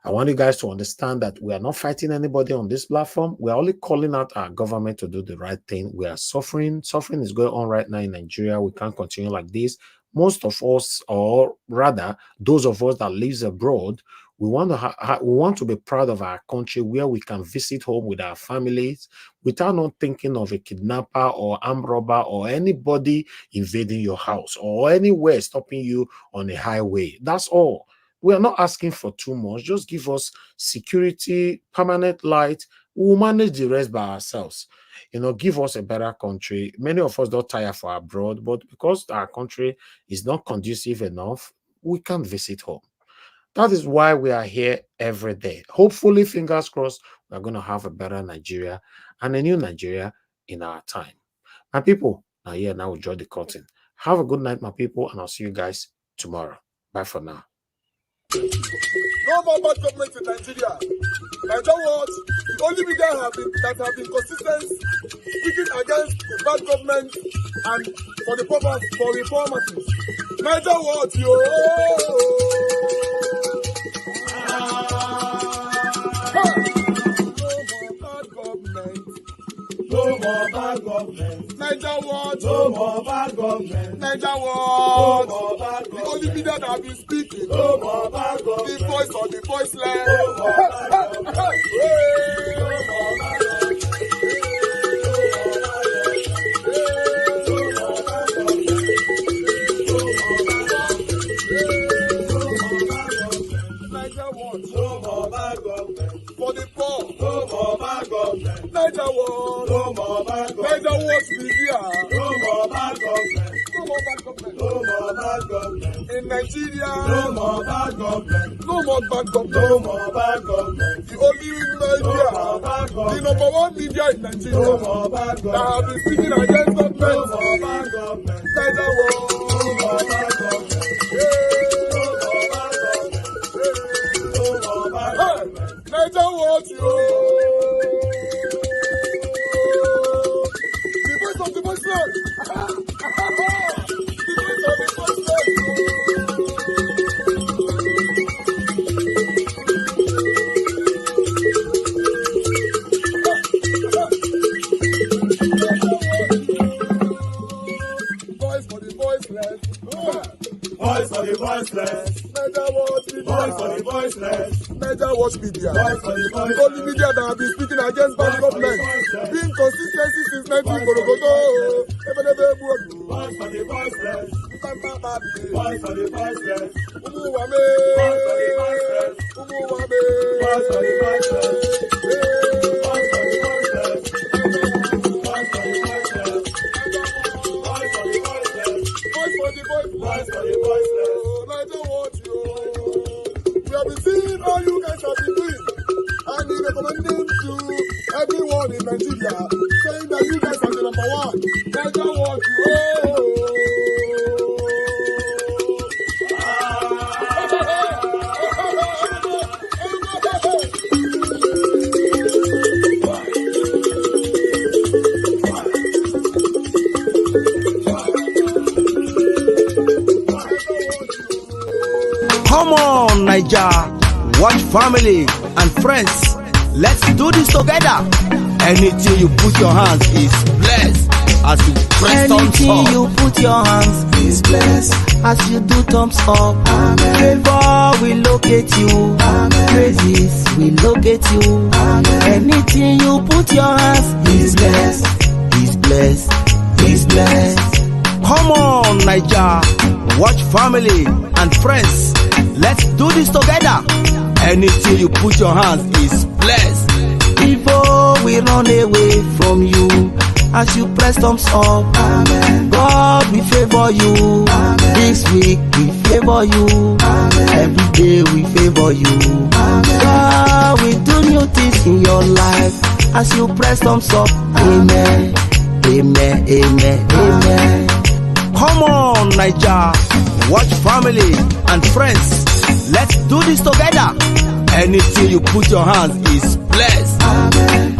S6: I want you guys to understand that we are not fighting anybody on this platform. We are only calling out our government to do the right thing. We are suffering. Suffering is going on right now in Nigeria. We can't continue like this. Most of us, or rather, those of us that live abroad, we want to be proud of our country where we can visit home with our families without not thinking of a kidnapper or armed robber or anybody invading your house or anywhere stopping you on a highway. That's all. We are not asking for too much. Just give us security, permanent light. We'll manage the rest by ourselves. Give us a better country. Many of us don't tire for abroad, but because our country is not conducive enough, we can't visit home. That is why we are here every day. Hopefully, fingers crossed, we're going to have a better Nigeria and a new Nigeria in our time. My people, now we draw the curtain. Have a good night, my people, and I'll see you guys tomorrow. Bye for now.
S15: No more bad government in Nigeria. Nigeria what? The only media that have been consistent speaking against the bad government and for the purpose for reformers. Nigeria what, yo? No more bad government. Nigeria what? No more bad government. Nigeria what? No more bad government. The only media that have been speaking. No more bad government. The voice of the voiceless. No more bad government. No more bad government. For the poor, no more bad government. Niger what? No more bad government. Niger what media? No more bad government. No more bad government. No more bad government. In Nigeria, no more bad government. No more bad government. No more bad government. The only media, no the number one media in Nigeria, no more bad government. That have been speaking against government. No more bad government. Niger what? No more bad government. Niger what, yo? The voice of the voiceless. The voice of the voiceless. Voice for the voiceless. Voice for the voiceless. Niger what? Voice for the voiceless. Niger watch media. The only media that have been speaking against bad government. Being consistency since 1944. Voice for the voiceless. Voice for the voiceless. Umuwame. Voice for the voiceless. Umuwame. Voice for the voiceless. Voice for the voiceless. Voice for the voiceless. Voice for the voiceless. Voice for the voiceless. Voice for the voiceless. Niger watch you. We have been seeing all you guys have been doing, and we recommending to everyone in Nigeria, saying that you guys are the number one. Niger what you
S10: Come on, Niger, watch family and friends. Let's do this together. Anything you put your hands is blessed. As you press thumbs up.
S22: Anything you put your hands is blessed. As you do thumbs up. Amen. Favor will locate you. Amen. Praises will locate you. Amen. Anything you put your hands is blessed. Is blessed. Is blessed.
S10: Come on, Niger, watch family and friends. Let's do this together. Anything you put your hands is blessed.
S22: Before we run away from you, as you press thumbs up, amen. God will favor you. Amen. This week we favor you. Amen. Every day we favor you. Amen. God will do new things in your life as you press thumbs up. Amen. Amen. Amen. Amen.
S10: Come on, Niger, watch family and friends. Let's do this together. Anything you put your hands is blessed.
S22: Amen.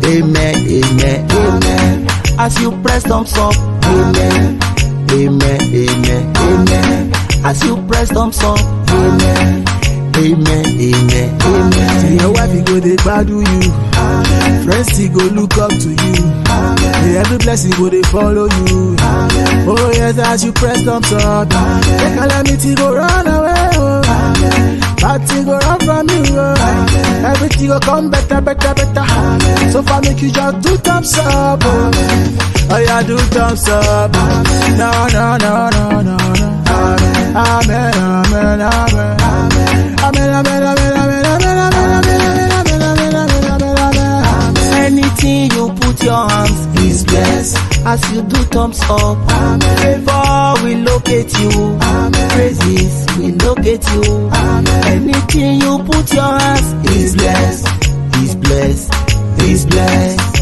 S22: Amen. Amen. Amen. As you press thumbs up. Amen. Amen. Amen. Amen. As you press thumbs up. Amen. Amen. Amen. Amen.
S23: See your wife, he go they gbadu you. Amen. Friends, he go look up to you. Amen. Every blessing go they follow you. Amen. Oh yes, as you press thumbs up. The calamity go run away. Oh. Amen. Bad thing go run from you. Oh. Amen. Everything go come better, better, better. Amen. So far make you just do thumbs up. Oh, oh yeah, do thumbs up. Amen. No, no, no, no, no, no. Amen. Amen. Amen. Amen. Amen.
S22: Anything you put your hands is blessed. As you do thumbs up, favor will locate you. Praises will locate you. Anything you put your hands is blessed. Is blessed. Is blessed.